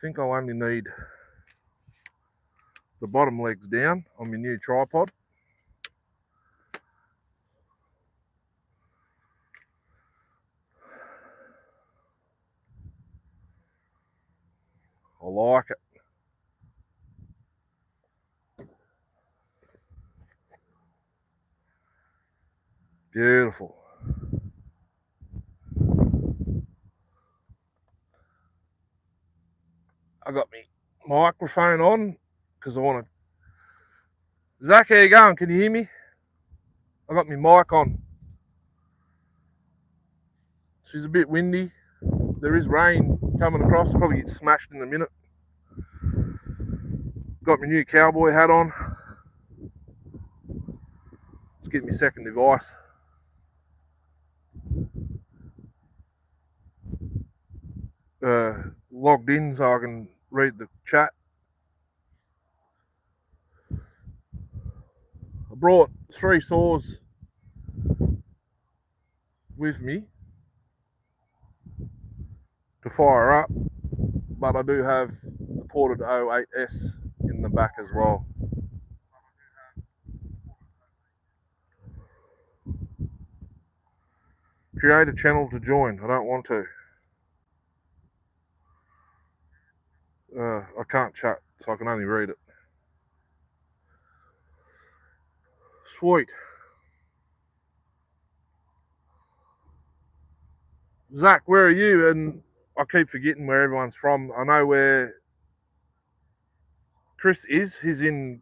think I'll only need the bottom legs down on my new tripod. I like it. Beautiful. I got my microphone on because I want to. Zach, how you going? Can you hear me? I got my mic on. She's a bit windy. There is rain coming across. Probably get smashed in a minute. Got my new cowboy hat on. Let's get my second device. Logged in so I can read the chat. I brought 3 saws with me to fire up, but I do have the ported 08S in the back as well. Create a channel to join. I don't want to. I can't chat, so I can only read it. Sweet. Zach, where are you? And I keep forgetting where everyone's from. I know where Chris is. He's in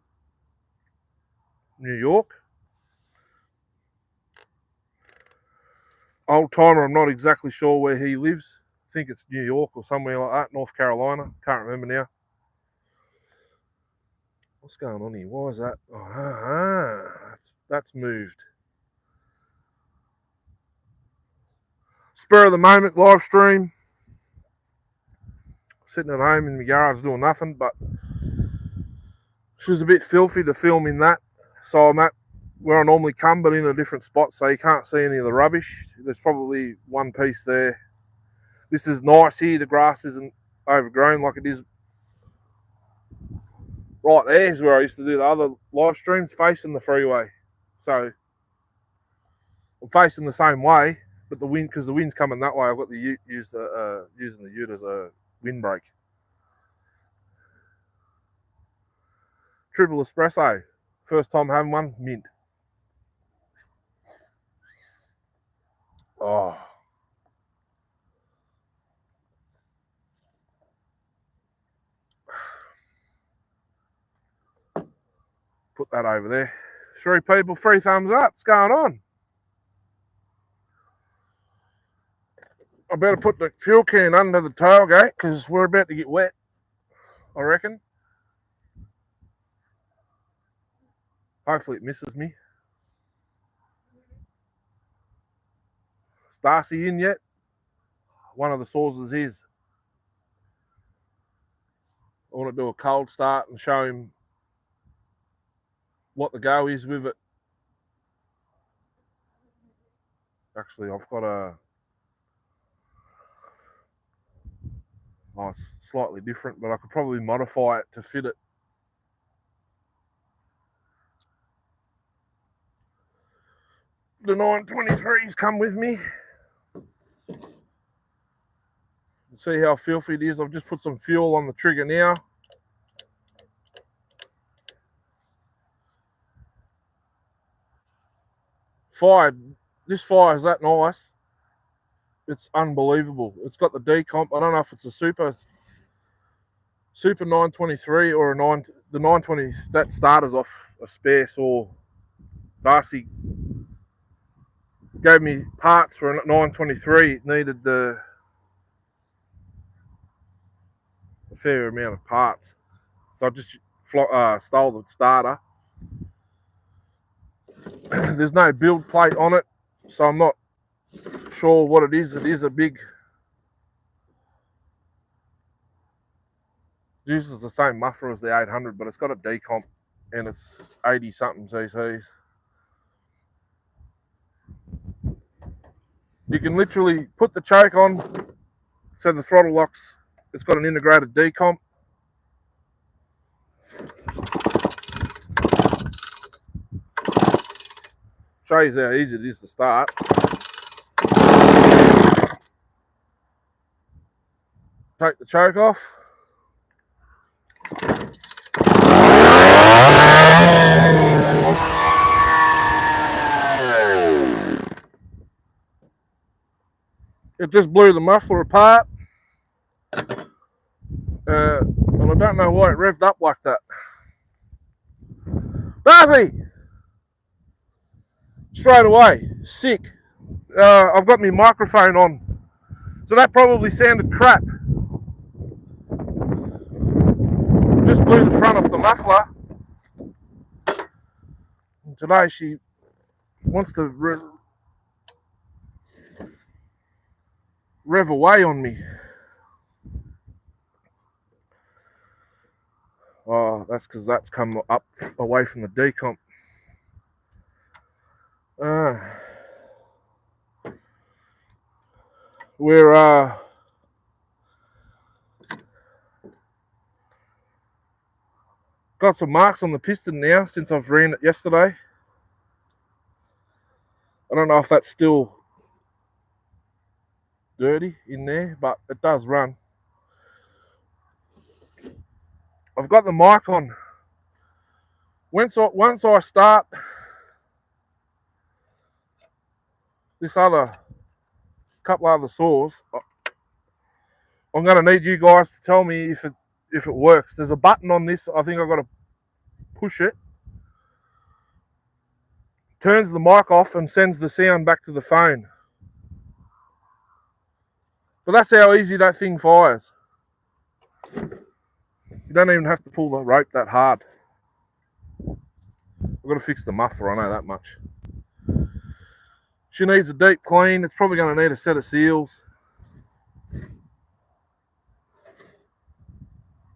New York. Old timer, I'm not exactly sure where he lives. I think it's New York or somewhere like that, North Carolina. Can't remember now. What's going on here? Why is that? That's moved. Spur of the moment live stream. Sitting at home in my garage doing nothing, but she was a bit filthy to film in that. So I'm at where I normally come, but in a different spot, so you can't see any of the rubbish. There's probably one piece there. This is nice here. The grass isn't overgrown like it is right there is where I used to do the other live streams, facing the freeway. So I'm facing the same way, but the wind, because the wind's coming that way, I've got the ute using the ute as a windbreak. Triple espresso. First time having one, mint. Oh. Put that over there. 3 people, 3 thumbs up. What's going on? I better put the fuel can under the tailgate because we're about to get wet, I reckon. Hopefully it misses me. Is Darcy in yet? One of the saws is his. I want to do a cold start and show him what the go is with it. Actually, I've got a... Oh, it's slightly different, but I could probably modify it to fit it. The 923s come with me. See how filthy it is. I've just put some fuel on the trigger now. This fire is that nice. It's unbelievable. It's got the decomp. I don't know if it's a super 923 or the 920. That starters off a spare saw. Darcy gave me parts for a 923. It needed a fair amount of parts, so I just stole the starter. There's no build plate on it, so I'm not sure what it is. It is a big... uses the same muffler as the 800, but it's got a decomp and it's 80 something cc's. You can literally put the choke on so the throttle lock's It's got an integrated decomp. Show you how easy it is to start. Take the choke off. It just blew the muffler apart. And I don't know why it revved up like that. Darcy! Straight away. Sick. I've got my microphone on. So that probably sounded crap. Just blew the front off the muffler. And today she wants to rev away on me. Oh, that's because that's come up away from the decomp. We're got some marks on the piston now since I've ran it yesterday. I don't know if that's still dirty in there, but it does run. I've got the mic on. Once I start this other couple other saws, I'm going to need you guys to tell me if it works. There's a button on this. I think I've got to push it. Turns the mic off and sends the sound back to the phone. But that's how easy that thing fires. You don't even have to pull the rope that hard. I've got to fix the muffler, I know that much. She needs a deep clean. It's probably going to need a set of seals.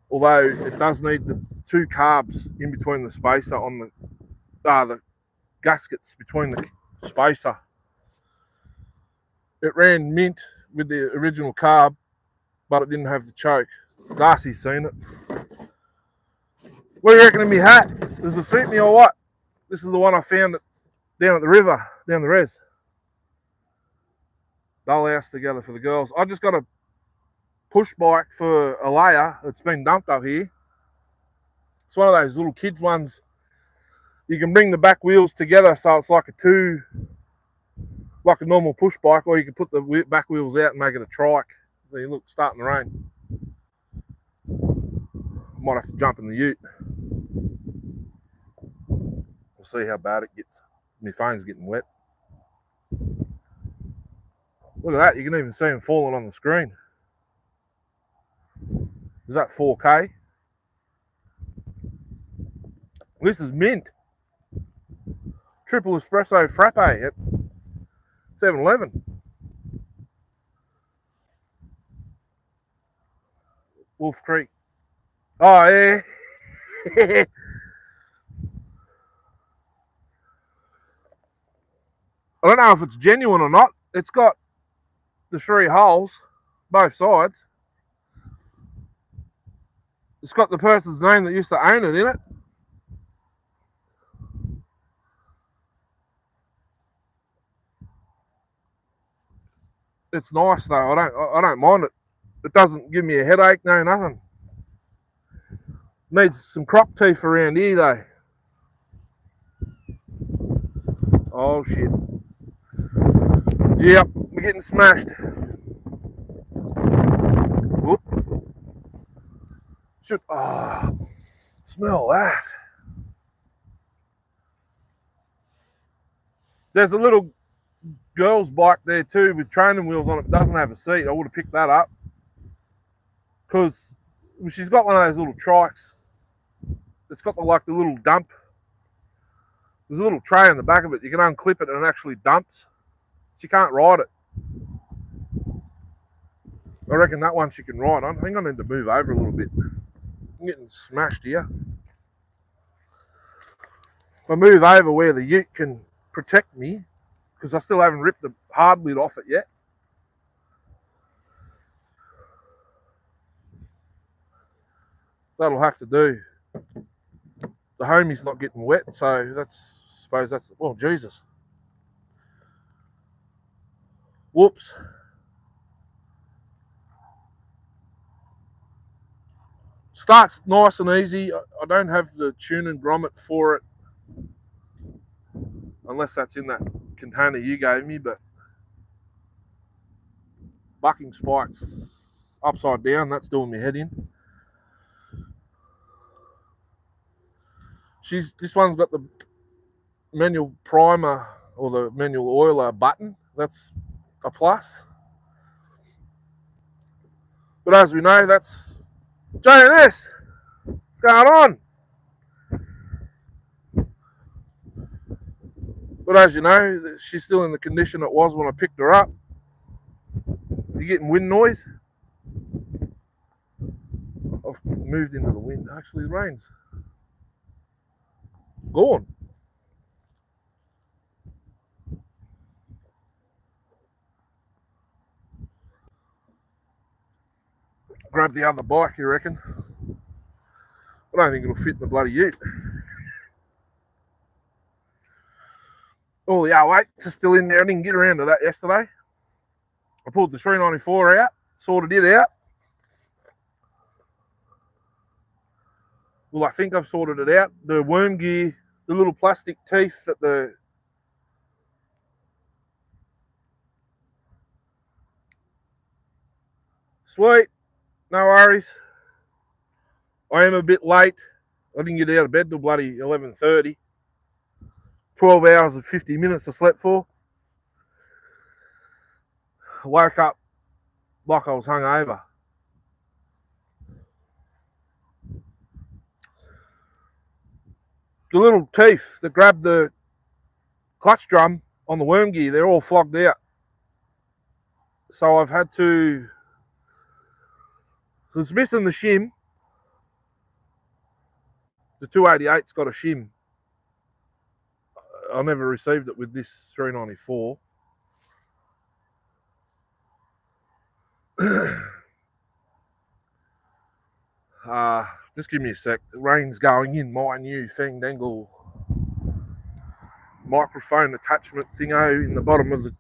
Although it does need the 2 carbs in between the spacer on the gaskets between the spacer. It ran mint with the original carb, but it didn't have the choke. Darcy's seen it. What do you reckon of me hat? Does it suit me or what? This is the one I found down at the river, down the res. Dull house together for the girls. I just got a push bike for a layer that's been dumped up here. It's one of those little kids ones. You can bring the back wheels together so it's like a normal push bike, or you can put the back wheels out and make it a trike. There you look, starting to rain. Might have to jump in the ute. We'll see how bad it gets. My phone's getting wet. Look at that, you can even see them falling on the screen. Is that 4K? This is mint. Triple espresso frappe at 7-Eleven. Wolf Creek. Oh, yeah. I don't know if it's genuine or not. It's got the 3 holes, both sides. It's got the person's name that used to own it in it. It's nice though. I don't mind it. It doesn't give me a headache, no nothing. Needs some croc teeth around here though. Oh shit. Yep, we're getting smashed. Whoop. Should smell that. There's a little girl's bike there too with training wheels on it. Doesn't have a seat. I would have picked that up because she's got one of those little trikes. It's got the little dump. There's a little tray in the back of it. You can unclip it and it actually dumps. She can't ride it. I reckon that one she can ride. I think I need to move over a little bit. I'm getting smashed here. If I move over where the ute can protect me, because I still haven't ripped the hard lid off it yet. that'll have to do. The homie's not getting wet, so I suppose that's, well, Jesus. Whoops. Starts nice and easy. I don't have the tune and grommet for it, unless that's in that container you gave me, but bucking spikes upside down, that's doing me head in. This one's got the manual primer or the manual oiler button. That's a plus. But as we know, that's J&S. What's going on? But as you know, she's still in the condition it was when I picked her up. You getting wind noise? I've moved into the wind. Actually, the rain's gone. Grab the other bike, you reckon? I don't think it'll fit in the bloody ute. All the R8s are still in there. I didn't get around to that yesterday. I pulled the 394 out, sorted it out. Well, I think I've sorted it out. The worm gear, the little plastic teeth that the sweet, no worries. I am a bit late. I didn't get out of bed till bloody 11:30. 12 hours and 50 minutes I slept for. I woke up like I was hungover. The little teeth that grab the clutch drum on the worm gear, they're all flogged out. So I've had to... So it's missing the shim. The 288's got a shim. I never received it with this 394. Just give me a sec. The rain's going in my new Fang Dangle microphone attachment thingo in the bottom of the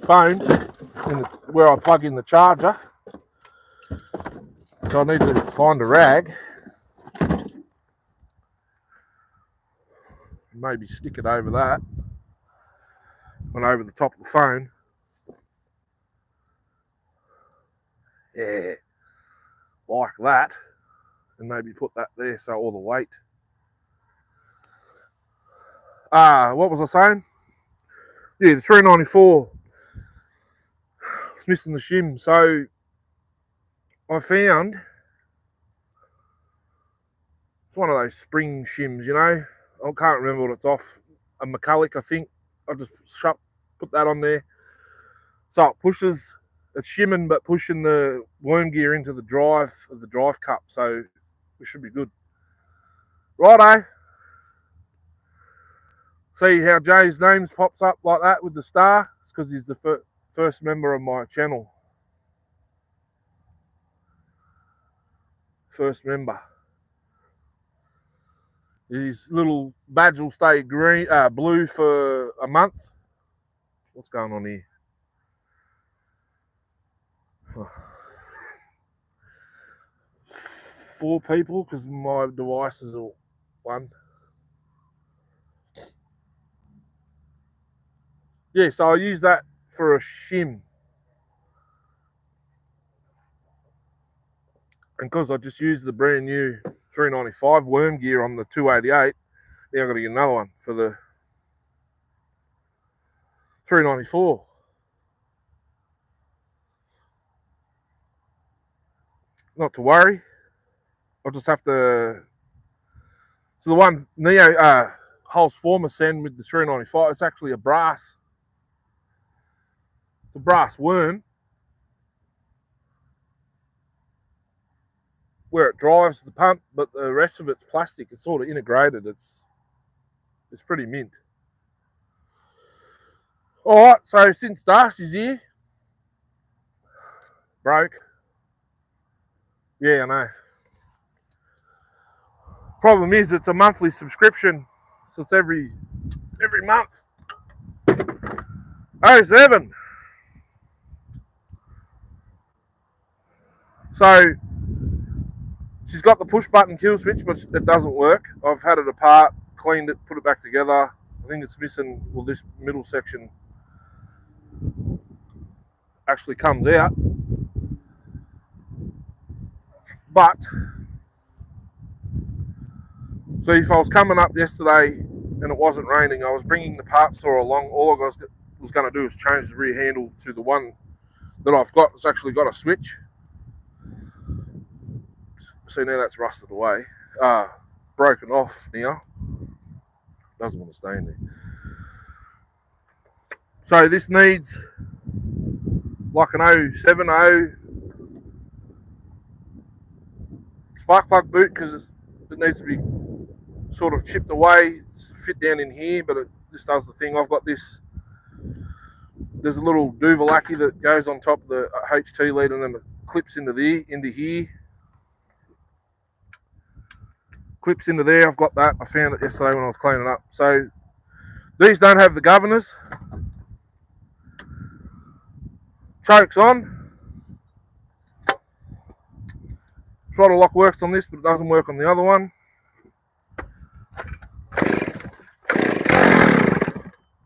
phone where I plug in the charger. So I need to find a rag. Maybe stick it over that and over the top of the phone. Yeah, like that. And maybe put that there so all the weight. What was I saying? Yeah, the 394 is missing the shim. So I found it's one of those spring shims, you know. I can't remember what it's off. A McCulloch, I think. I just put that on there. So it pushes, it's shimming but pushing the worm gear into the drive of the drive cup. So we should be good. Righto. See how Jay's name pops up like that with the star? It's because he's the first member of my channel. First member. His little badge will stay blue for a month. What's going on here? 4 people because my device is all 1. Yeah, so I use that for a shim. And because I just used the brand new 395 worm gear on the 288, now I've got to get another one for the 394. Not to worry. I'll just have to... So the one Neo Hulse Former send with the 395, it's actually a brass. It's a brass worm. Where it drives the pump, but the rest of it's plastic. It's sort of integrated. It's pretty mint. All right, so since Darcy's here, broke. Yeah, I know. Problem is, it's a monthly subscription, so it's every month. Oh, 7. So she's got the push button kill switch, but it doesn't work. I've had it apart, cleaned it, put it back together. I think it's missing, well, this middle section actually comes out. But, so if I was coming up yesterday and it wasn't raining, I was bringing the parts store along. All I was going to do is change the rear handle to the one that I've got. It's actually got a switch. See, now that's rusted away. Broken off now. Doesn't want to stay in there. So this needs like an 070 spark plug boot, because it needs to be sort of chipped away. It's fit down in here, but this does the thing. I've got this. There's a little Duvalaki that goes on top of the HT lead, and then it clips into here. Clips into there. I've got that. I found it yesterday when I was cleaning up. So these don't have the governors. Chokes on. Throttle lock works on this, but it doesn't work on the other one.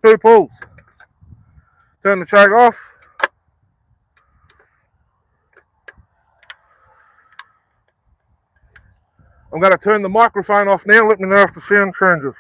2 pulls. Turn the choke off. I'm going to turn the microphone off now. Let me know if the sound changes.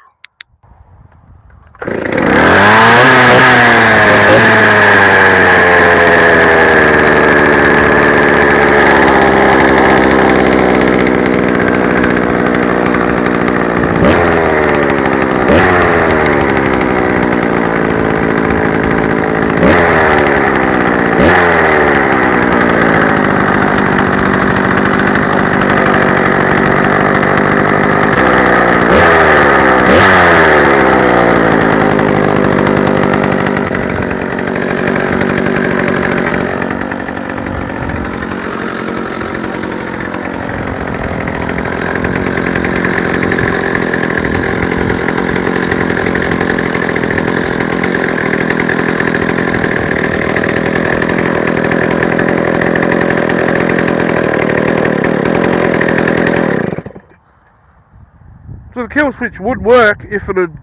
So the kill switch would work if it had...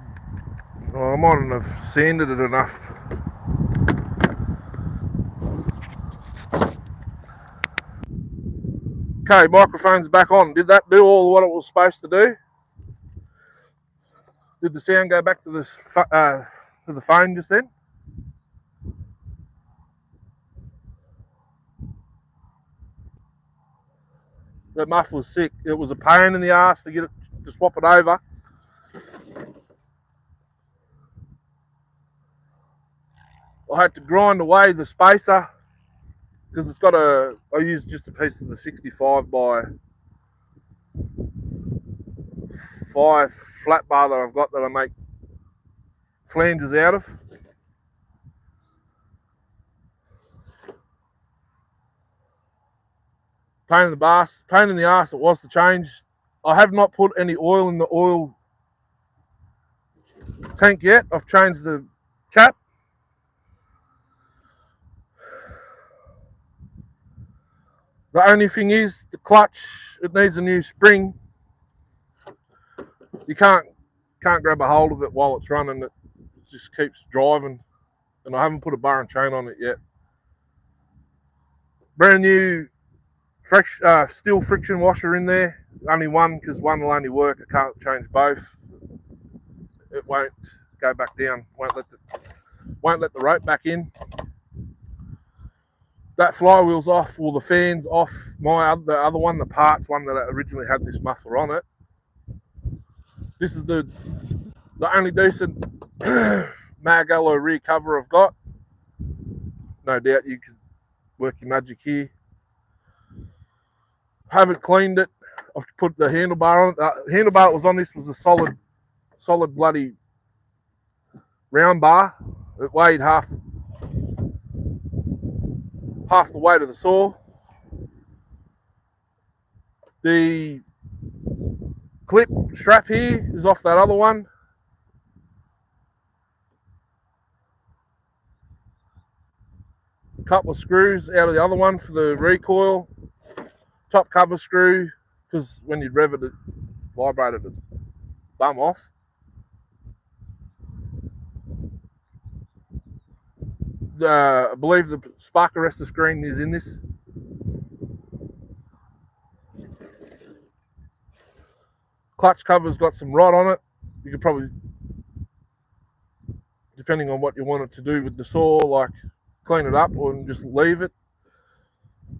Oh, I mightn't have sanded it enough. Okay, microphone's back on. Did that do all what it was supposed to do? Did the sound go back to the phone just then? That muff was sick. It was a pain in the ass to get it to swap it over. I had to grind away the spacer because it's got I used just a piece of the 65 by 5 flat bar that I've got that I make flanges out of. Pain in the ass it was to change. I have not put any oil in the oil tank yet. I've changed the cap. The only thing is the clutch, it needs a new spring. You can't grab a hold of it while it's running. It just keeps driving, and I haven't put a bar and chain on it yet. Brand new steel friction washer in there. Only one, because one will only work. I can't change both. It won't go back down. Won't let the rope back in. That flywheel's off, or the fan's off. The other one, the parts one that originally had this muffler on it. This is the only decent mag alloy rear cover I've got. No doubt you could work your magic here. Haven't cleaned it. I've put the handlebar on. The handlebar that was on this was a solid bloody round bar. It weighed half the weight of the saw. The clip strap here is off that other one. Couple of screws out of the other one for the recoil. Top cover screw, because when you'd rev it, it vibrated its bum off. I believe the spark arrestor screen is in this. Clutch cover's got some rot on it. You could probably, depending on what you want it to do with the saw, like clean it up or just leave it.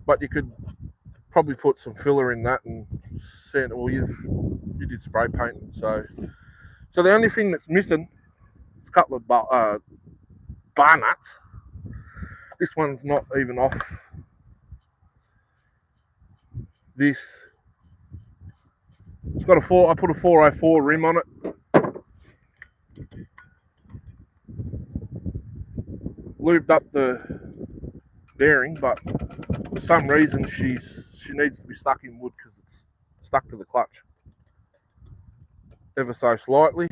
But you could probably put some filler in that and sand. Well, you did spray paint, so the only thing that's missing is a couple of bar nuts. This one's not even off. This, it's got I put a 404 rim on it. Lubed up the bearing, but for some reason she needs to be stuck in wood because it's stuck to the clutch ever so slightly.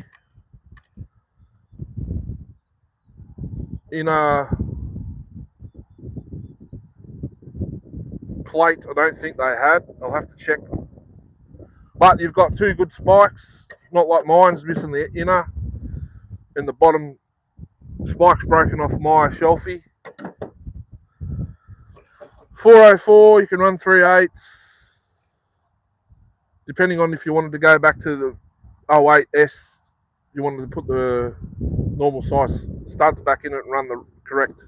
In a plate, I don't think they had. I'll have to check. But you've got two good spikes, not like mine's missing the inner, and the bottom spike's broken off my shelfie. 404, you can run 3/8, depending on if you wanted to go back to the 08S, you wanted to put the normal size studs back in it and run the correct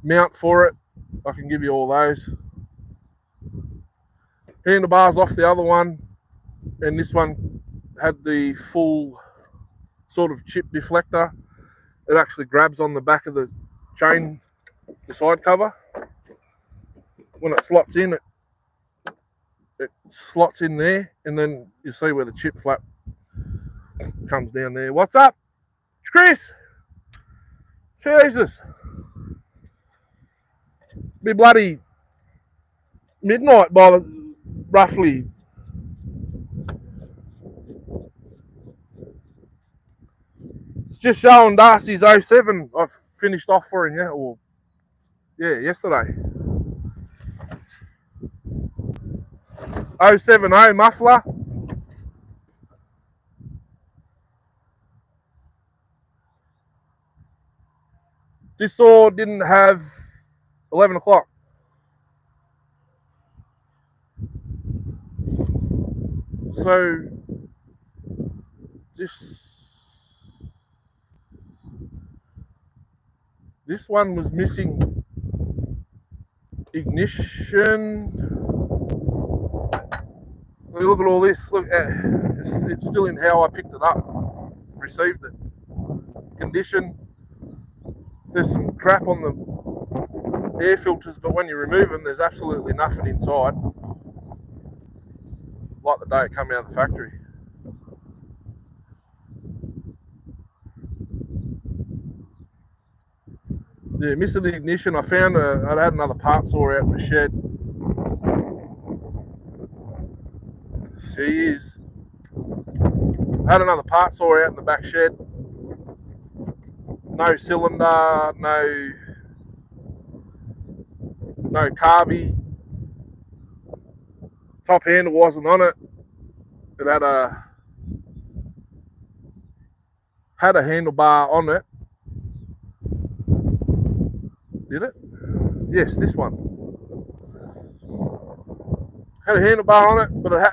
mount for it. I can give you all those. Handlebars off the other one, and this one had the full sort of chip deflector. It actually grabs on the back of the chain, the side cover. When it slots in, it slots in there, and then you see where the chip flap comes down there. What's up? It's Chris. Jesus. Be bloody midnight by roughly. It's just showing Darcy's 07. I've finished off for him, yesterday. 070 muffler. This saw didn't have 11 o'clock. So this one was missing ignition. Look at all this. Look, it's still in how I picked it up, received it. Condition. There's some crap on the air filters, but when you remove them, there's absolutely nothing inside, like the day it came out of the factory. Yeah, missing the ignition. I found I had another part saw out in the shed. She is. I had another part saw out in the back shed. No cylinder, no carby. Top handle wasn't on it. It had a handlebar on it. Did it? Yes, this one. Had a handlebar on it, but it had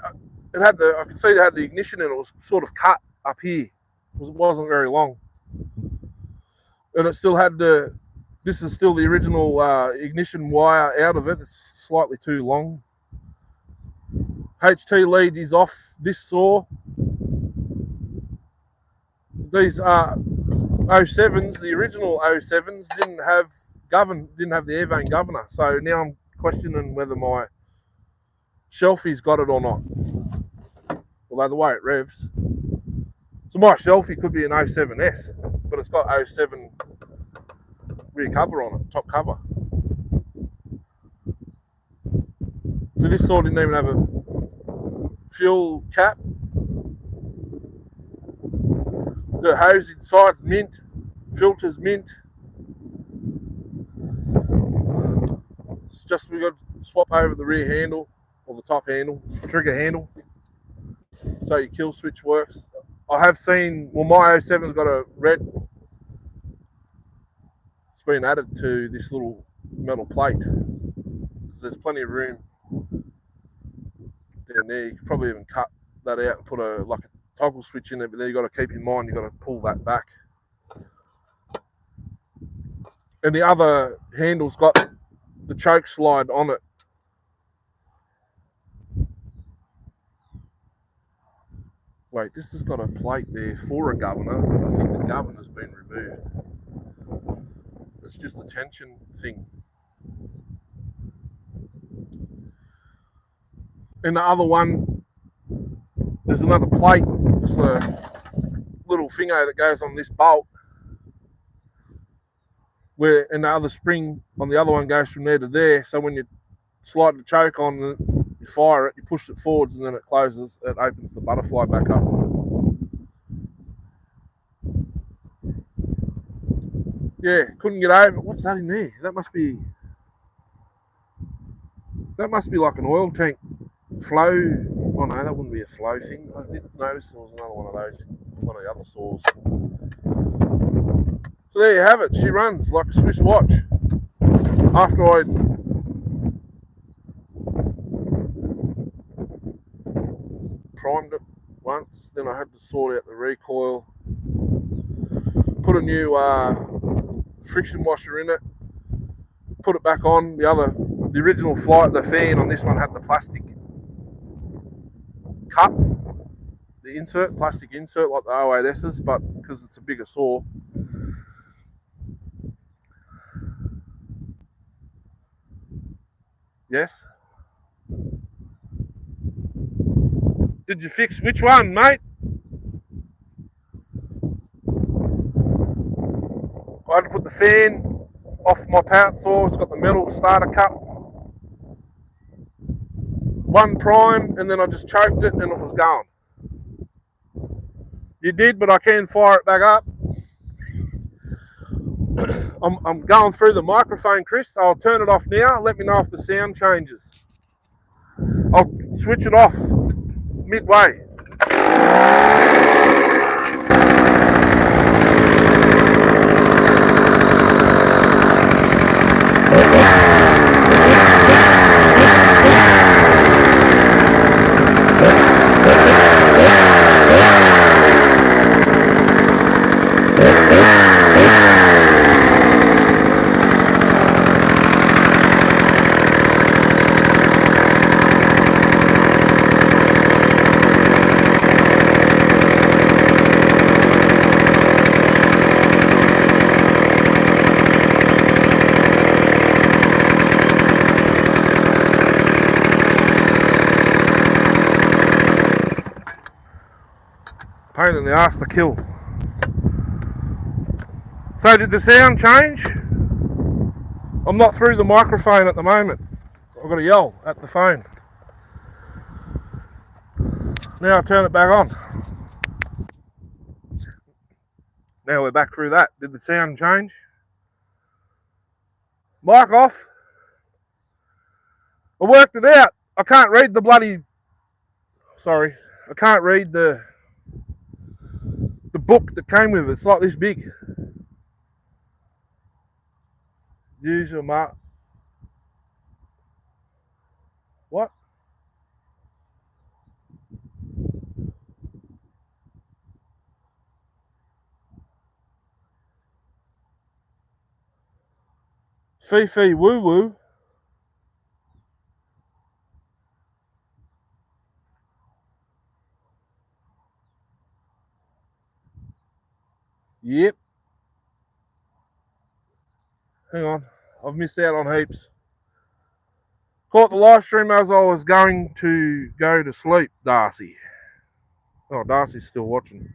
I could see it had the ignition in it. It was sort of cut up here. It wasn't very long. And it still had this is still the original ignition wire out of it. It's slightly too long. HT lead is off this saw. These 07s, the original 07s didn't have the air vane governor. So now I'm questioning whether my shelfie's got it or not. Although the way it revs. So my shelfie could be an 07S, but it's got 07 rear cover on it, top cover. So this saw didn't even have a fuel cap. The hose inside's mint, filter's mint. It's just we got to swap over the rear handle or the top handle, trigger handle, so your kill switch works. I have seen, well, my 07's got a red. It's been added to this little metal plate. There's plenty of room down there. You could probably even cut that out and put a toggle switch in there, but then you got to keep in mind you got to pull that back. And the other handle's got the choke slide on it. Wait, this has got a plate there for a governor, but I think the governor's been removed. It's just a tension thing. And the other one, there's another plate. It's the little thingo that goes on this bolt, where and the other spring on the other one goes from there to there. So when you slide the choke on, you fire it, you push it forwards, and then it closes. It opens the butterfly back up. Yeah, couldn't get over it. What's that in there? That must be like an oil tank flow. Oh no, that wouldn't be a flow thing. I didn't notice there was another one of those in one of the other saws. So there you have it. She runs like a Swiss watch. After I primed it once, then I had to sort out the recoil, put a new friction washer in it, put it back on. The original flight, the fan on this one had the plastic cup, the plastic insert like the 08S's, but because it's a bigger saw. Yes? Did you fix which one, mate? I had to put the fan off my power saw. It's got the metal starter cup. One prime, and then I just choked it and it was gone. You did, but I can fire it back up. I'm going through the microphone, Chris. I'll turn it off now. Let me know if the sound changes. I'll switch it off midway. Pain in the ass to kill. So did the sound change? I'm not through the microphone at the moment. I've got to yell at the phone. Now I turn it back on. Now we're back through that. Did the sound change? Mic off. I worked it out. I can't read the bloody... Sorry. I can't read the book that came with it. It's like this big. Use your mark. What? Fee woo woo. Yep. Hang on. I've missed out on heaps. Caught the live stream as I was going to go to sleep, Darcy. Oh, Darcy's still watching.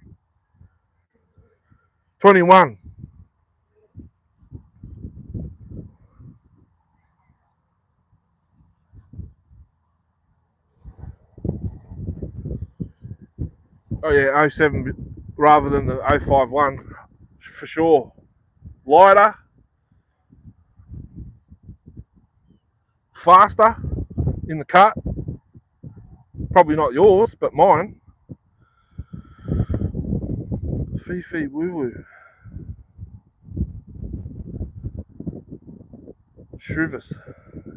21. Oh yeah, 07 rather than the 051 for sure. Lighter, faster in the cut. Probably not yours, but mine. Fifi Woo Woo. Shrivers.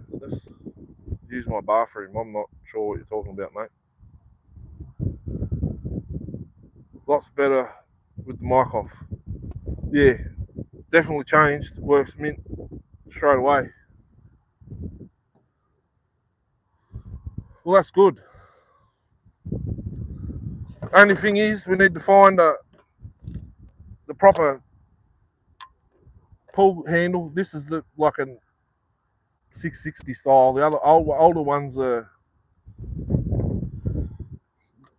Let's use my bathroom. I'm not sure what you're talking about, mate. Lots better with the mic off. Yeah, definitely changed. Works mint straight away. Well, that's good. Only thing is, we need to find the proper pull handle. This is like a 660 style. The other older ones are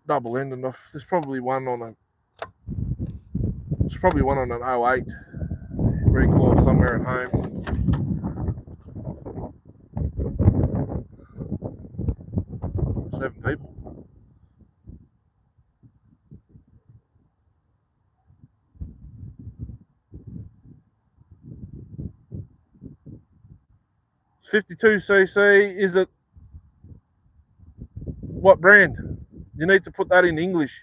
double end enough. There's probably one on an 08 recoil somewhere at home. 7 people. $52cc. Is it what brand? You need to put that in English.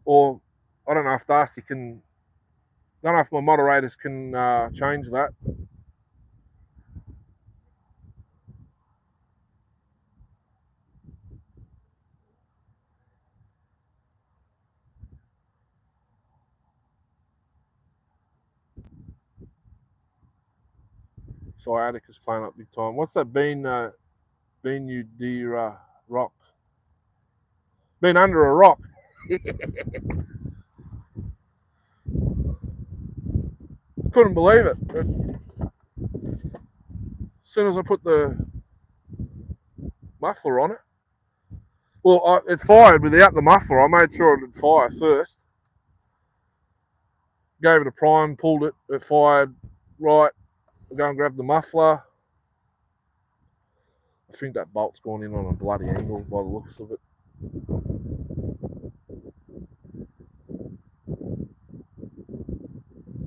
Or I don't know if Darcy can. I don't know if my moderators can change that. Sciatica's playing up big time. What's that been? Been you dear rock? Been under a rock. Couldn't believe it. As soon as I put the muffler on it, well, it fired without the muffler. I made sure it would fire first. Gave it a prime, pulled it. It fired right. I go and grab the muffler. I think that bolt's gone in on a bloody angle by the looks of it.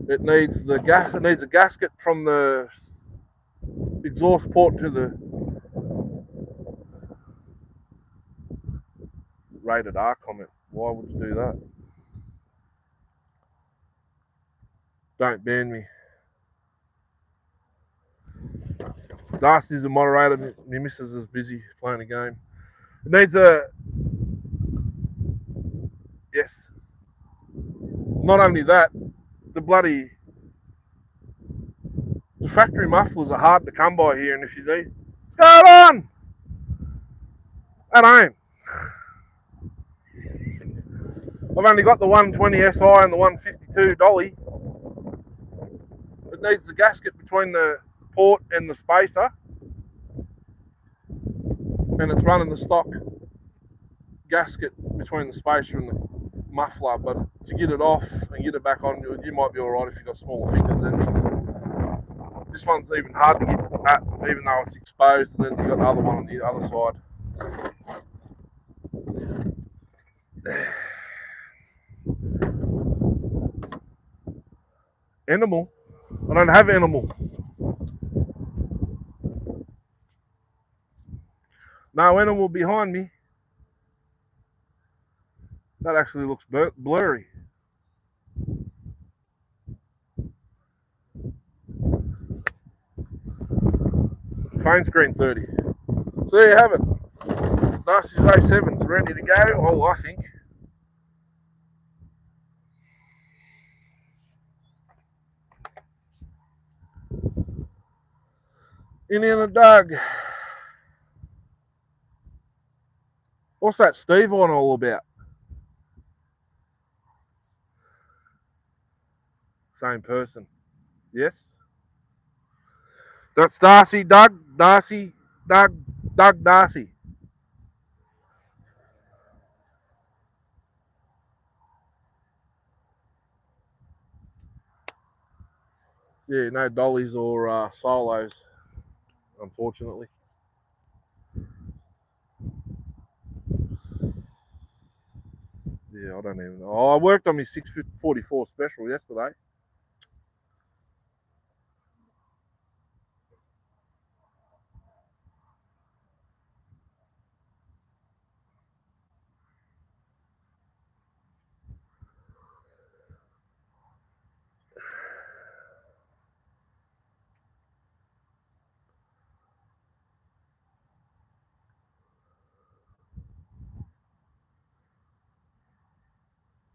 It needs the gas. It needs a gasket from the exhaust port to the rated R comment. Why would you do that? Don't ban me. Darcy's a moderator. My missus is busy playing a game. It needs a... Yes. Not only that, the factory mufflers are hard to come by here, and if you need... What's going on? At home. I've only got the 120 SI and the 152 dolly. It needs the gasket between the port and the spacer, and it's running the stock gasket between the spacer and the muffler. But to get it off and get it back on, you might be alright if you've got smaller fingers than me. This one's even hard to get at, even though it's exposed, and then you've got the other one on the other side. Animal? I don't have animal. No animal behind me. That actually looks blurry. Phone screen 30. So there you have it. Darcy's A7's ready to go. Oh, I think. Indiana Doug. What's that Steve on all about? Same person. Yes. That's Darcy, Doug, Darcy, Doug, Darcy. Yeah, no dollies or solos, unfortunately. Yeah, I don't even know. Oh, I worked on my 644 special yesterday.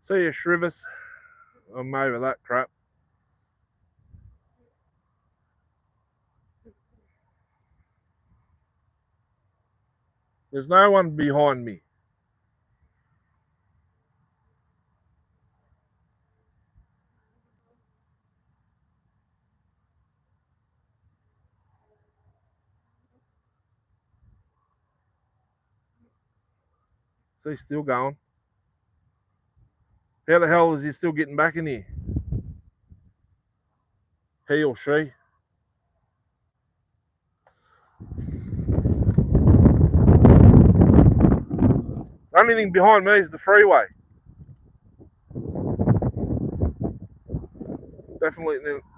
See you, Shrivers. I'm over that crap. There's no one behind me. See, still going. How the hell is he still getting back in here? He or she? The only thing behind me is the freeway.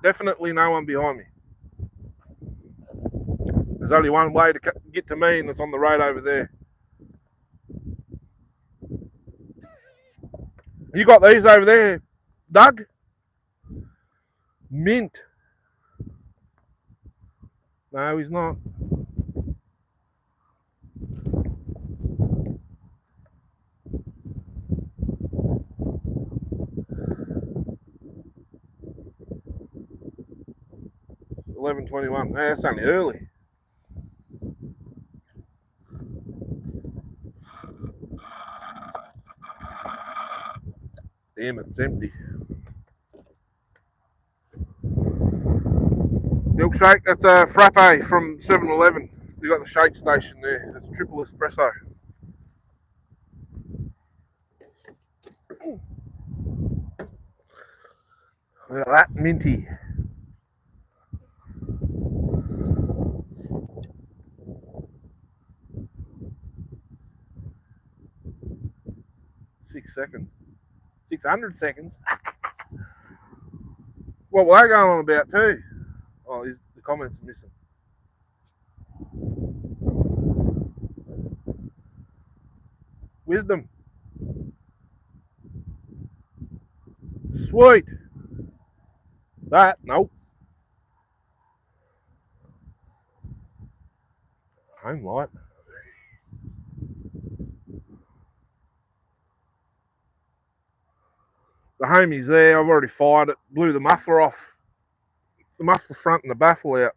Definitely no one behind me. There's only one way to get to me, and it's on the road over there. You got these over there, Doug? Mint. No, he's not. It's 11:21. Hey, that's only early. Damn, it's empty. Milkshake, that's a frappe from 7-Eleven. You got the shake station there. That's triple espresso. Look at that, minty. Six seconds. 600 seconds. What were they going on about too? Oh, the comments are missing. Wisdom. Sweet. That, nope. Home light. The homie's there. I've already fired it. Blew the muffler off. The muffler front and the baffle out.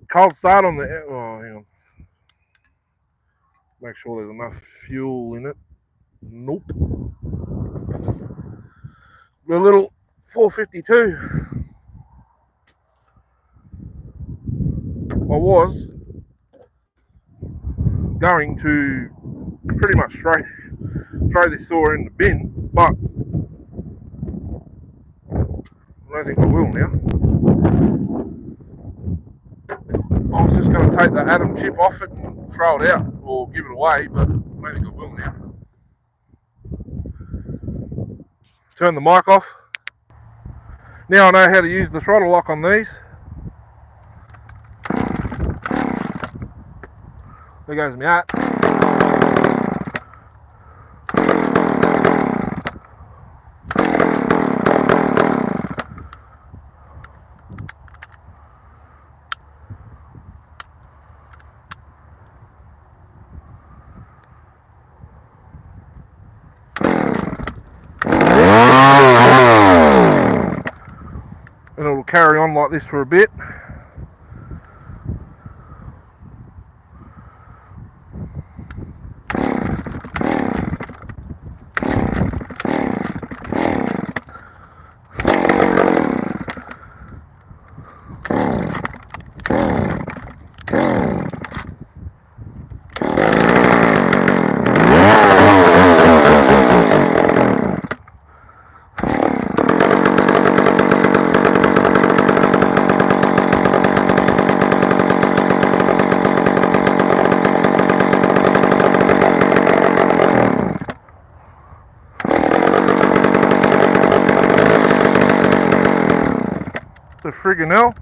Cold start on the... Oh, hang on. Make sure there's enough fuel in it. Nope. We're a little 452. I was going to pretty much throw this saw in the bin, but I don't think I will now. I was just going to take the atom chip off it and throw it out or give it away, but I don't think I will now. Turn the mic off. Now I know how to use the throttle lock on these. There goes my hat. And it'll carry on like this for a bit. the friggin' hell?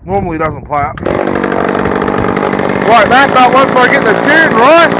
Normally doesn't play up like that, but once I get the tune right.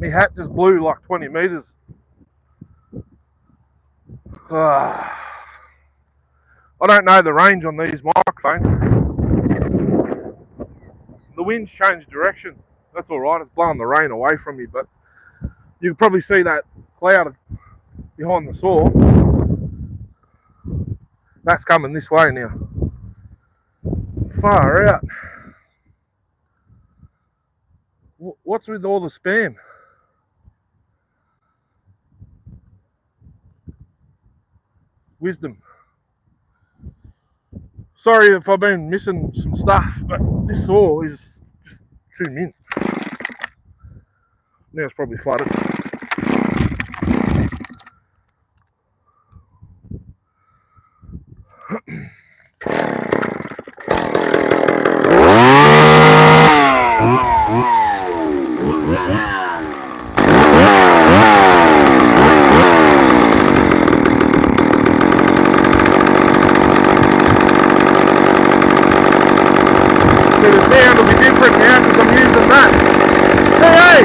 My hat just blew like 20 meters. I don't know the range on these microphones. The wind's changed direction. That's all right. It's blowing the rain away from me, but you can probably see that cloud behind the saw. That's coming this way now. Far out. What's with all the spam? Wisdom. Sorry if I've been missing some stuff, but this saw is just too mint. Now it's probably flooded. So the sound will be different now because I'm using that. Hooray!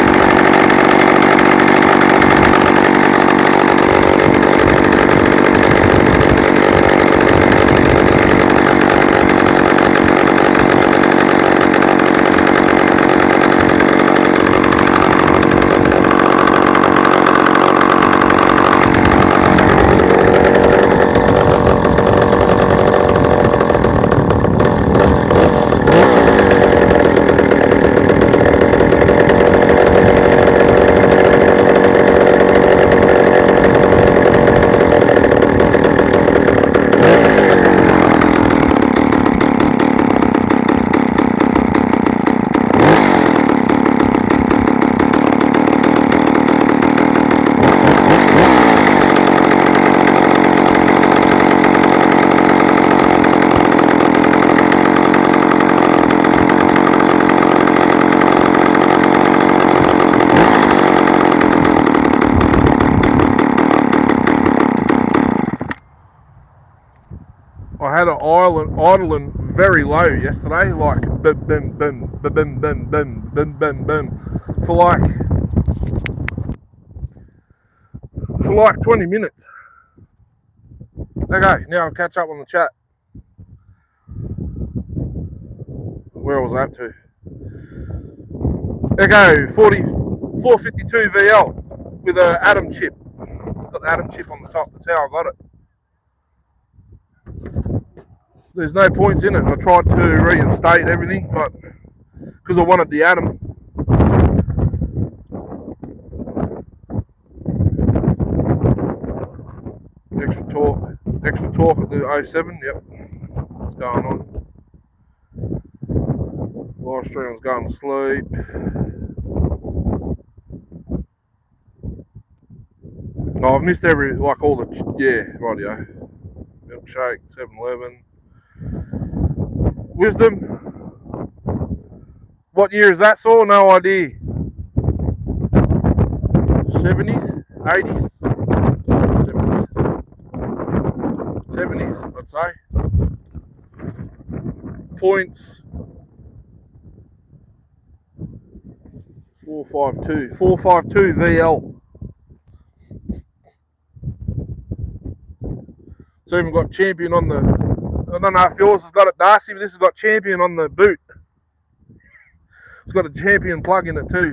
I had it idling very low yesterday, like bim bim bim bim bim bim bim bim bim bim for like 20 minutes. Okay, now I'll catch up on the chat. Where was I up to? Echo 452 VL with an Atom chip. It's got the Atom chip on the top. That's how I got it. There's no points in it. I tried to reinstate everything, but because I wanted the Atom. Extra torque at the 07. Yep, what's going on? Live stream's going to sleep. No, I've missed all the, rightio. Milkshake, 7-Eleven. Wisdom. What year is that, Saw? No idea. 70s? 80s? 70s? 70s, I'd say. Points. 452. 452 VL. It's even got champion on the... I don't know if yours has got it, Darcy, but this has got champion on the boot. It's got a champion plug in it too.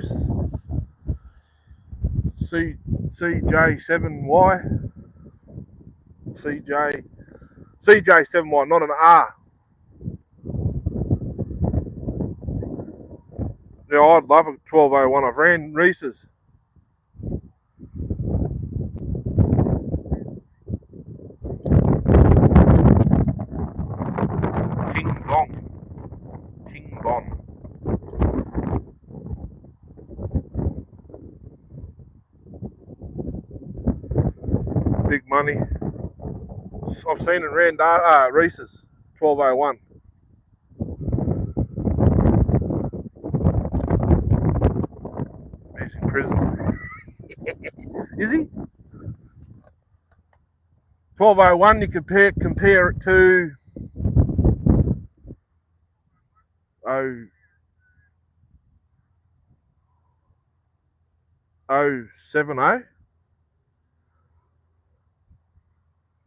CJ7Y. CJ7Y, not an R. Yeah, I'd love a 1201. I've ran Reese's. King Von. Big money. I've seen it ran Reese's 1201. He's in prison. Is he? 1201, you compare it to 070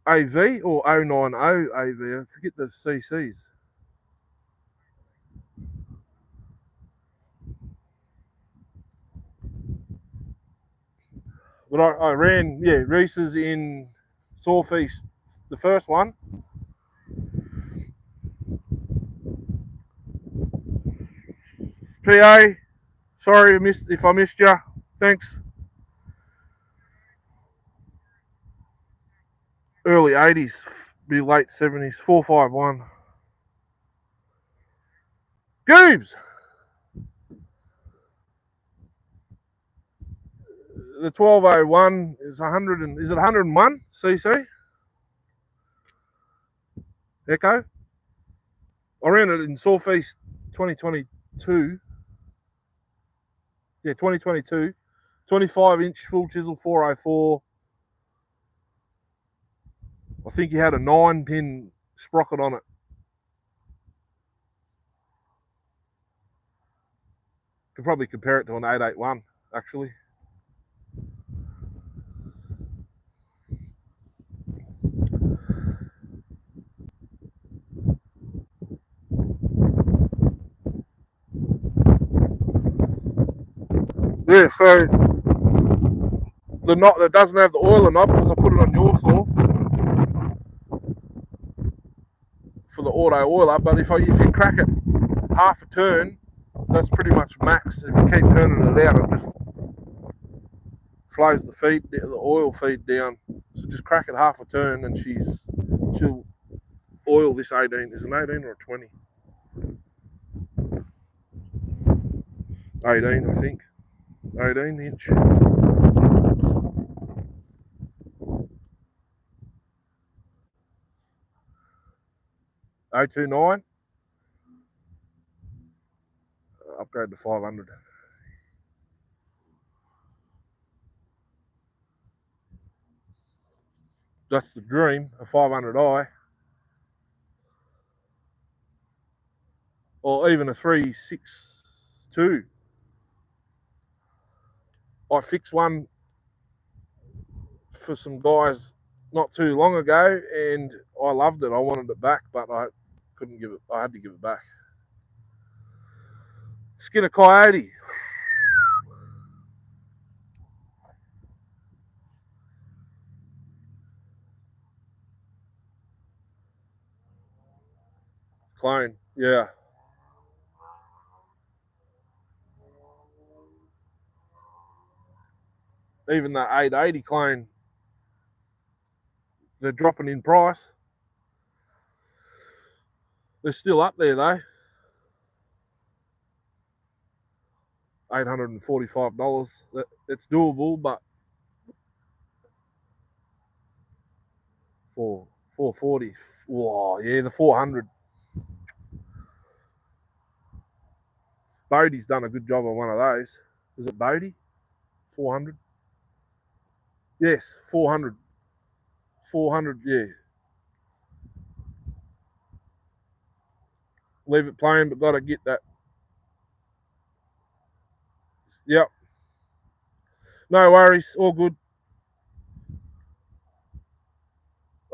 AV or 090 AV. I forget the CCs. But I ran, Reese's in Southeast, the first one. PA, sorry if I missed you. Thanks. Early 80s, be late 70s, 451. Goobs! The 1201 is 100 is it 101 cc? Echo? I ran it in Southeast 2022. Yeah, 2022. 25-inch full chisel 404. I think you had a 9-pin sprocket on it. Could probably compare it to an 881, actually. Yeah, so the knot that doesn't have the oiler knob, because I put it on your saw for the auto oiler, but if you crack it half a turn, that's pretty much max. If you keep turning it out, it just slows the oil feed down. So just crack it half a turn and she'll oil this 18. Is it an 18 or a 20? 18, I think. 18 inch. 029. Upgrade to 500. That's the dream, a 500i. Or even a 362. I fixed one for some guys not too long ago and I loved it. I wanted it back, but I couldn't give it. I had to give it back. Skin a coyote. Clone, yeah. Even the 880 clone, they're dropping in price. They're still up there though. $845. It's doable, but for 440, whoa, yeah, the 400. Bodie's done a good job on one of those. Is it Bodie? 400? Yes, 400. 400, yeah. Leave it playing, but got to get that. Yep. No worries. All good.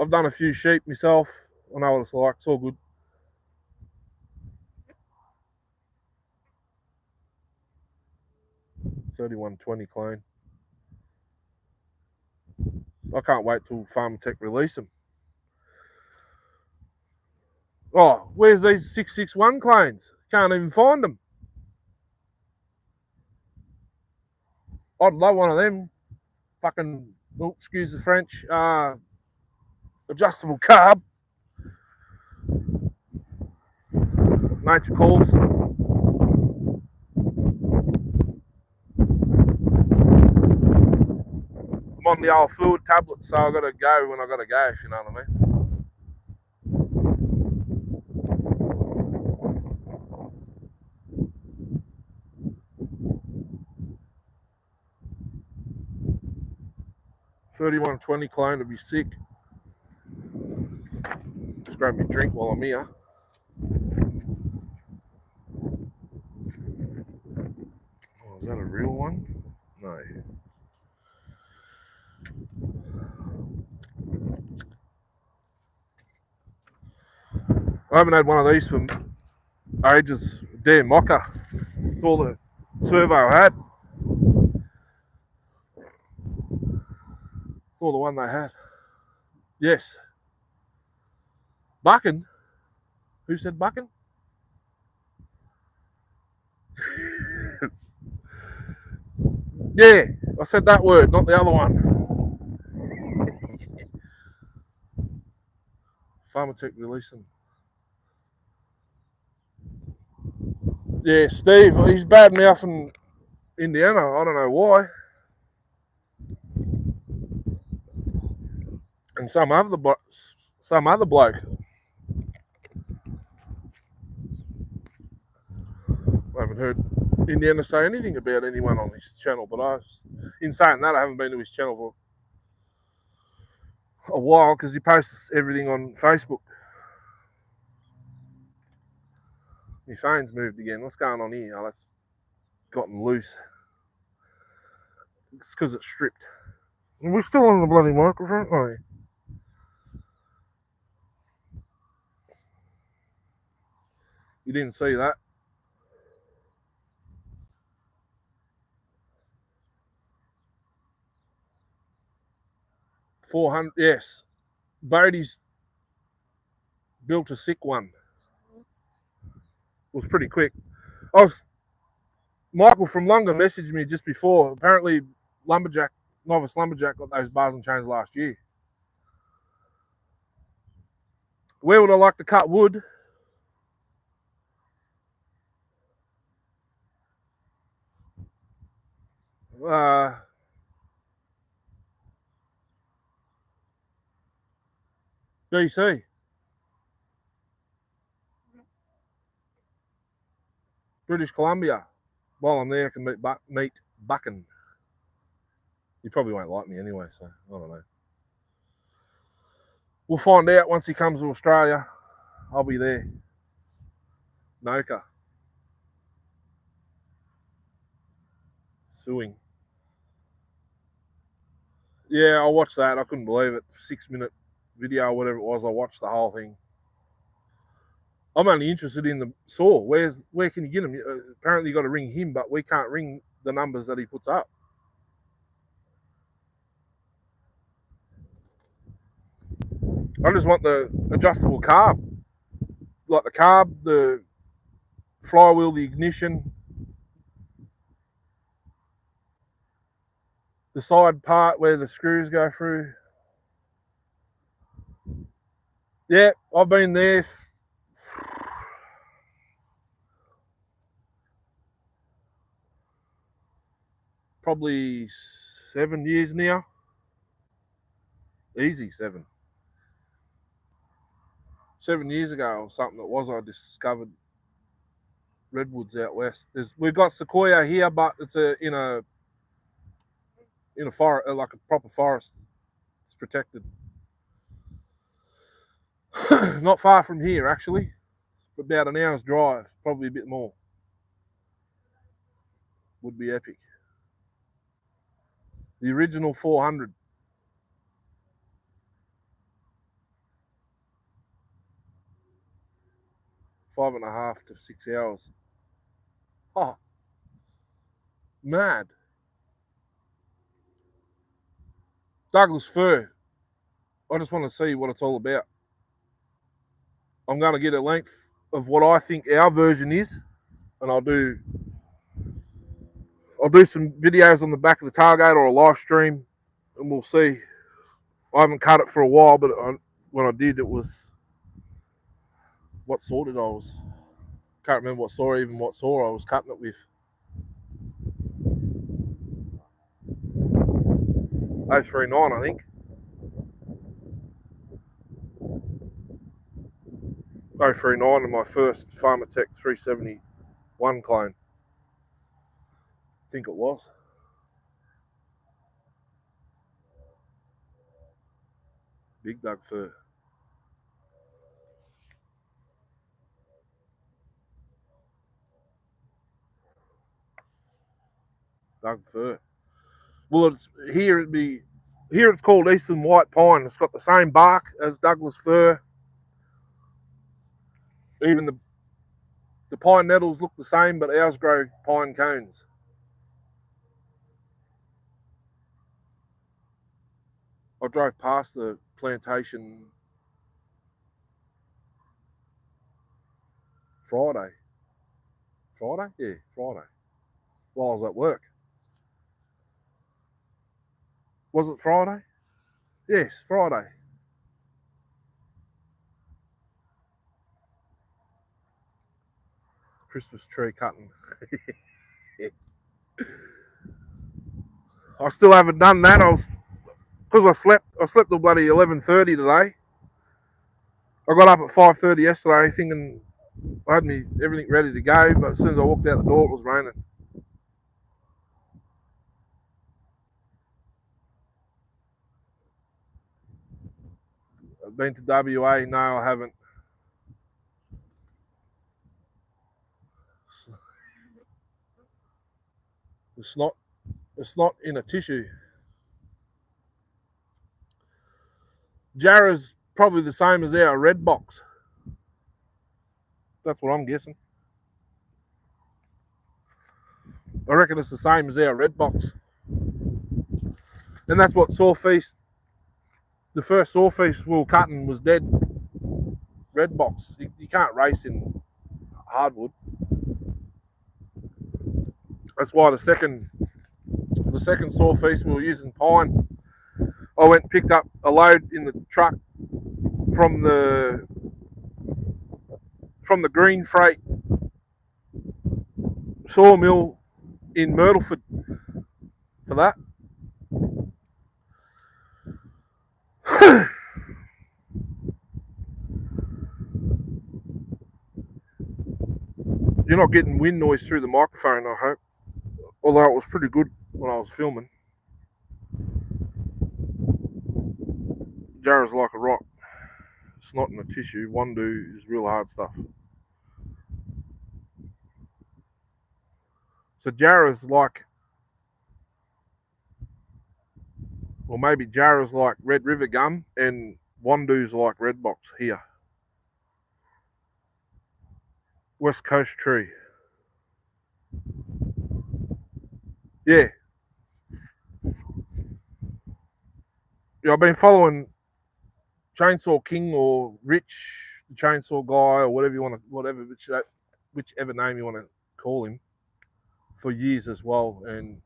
I've done a few sheep myself. I know what it's like. It's all good. 31.20 clean. I can't wait till Farm Tech release them. Oh, where's these 661 clones? Can't even find them. I'd love one of them. Fucking, oh, excuse the French, adjustable carb. Nature calls. I'm on the old fluid tablet, so I got to go when I got to go, if you know what I mean. $31.20 clone to be sick. Just grab me a drink while I'm here. Oh, is that a real one? No. I haven't had one of these for ages. Damn mocker. It's all the servo I had. It's all the one they had. Yes. Bucking? Who said bucking? Yeah, I said that word, not the other one. Pharmatech releasing. Yeah, Steve, he's bad mouth in Indiana. I don't know why. And some other bloke. I haven't heard Indiana say anything about anyone on his channel, but in saying that, I haven't been to his channel for a while because he posts everything on Facebook. My phone's moved again. What's going on here? Oh, that's gotten loose. It's because it's stripped. We're still on the bloody microphone, are we? You didn't see that? 400, yes. Bodie's built a sick one. It was pretty quick. Michael from Lunga messaged me just before. Apparently, Novice Lumberjack got those bars and chains last year. Where would I like to cut wood? BC. British Columbia. While I'm there, I can meet Bucking. He probably won't like me anyway, so I don't know. We'll find out once he comes to Australia. I'll be there. Noka. Suing. Yeah, I watched that. I couldn't believe it. 6-minute video, whatever it was. I watched the whole thing. I'm only interested in the saw. Where can you get him? Apparently, you got to ring him, but we can't ring the numbers that he puts up. I just want the adjustable carb, like the carb, the flywheel, the ignition, the side part where the screws go through. Yeah, I've been there. probably 7 years now. Easy 7. 7 years ago or something it was, I discovered redwoods out west. We've got sequoia here, but it's in a forest, like a proper forest. It's protected. Not far from here, actually. About an hour's drive, probably a bit more. Would be epic. The original 400. 5.5 to 6 hours. Oh, mad. Douglas fir. I just want to see what it's all about. I'm going to get a length of what I think our version is, and I'll do some videos on the back of the tailgate or a live stream, and we'll see. I haven't cut it for a while, but when I did, it was what saw did I was. Can't remember what saw I was cutting it with. 039, I think. 039 and my first Farmer Tech 371 clone. I think it was. Big Doug fir. Doug fir. Well, it's called Eastern White Pine. It's got the same bark as Douglas fir. Even the pine nettles look the same, but ours grow pine cones. I drove past the plantation Friday. Yeah, Friday. While I was at work. Was it Friday? Yes, Friday. Christmas tree cutting. I still haven't done that. Because I slept till bloody 11:30 today. I got up at 5:30 yesterday thinking I had everything ready to go, but as soon as I walked out the door, it was raining. I've been to WA. No, I haven't. It's not in a tissue. Jarrah's probably the same as our red box. That's what I'm guessing. I reckon it's the same as our red box. And that's what Sawfeast, the first Sawfeast we were cutting was dead red box. You can't race in hardwood. That's why the second Sawfeast we were using pine. I went and picked up a load in the truck from the Green Freight sawmill in Myrtleford for that. You're not getting wind noise through the microphone, I hope. Although it was pretty good when I was filming. Jarrah's like a rock. It's not in a tissue. Wandoo is real hard stuff. So Jarrah's like, or maybe Jarrah's like Red River gum and Wandoo's like red box here. West Coast tree. Yeah. Yeah, I've been following Chainsaw King or Rich, the Chainsaw Guy, or whichever name you want to call him, for years as well. And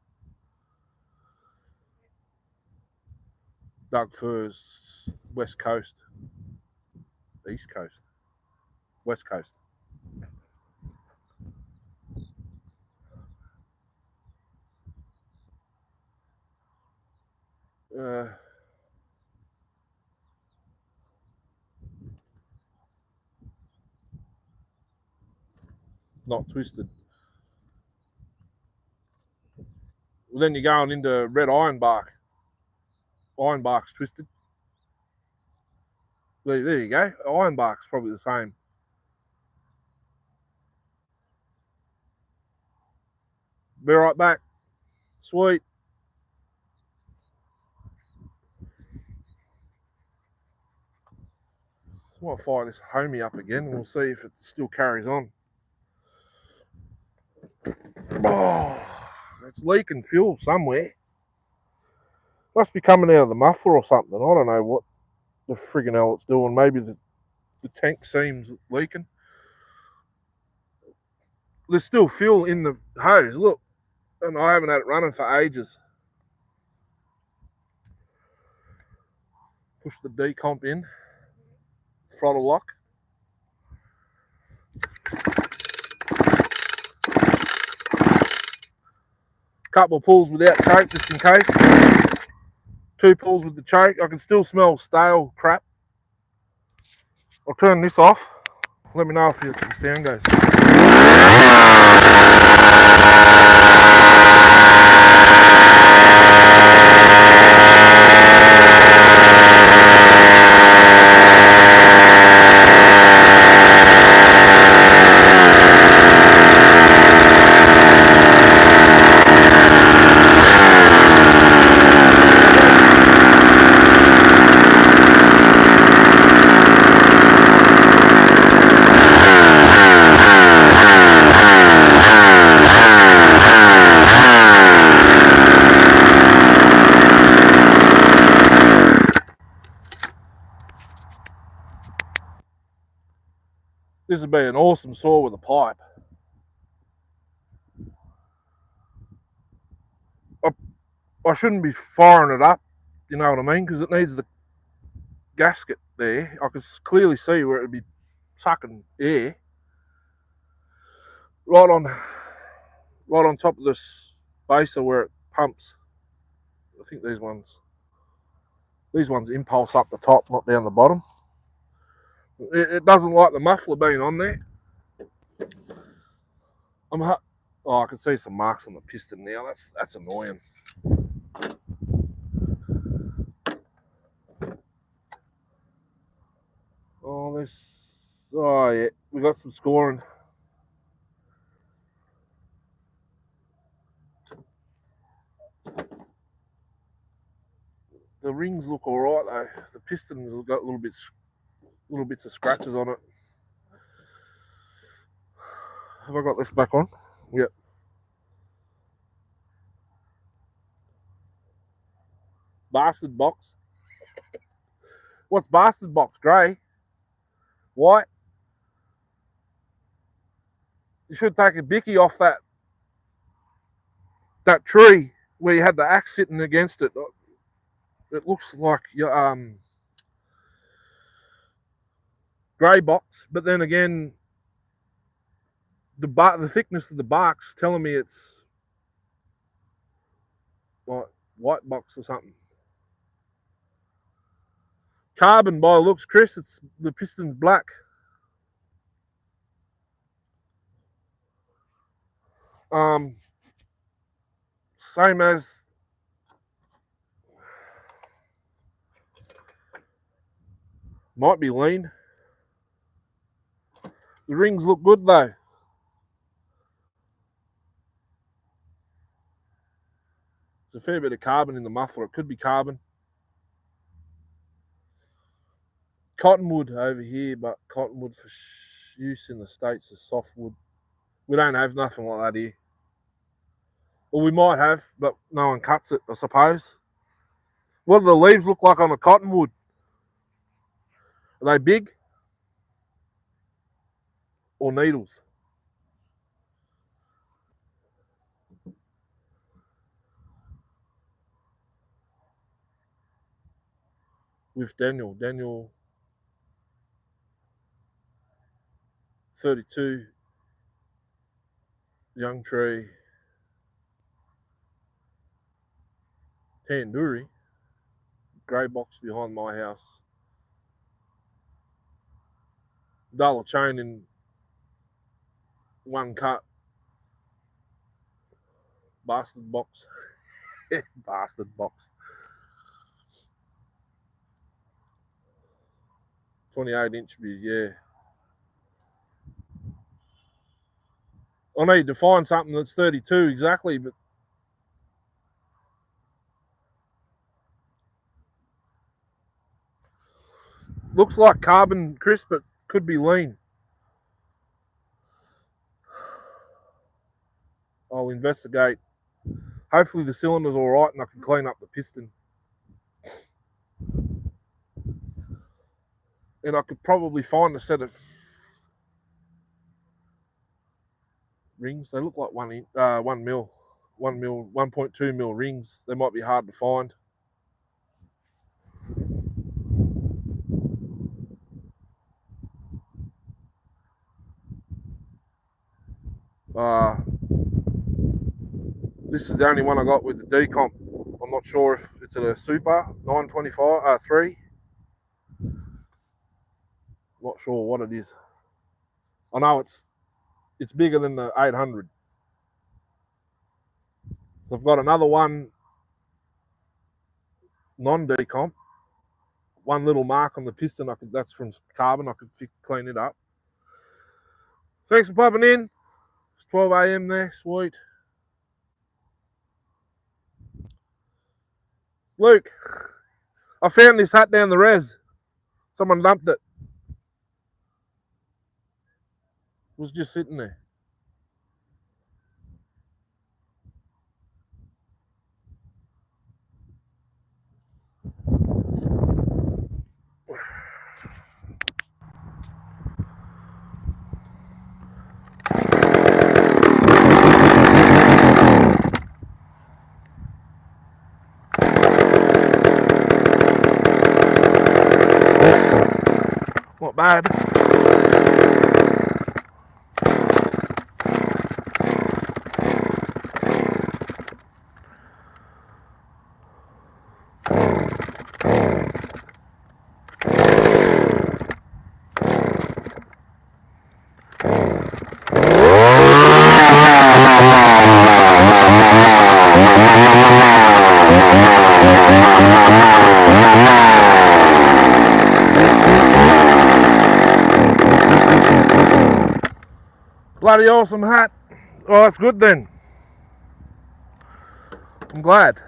Doug Fur's West Coast, East Coast, West Coast. not twisted. Well, then you're going into red ironbark. Ironbark's twisted. There you go. Ironbark's probably the same. Be right back. Sweet. I might fire this homie up again and we'll see if it still carries on. Oh, it's leaking fuel somewhere. Must be coming out of the muffler or something. I don't know what the friggin' hell it's doing. Maybe the tank seam's leaking. There's still fuel in the hose, look. And I haven't had it running for ages. Push the decomp in. Throttle lock. Couple of pulls without choke just in case. 2 pulls with the choke. I can still smell stale crap. I'll turn this off. Let me know if the sound goes. This would be an awesome saw with a pipe. I shouldn't be firing it up, you know what I mean? Because it needs the gasket there. I can clearly see where it would be sucking air. Right on top of this baser where it pumps. I think these ones impulse up the top, not down the bottom. It doesn't like the muffler being on there. I can see some marks on the piston now. That's annoying. Oh yeah, we got some scoring. The rings look all right though. The pistons have got little bits of scratches on it. Have I got this back on? Yep. Bastard box. What's bastard box? Grey? White? You should take a bicky off that tree where you had the axe sitting against it. It looks like your grey box, but then again, the thickness of the bark's telling me it's like white box or something. Carbon by looks, Chris. It's the piston's black. Same as might be lean. The rings look good though. There's a fair bit of carbon in the muffler. It could be carbon. Cottonwood over here, but cottonwood for use in the States is softwood. We don't have nothing like that here. Well, we might have, but no one cuts it, I suppose. What do the leaves look like on the cottonwood? Are they big? Or needles? With Daniel 32, young tree, tandoori, grey box behind my house. Dollar chain in one cut. Bastard box. Bastard box. 28-inch view, yeah. I need to find something that's 32 exactly, but looks like carbon crisp, but could be lean. I'll investigate. Hopefully the cylinder's all right and I can clean up the piston. And I could probably find a set of rings. They look like 1 mil, 1.2 mil rings. They might be hard to find. This is the only one I got with the decomp. I'm not sure if it's a Super 925 3. Not sure what it is. I know it's bigger than the 800. So I've got another one non-decomp. One little mark on the piston. That's from carbon. I could clean it up. Thanks for popping in. It's 12 a.m. there. Sweet. Luke, I found this hat down the res. Someone dumped it. It was just sitting there. Not bad. Bloody awesome hat. Oh, that's good then. I'm glad.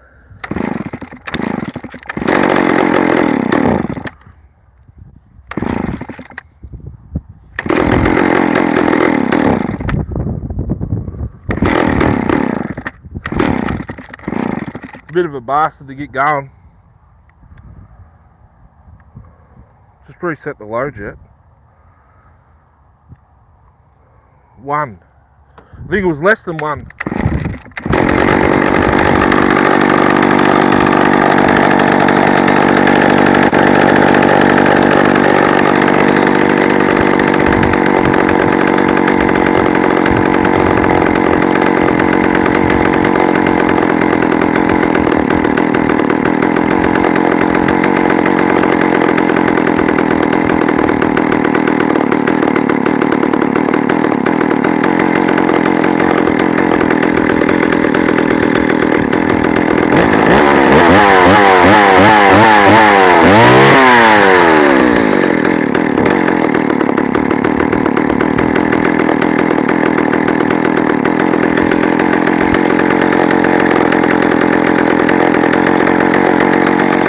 Bit of a bastard to get going. Just reset the load yet. 1. I think it was less than 1.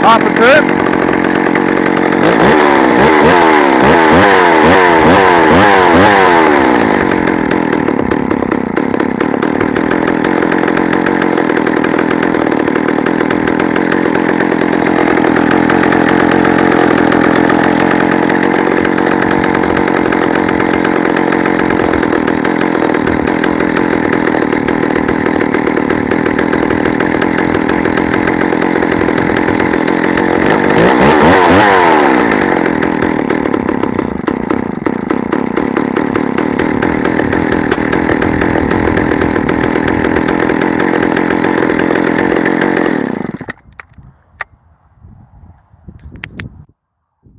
Half a turn.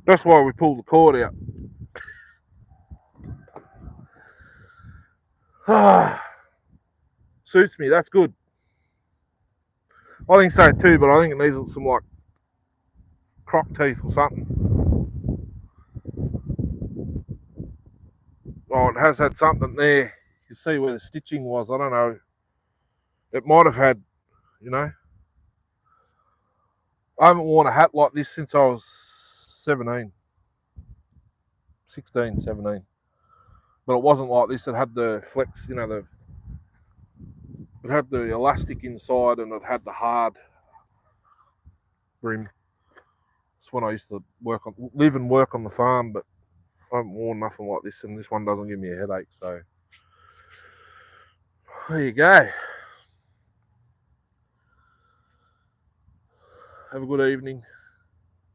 That's why we pulled the cord out. Suits me. That's good. I think so too, but I think it needs some like croc teeth or something. Oh, it has had something there. You can see where the stitching was. I don't know. It might have had, you know. I haven't worn a hat like this since I was 17, 16, 17. But it wasn't like this. It had the flex, it had the elastic inside and it had the hard brim. It's when I used to live and work on the farm, but I haven't worn nothing like this, and this one doesn't give me a headache. So there you go. Have a good evening,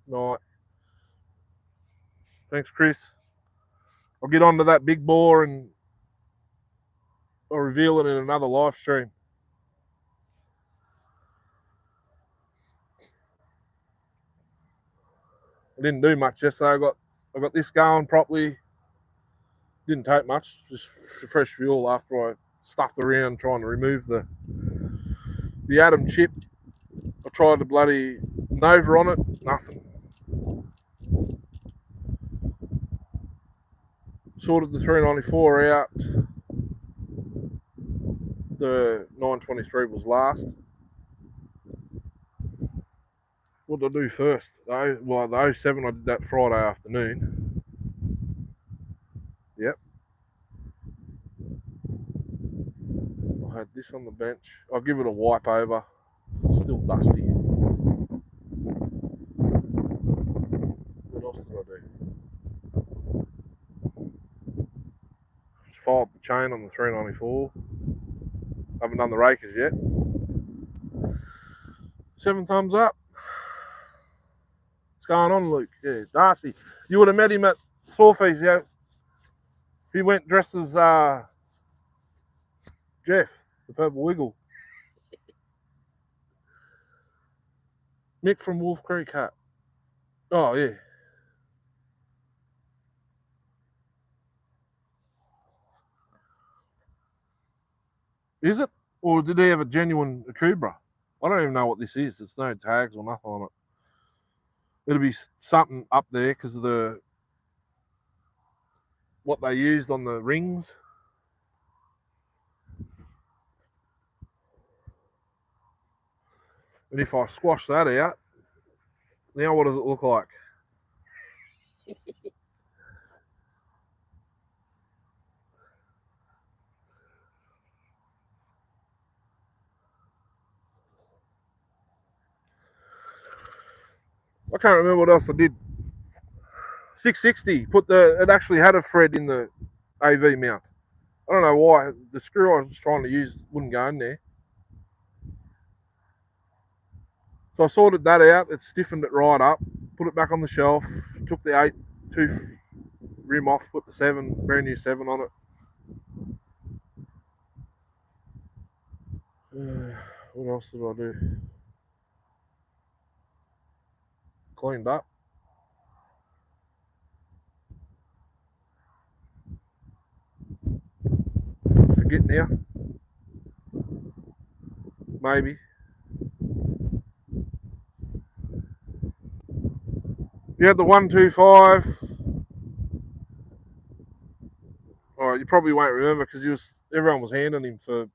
night. Thanks, Chris. I'll get on to that big boar and I'll reveal it in another live stream. I didn't do much yesterday. I got this going properly. Didn't take much, just fresh fuel after I stuffed around trying to remove the atom chip. I tried the bloody Nova on it, nothing. Sorted the 394 out. The 923 was last. What did I do first? The 07 I did that Friday afternoon. Yep. I had this on the bench. I'll give it a wipe over. It's still dusty. What else did I do? Just filed the chain on the 394. Haven't done the rakers yet. 7 thumbs up. What's going on, Luke? Yeah, Darcy. You would have met him at Sawfeast, yeah. He went dressed as Jeff, the Purple Wiggle. Mick from Wolf Creek Hut. Oh, yeah. Is it? Or did he have a genuine Akubra? I don't even know what this is. There's no tags or nothing on it. It'll be something up there because of what they used on the rings. And if I squash that out, now what does it look like? I can't remember what else I did. 660. It actually had a thread in the AV mount. I don't know why. The screw I was trying to use wouldn't go in there. So I sorted that out. It stiffened it right up. Put it back on the shelf. Took the 8 tooth rim off. Put the brand new 7 on it. What else did I do? Cleaned up. Forget now. Maybe. You had the 125. Oh, you probably won't remember because everyone was handing him for.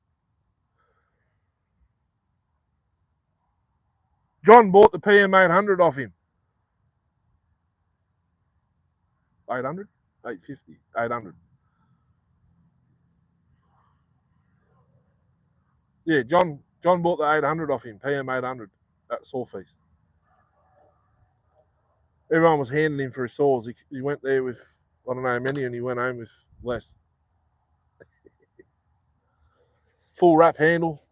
John bought the PM 800 off him. 800? 850? 800. Yeah, John bought the 800 off him, PM 800 at Sawfeast. Everyone was handing him for his saws. He went there with, I don't know how many, and he went home with less. Full wrap handle.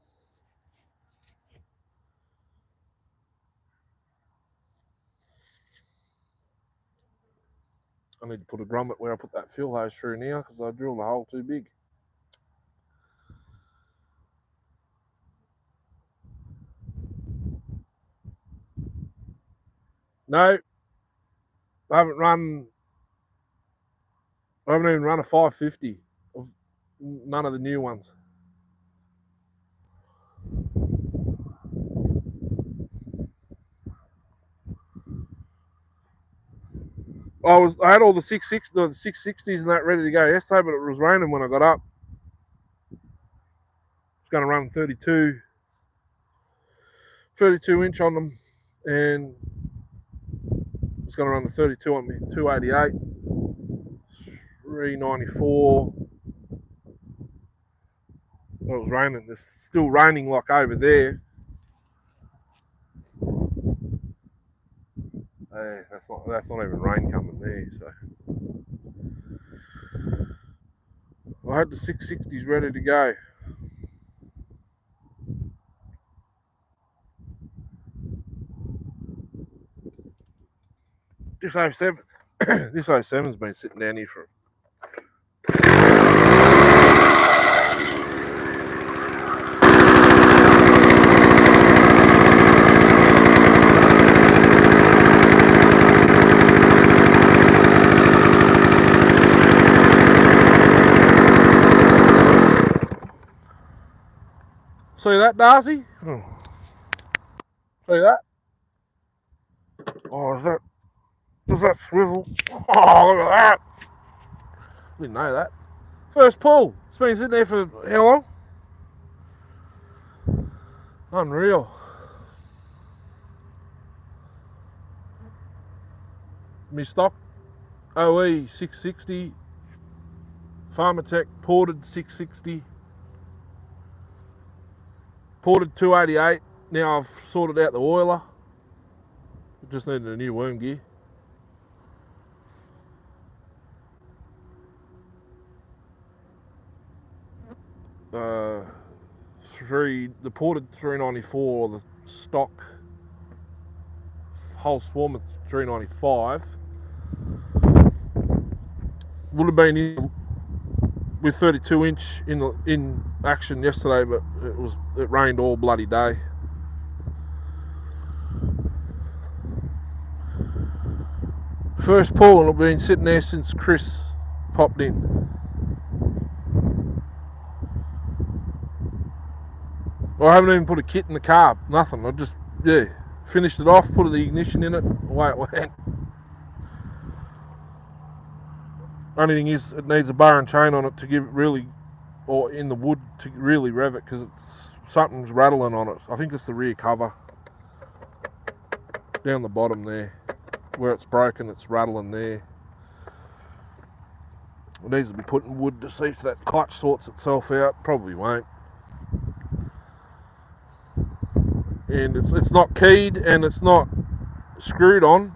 I need to put a grommet where I put that fuel hose through now because I drilled a hole too big. No, I haven't even run a 550. I've None of the new ones. I had all the 660s and that ready to go yesterday, but it was raining when I got up. It's going to run 32 inch on them, and it's going to run the 32 on me, 288, 394. Well, it was raining. It's still raining like over there. Hey, that's not even rain coming there. So I had the 660s ready to go. This 07, this 07's been sitting down here for. See that, Darcy? Oh. See that? Oh, does that swivel? Oh, look at that! Didn't know that. First pull. It's been sitting there for how long? Unreal. Me stock OE 660, Pharmatech ported 660, ported 288. Now I've sorted out the oiler. Just needed a new worm gear. The ported 394, the stock whole swarm of 395 would have been in with 32 inch in action yesterday, but it rained all bloody day. First pull, and I've been sitting there since Chris popped in. I haven't even put a kit in the car, nothing. I just, finished it off, put the ignition in it, away it went. Only thing is, it needs a bar and chain on it to give it really, or in the wood to really rev it, because something's rattling on it. I think it's the rear cover. Down the bottom there, where it's broken, it's rattling there. It needs to be put in wood to see if that clutch sorts itself out. Probably won't. And it's not keyed and it's not screwed on,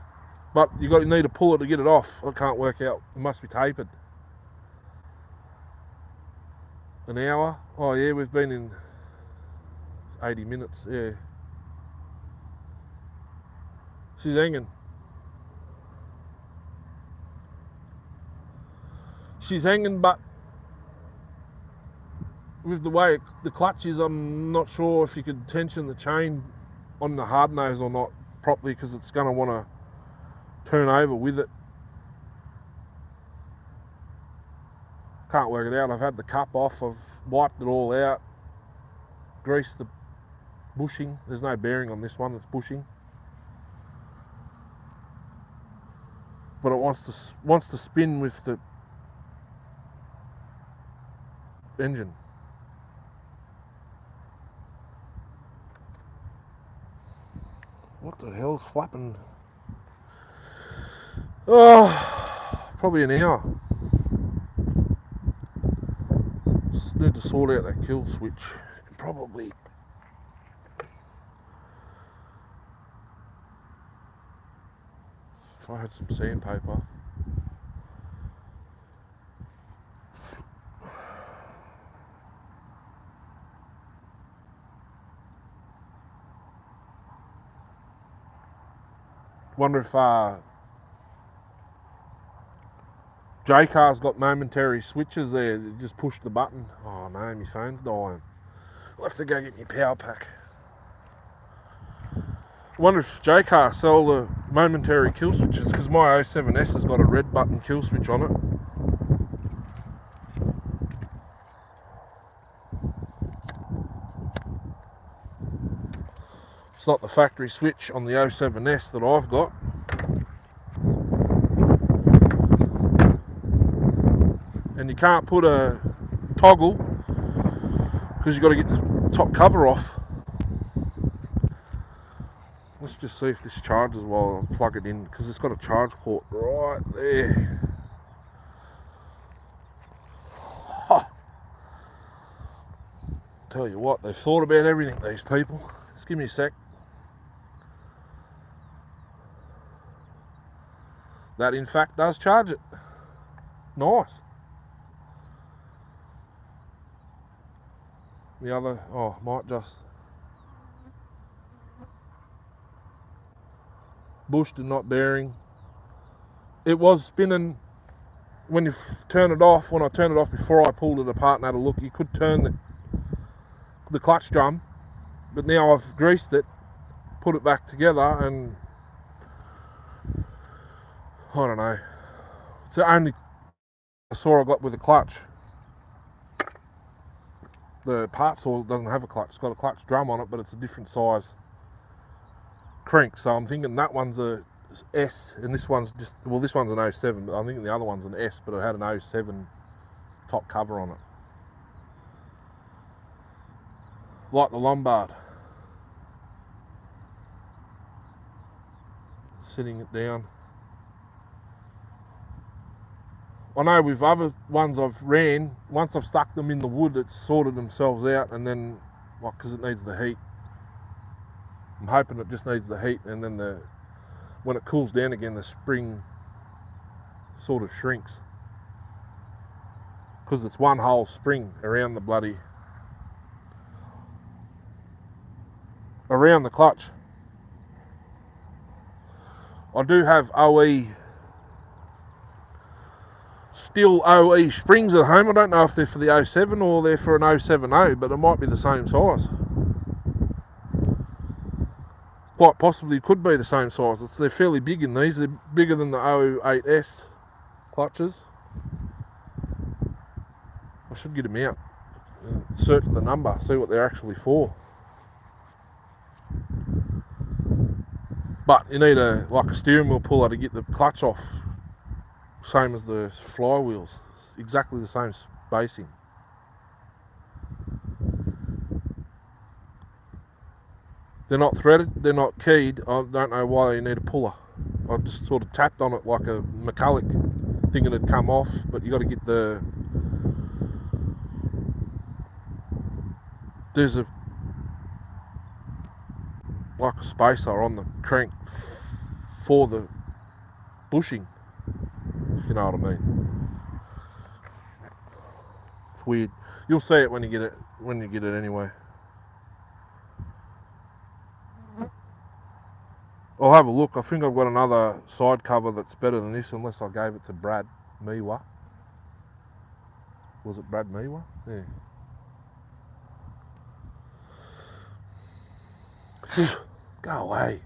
but you need to pull it to get it off. I can't work out. It must be tapered. An hour? Oh yeah, we've been in 80 minutes. Yeah. She's hanging. She's hanging, but with the way the clutch is, I'm not sure if you could tension the chain on the hard nose or not properly, because it's going to want to turn over with it. Can't work it out. I've had the cup off, I've wiped it all out, greased the bushing. There's no bearing on this one, it's bushing. But it wants to spin with the engine. What the hell's flapping? Oh, probably an hour. Just need to sort out that kill switch. Probably. If I had some sandpaper. Wonder if J-Car's got momentary switches there. You just push the button. Oh no, my phone's dying. I'll have to go get my power pack. Wonder if J-Car sell the momentary kill switches, because my 07S has got a red button kill switch on it. It's not the factory switch on the 07S that I've got. And you can't put a toggle because you've got to get the top cover off. Let's just see if this charges while I plug it in, because it's got a charge port right there. Oh. Tell you what, they've thought about everything, these people. Just give me a sec. That in fact does charge it. Nice. The other, might just bushed and not bearing. It was spinning when you turn it off. When I turned it off before I pulled it apart and had a look, you could turn the clutch drum, but now I've greased it, put it back together, and I don't know. It's the only saw I got with a clutch. The part saw doesn't have a clutch. It's got a clutch drum on it, but it's a different size crank. So I'm thinking that one's a S, and this one's just, well, this one's an 07, but I'm thinking the other one's an S, but it had an 07 top cover on it. Like the Lombard. Sitting it down. I know with other ones I've ran, once I've stuck them in the wood, it's sorted themselves out, and then, like, because it needs the heat. I'm hoping it just needs the heat, and then when it cools down again, the spring sort of shrinks. Because it's one whole spring around the around the clutch. I do have steel OE springs at home. I don't know if they're for the 07 or they're for an 070, but it might be the same size. Quite possibly could be the same size. They're fairly big in these. They're bigger than the 08S clutches. I should get them out, search the number, see what they're actually for. But you need like a steering wheel puller to get the clutch off. Same as the flywheels. Exactly the same spacing. They're not threaded, they're not keyed. I don't know why you need a puller. I just sort of tapped on it like a metallic, thinking it'd come off, but you got to get there's like a spacer on the crank for the bushing, if you know what I mean. It's weird. You'll see it when you get it anyway. I'll have a look. I think I've got another side cover that's better than this, unless I gave it to Brad Miwa. Was it Brad Miwa? Yeah. Go away.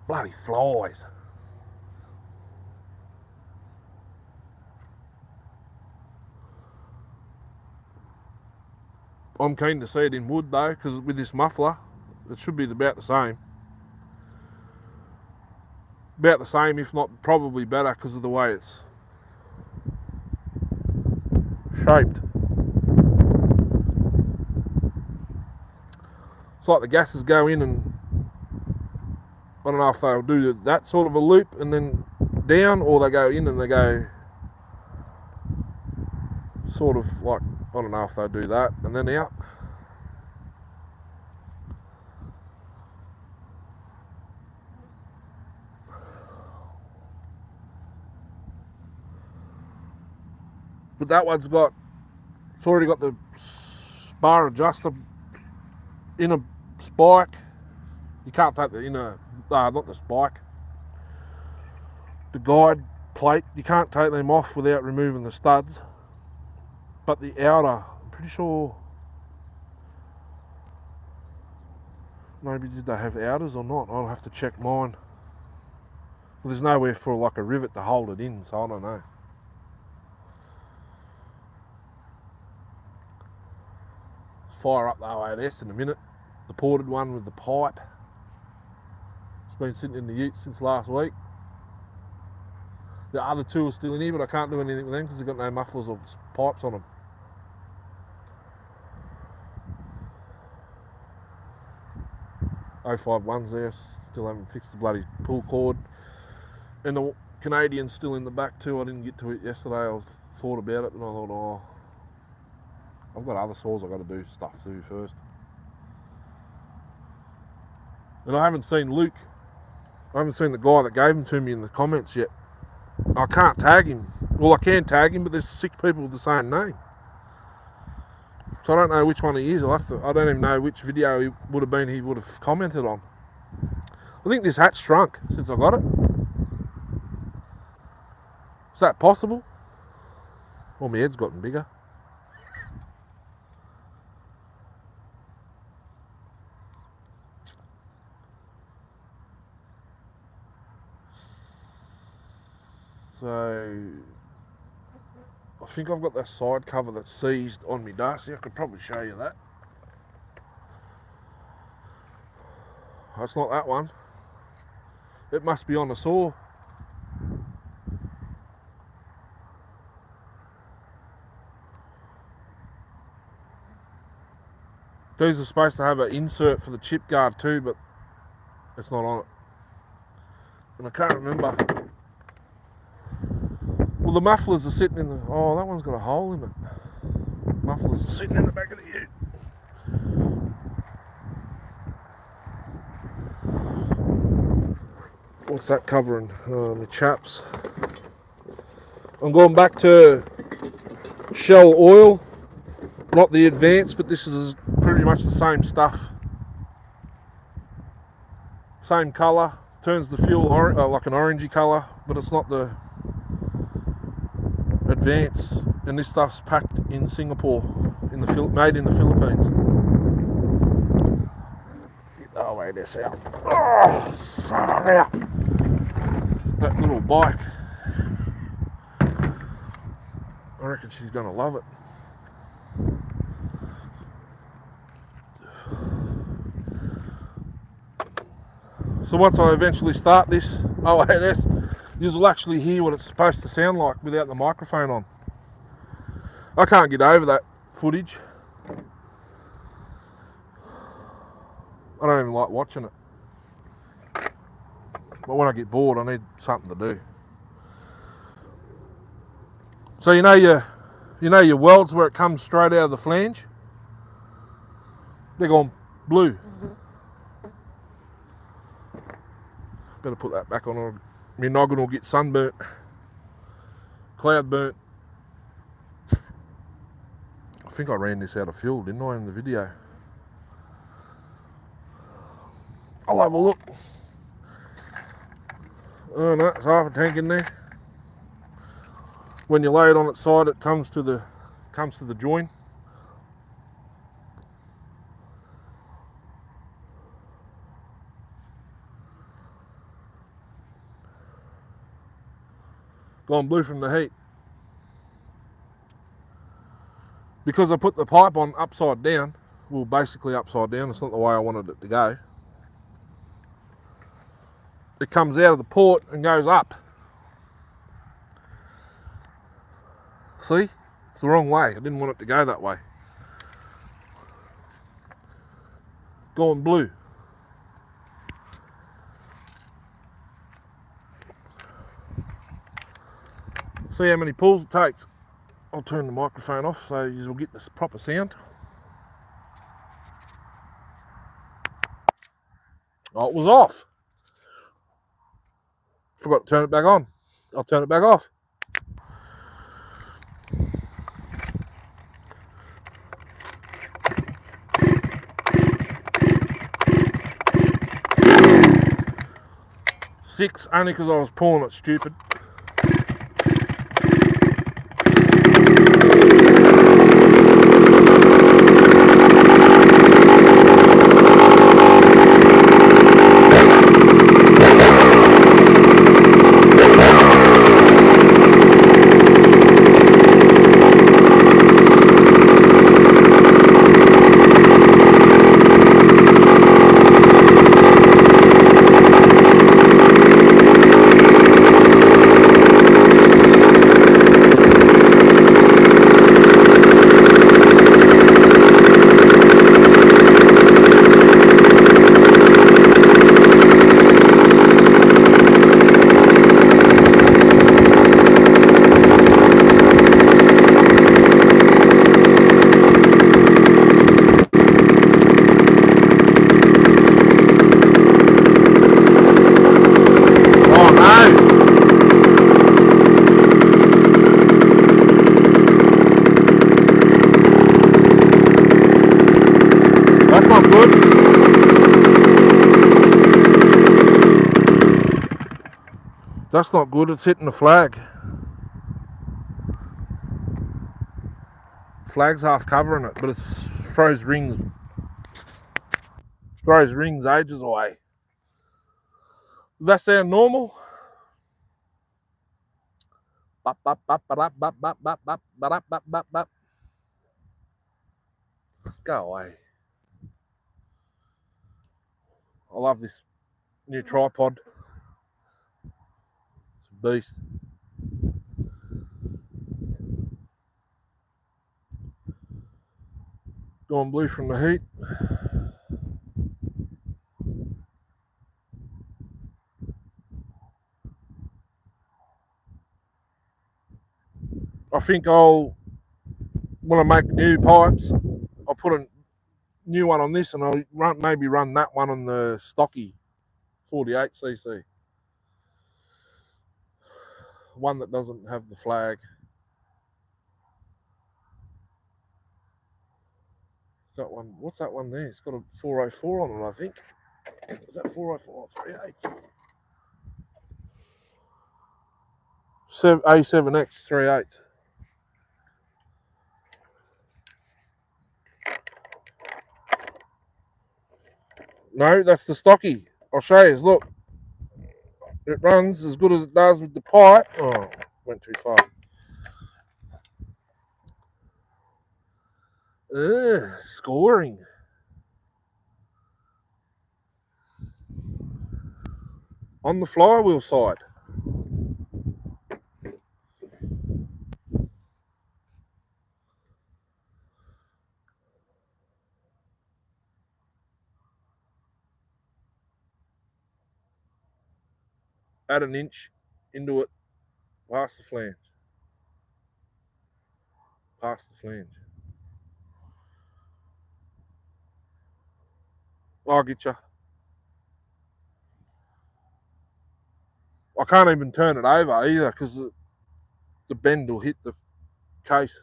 Bloody flies. I'm keen to see it in wood though, because with this muffler, it should be about the same. About the same, if not probably better, because of the way it's shaped. It's like the gases go in, and I don't know if they'll do that sort of a loop and then down, or they go in and they go sort of like, I don't know if they'll do that and then out. But that one's it's already got the bar adjuster inner spike. You can't take the inner, not the spike, the guide plate. You can't take them off without removing the studs. But the outer, I'm pretty sure, maybe did they have outers or not? I'll have to check mine. Well, there's nowhere for like a rivet to hold it in, so I don't know. Fire up the 08S in a minute. the ported one with the pipe. It's been sitting in the ute since last week. The other two are still in here, but I can't do anything with them because they've got no mufflers or pipes on them. O51's there, still haven't fixed the bloody pull cord. And the Canadian's still in the back too. I didn't get to it yesterday. I thought about it and I thought, oh, I've got other saws I've got to do stuff to first. And I haven't seen Luke. I haven't seen the guy that gave them to me in the comments yet. I can't tag him. Well, I can tag him, but there's 6 people with the same name. So I don't know which one he is. I don't even know which video he would have commented on. I think this hat's shrunk since I got it. Is that possible? Well, my head's gotten bigger. So I think I've got that side cover that's seized on me Darcy. I could probably show you that. That's not that one. It must be on the saw. These are supposed to have an insert for the chip guard too, but it's not on it. And I can't remember. Well, the mufflers are sitting in the... Oh, that one's got a hole in it. Mufflers are sitting in the back of the ute. What's that covering? My chaps. I'm going back to Shell oil. Not the advanced, but this is pretty much the same stuff. Same colour. Turns the fuel like an orangey colour, but it's not the advance, and this stuff's packed in Singapore, made in the Philippines. Get away this out. Oh, far out. That little bike. I reckon she's going to love it. So once I eventually start this OAS, you will actually hear what it's supposed to sound like without the microphone on. I can't get over that footage. I don't even like watching it. But when I get bored, I need something to do. So you know your welds where it comes straight out of the flange? They're gone blue. Better put that back on, or my noggin will get sunburnt, cloud burnt. I think I ran this out of fuel, didn't I, in the video? I'll have a look. Oh no, it's half a tank in there. When you lay it on its side, it comes to the join. Gone blue from the heat. Because I put the pipe on upside down, well, basically upside down, it's not the way I wanted it to go. It comes out of the port and goes up. See? It's the wrong way. I didn't want it to go that way. Gone blue. See how many pulls it takes. I'll turn the microphone off so you'll get this proper sound. Oh, it was off. Forgot to turn it back on. I'll turn it back off. Six, only because I was pulling it stupid. That's not good. It's hitting the flag. Flag's half covering it, but it throws rings. Throws rings ages away. Does that sound normal? Go away. I love this new tripod. It's a beast. Gone blue from the heat. I think I'll, when I make new pipes, I'll put a new one on this and I'll maybe run that one on the stocky 48cc. One that doesn't have the flag. That one, what's that one there? It's got a 404 on it, I think. Is that 404 or 38? A7X 38. No, that's the stocky. I'll show you. Look, it runs as good as it does with the pipe. Oh, went too far. Scoring. On the flywheel side. Add an inch into it, past the flange. Past the flange. I'll get you. I can't even turn it over either because the bend will hit the case.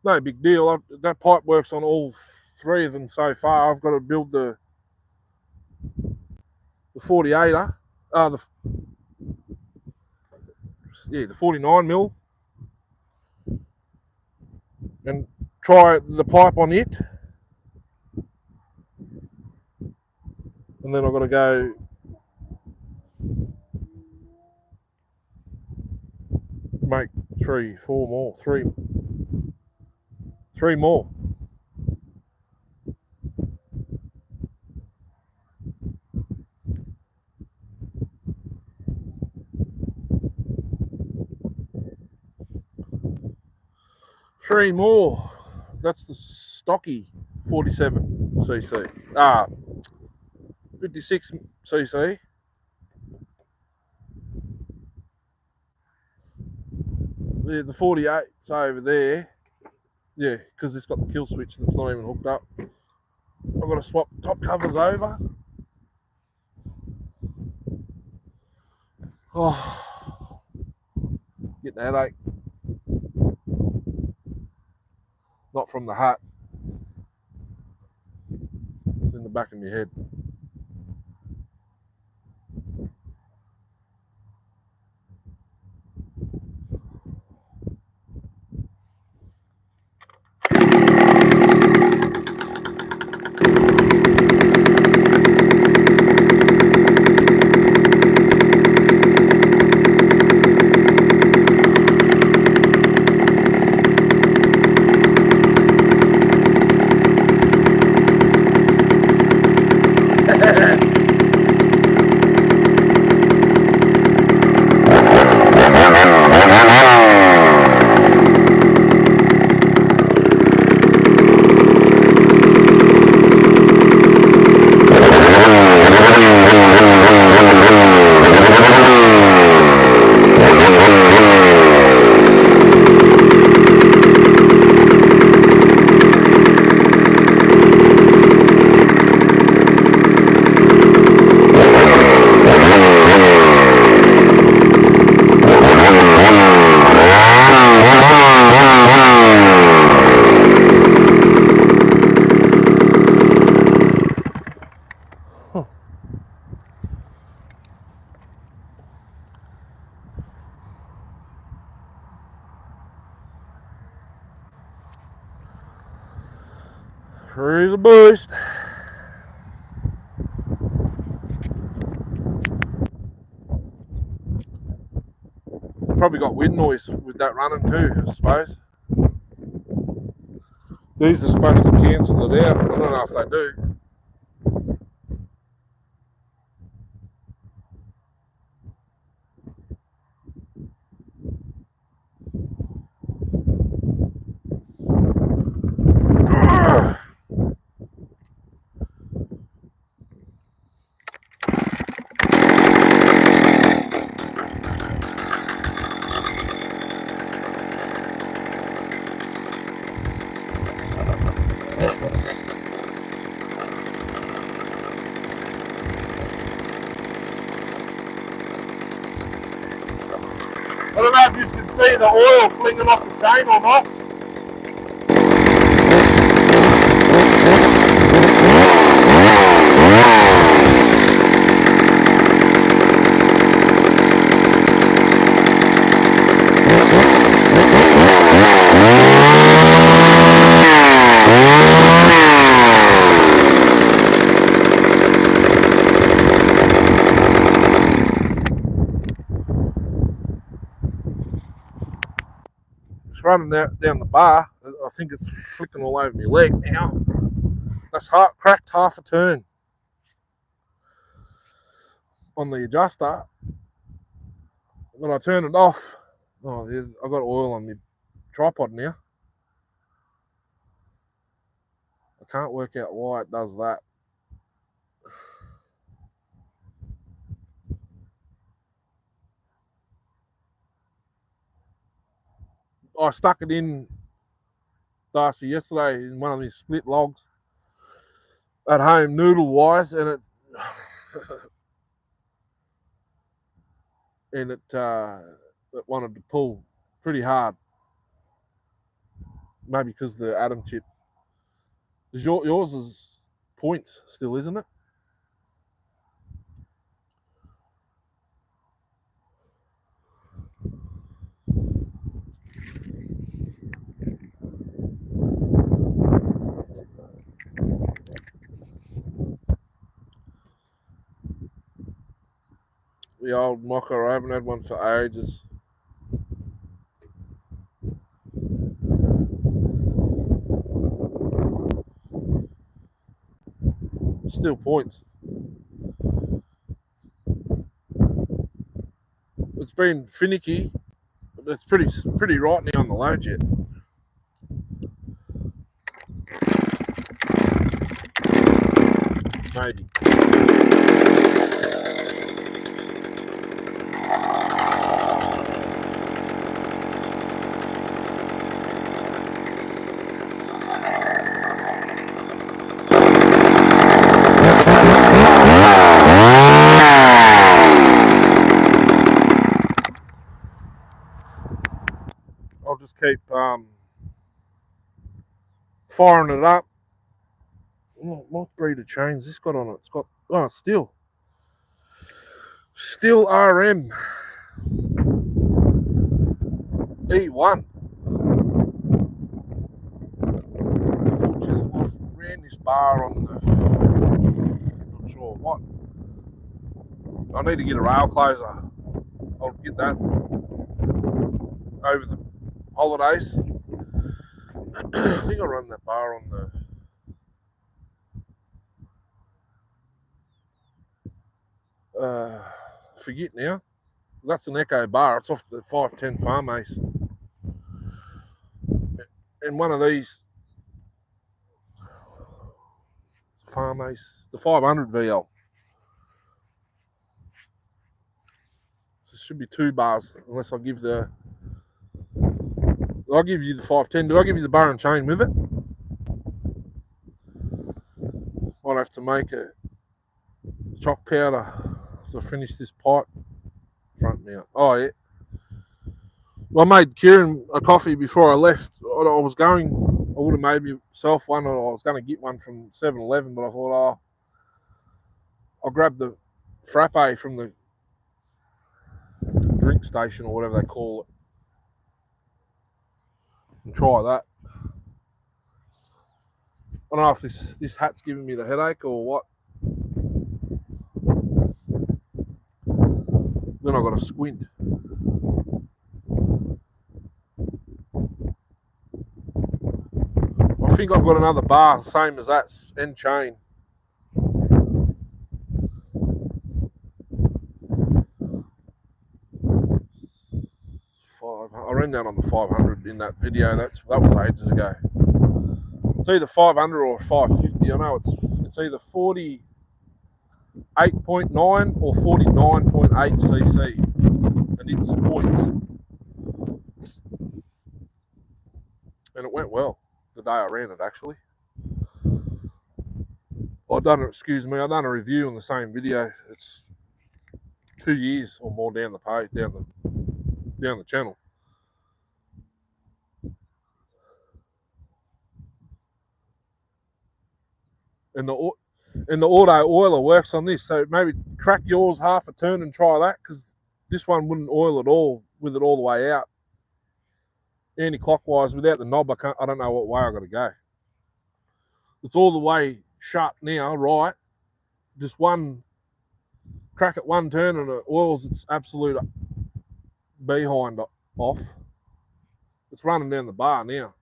No big deal. That pipe works on all three of them so far. I've got to build the 48er. The 49 mil. And try the pipe on it. And then I've got to go make three more. Three more. That's the stocky 47cc. 56cc. The 48's over there. Yeah, because it's got the kill switch that's not even hooked up. I've got to swap top covers over. Oh, getting a headache. Not from the hat. It's in the back of my head. Here's a boost. Probably got wind noise with that running too, I suppose. These are supposed to cancel it out. I don't know if they do. I don't know if you can see the oil flinging off the chain or not. It's running down the bar. I think it's flicking all over my leg now. That's cracked half a turn on the adjuster. When I turn it off, I got oil on my tripod now. I can't work out why it does that. I stuck it in, Darcy, yesterday in one of these split logs at home, noodle wise, and it wanted to pull pretty hard. Maybe because the atom chip. Yours is points still, isn't it? The old mocker, I haven't had one for ages. Still points. It's been finicky, but it's pretty right now on the load jet. Maybe. I'll just keep firing it up. What breed of chains this got on it? It's got Steel RM E1. I ran this bar on the, not sure what. I need to get a rail closer. I'll get that over the holidays. I think I run that bar on the forget now. That's an Echo bar. It's off the 510 Farm Ace. And one of these Farm Ace, the 500 VL. So it should be 2 bars, unless I'll give you the 510. Do I give you the bar and chain with it? Might have to make a chalk powder to finish this pipe front now. Oh yeah. Well, I made Kieran a coffee before I left. I would have made myself one, or I was going to get one from 7-Eleven, but I thought, I'll grab the frappe from the drink station or whatever they call it and try that. I don't know if this hat's giving me the headache or what. Then I got to squint. I think I've got another bar, same as that, end chain. I ran down on the 500 in that video. That was ages ago. It's either 500 or 550. I know it's either 48.9 or 49.8 cc, and it's points. And it went well the day I ran it. Actually, I done a review on the same video. It's 2 years or more down the page, down the channel. And the auto oiler works on this, so maybe crack yours half a turn and try that, because this one wouldn't oil at all with it all the way out. Anti-clockwise without the knob, I don't know what way I got to go. It's all the way shut now, right? Just one crack at one turn and it oils its absolute behind off. It's running down the bar now.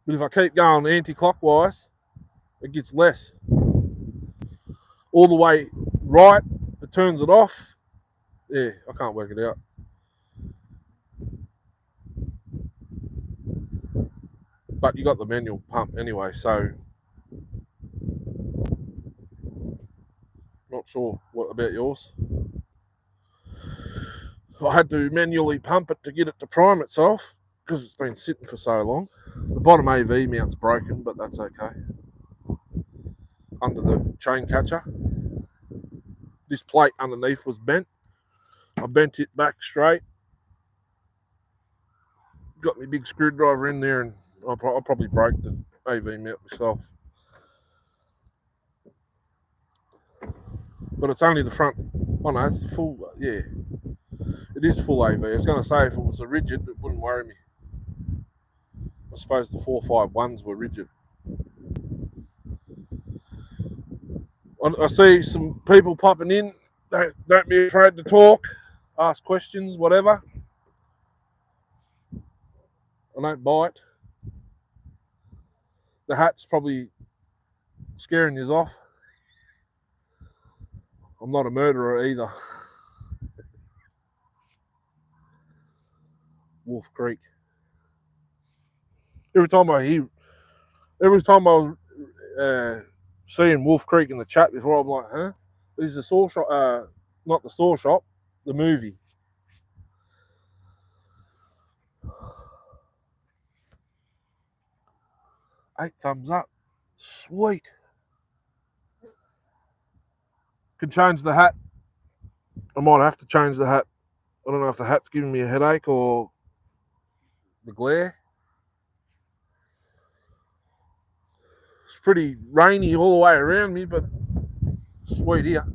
But if I keep going anti-clockwise, it gets less. All the way right, it turns it off. Yeah, I can't work it out. But you got the manual pump anyway, so not sure what about yours. I had to manually pump it to get it to prime itself because it's been sitting for so long. The bottom AV mount's broken, but that's okay. Under the chain catcher. This plate underneath was bent. I bent it back straight. Got my big screwdriver in there, and I probably broke the AV mount myself. But it's only the front. Oh no, it's the full. Yeah, it is full AV. I was going to say if it was a rigid, it wouldn't worry me. I suppose the 451s were rigid. I see some people popping in. Don't be afraid to talk, ask questions, whatever. I don't bite. The hat's probably scaring you off. I'm not a murderer either. Wolf Creek. Every time I was seeing Wolf Creek in the chat before, I'm like, huh? This is the saw shop, not the saw shop, the movie. Eight thumbs up. Sweet. Could change the hat. I might have to change the hat. I don't know if the hat's giving me a headache or the glare. It's pretty rainy all the way around me, but sweet here.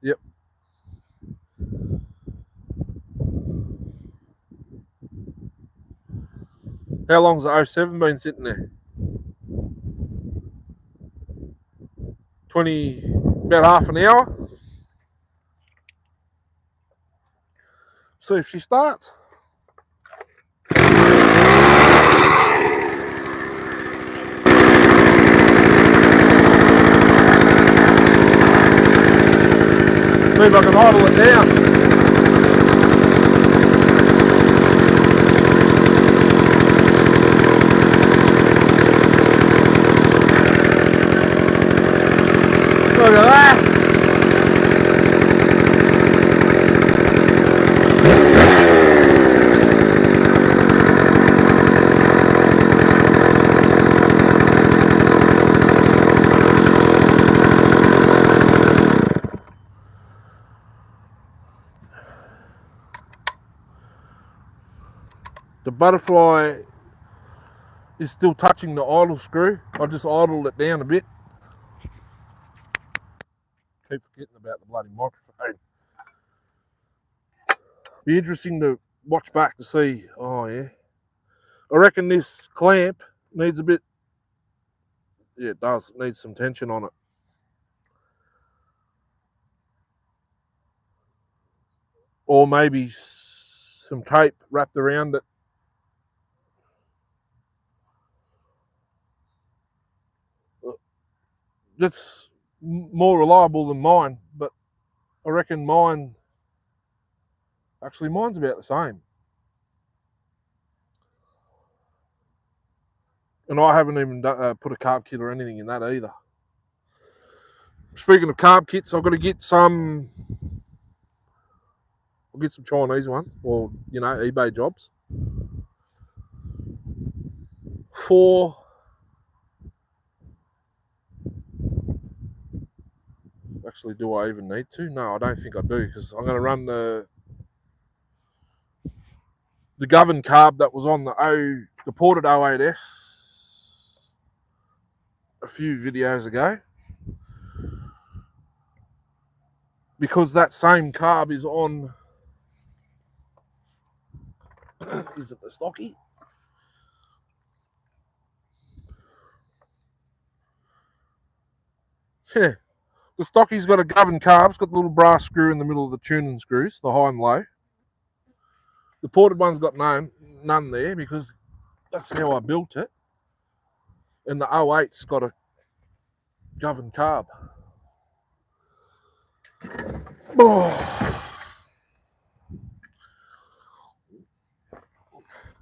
Yep. How long's the 07 been sitting there? About half an hour. See if she starts. See if I can idle it down. Look at that. The butterfly is still touching the idle screw. I just idled it down a bit. Keep forgetting about the bloody microphone. Be interesting to watch back to see. Oh yeah, I reckon this clamp needs a bit. Yeah, it does. It needs some tension on it. Or maybe some tape wrapped around it. That's more reliable than mine, but I reckon mine's about the same. And I haven't even put a carb kit or anything in that either. Speaking of carb kits, I've got to get some. I'll get some Chinese ones, or eBay jobs. Actually, do I even need to? No, I don't think I do, because I'm going to run the govern carb that was on the ported 08S a few videos ago, because that same carb is on. Is it the stocky? Yeah. The stocky's got a govern carb. It's got the little brass screw in the middle of the tuning screws, the high and low. The ported one's got none there, because that's how I built it. And the 08's got a govern carb. Oh.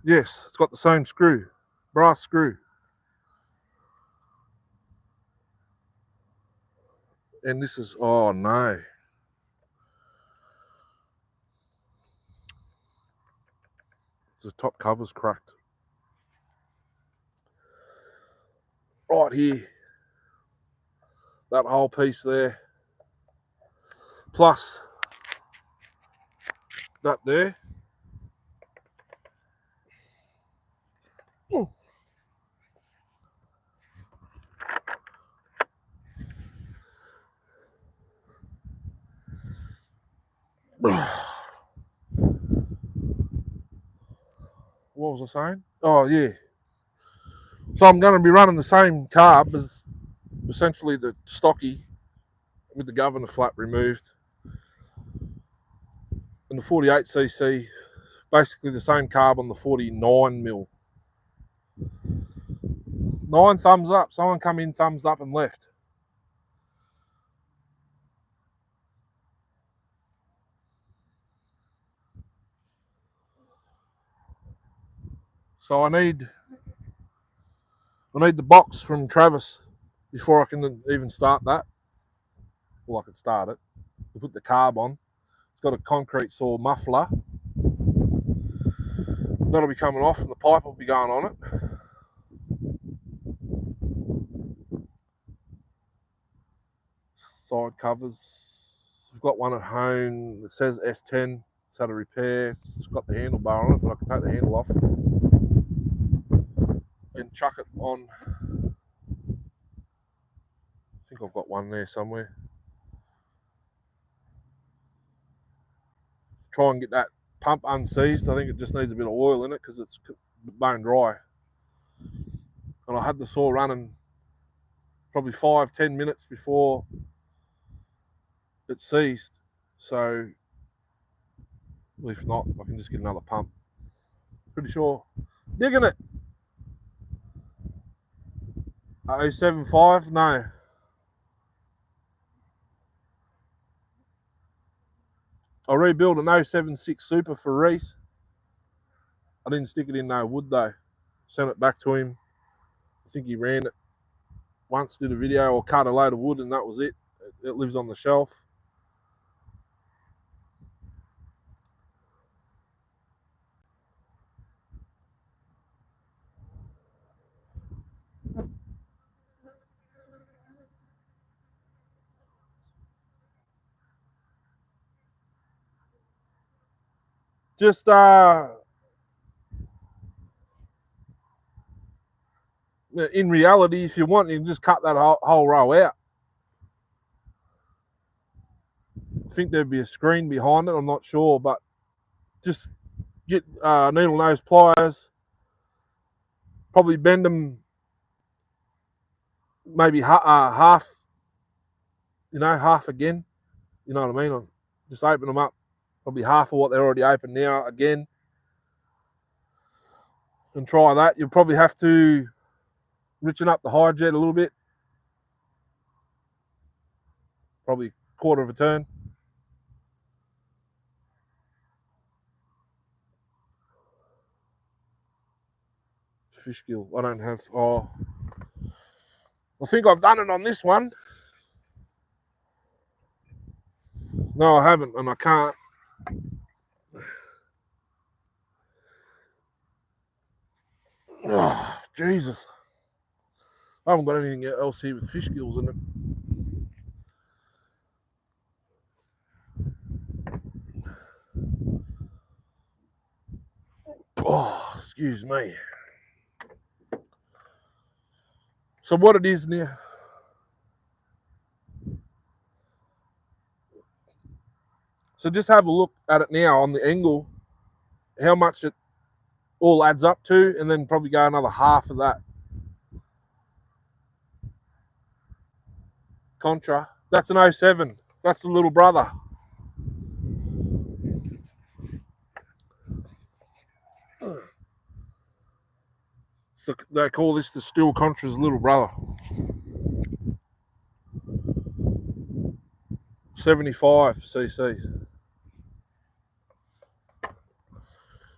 Yes, it's got the same screw, brass screw. And this is, oh no. The top cover's cracked. Right here. That whole piece there. Plus that there. Ooh. What was I saying? Oh, yeah. So I'm going to be running the same carb as essentially the stocky with the governor flap removed. And the 48cc, basically the same carb on the 49mm. 9 thumbs up. Someone come in, thumbs up and left. So I need the box from Travis before I can even start that. Well, I can start it. We put the carb on. It's got a concrete saw muffler. That'll be coming off and the pipe will be going on it. Side covers. I've got one at home that says S10. It's had a repair. It's got the handlebar on it, but I can take the handle off and chuck it on. I think I've got one there somewhere. Try and get that pump unseized. I think it just needs a bit of oil in it because it's bone dry. And I had the saw running probably 5-10 minutes before it ceased. So if not, I can just get another pump. Pretty sure. Digging it. 075? No. I rebuilt an 076 Super for Reese. I didn't stick it in no wood though. Sent it back to him. I think he ran it once, did a video, or cut a load of wood, and that was it. It lives on the shelf. Just in reality, if you want, you can just cut that whole row out. I think there'd be a screen behind it. I'm not sure, but just get needle nose pliers, probably bend them maybe half, half again. You know what I mean? I'll just open them up, probably half of what they're already open now again, and try that. You'll probably have to richen up the hide jet a little bit, probably quarter of a turn. Fish gill. I don't have. Oh, I think I've done it on this one. No, I haven't, and I can't. Oh, Jesus. I haven't got anything else here with fish gills in it. Oh, excuse me. So what it is now? So just have a look at it now on the angle, how much it all adds up to, and then probably go another half of that. Contra. That's an 07. That's the little brother. So they call this the Steel Contra's little brother. 75 cc's.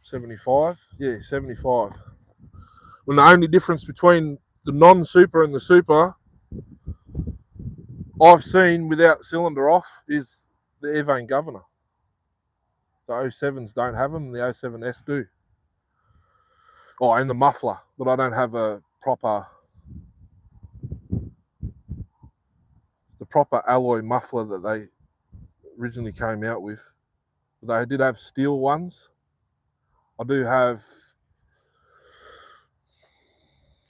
75? Yeah, 75. Well, the only difference between the non-super and the super I've seen without cylinder off is the air vane governor. The 07s don't have them, the 07S do. Oh, and the muffler, but I don't have the proper alloy muffler that they originally came out with. But they did have steel ones. I do have.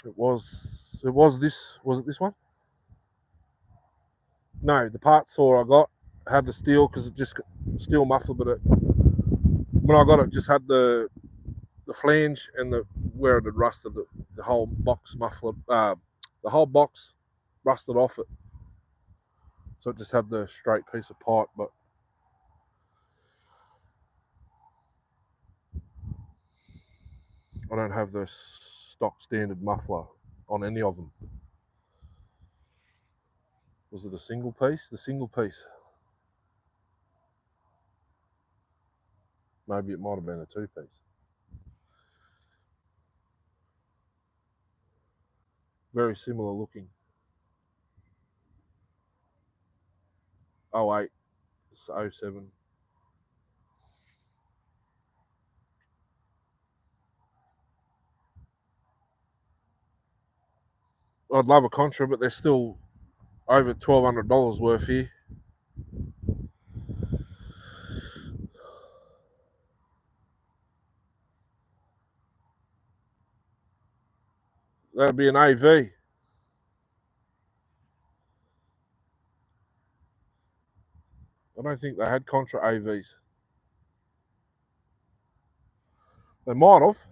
It was this. Was it this one? No, the part saw I got had the steel because it just got steel muffler, but when I got it, just had the flange and where it had rusted, the whole box muffler, the whole box rusted off it. So it just had the straight piece of pipe, but I don't have the stock standard muffler on any of them. Was it a single piece? The single piece. Maybe it might have been a two-piece. Very similar looking. 08, 07. I'd love a Contra, but they're still over $1,200 worth here. That'd be an AV. I don't think they had Contra AVs. They might have.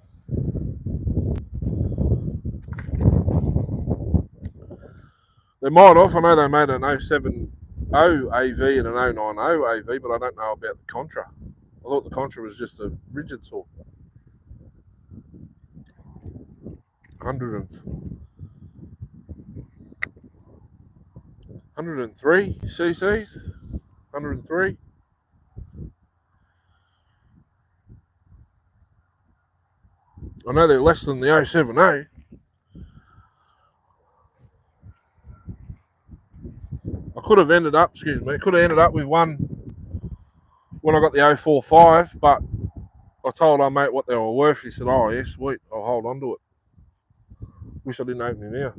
They might have. I know they made an 070 AV and an 090 AV, but I don't know about the Contra. I thought the Contra was just a rigid saw. 103 cc's. 103. I know they're less than the 070. I could have ended up with one when I got the 045, but I told our mate what they were worth. He said, "Oh, yeah, sweet, I'll hold on to it." Wish I didn't open him now.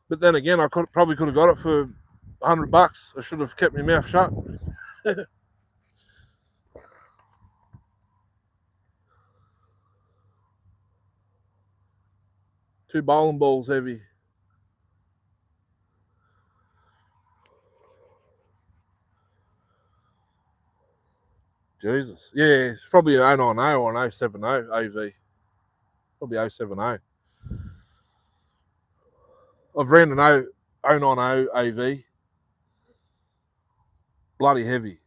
But then again, I probably could have got it for $100. I should have kept my mouth shut. 2 bowling balls heavy. Jesus. Yeah, it's probably an 090 or an 070 AV. Probably 070. I've ran an 090 AV. Bloody heavy.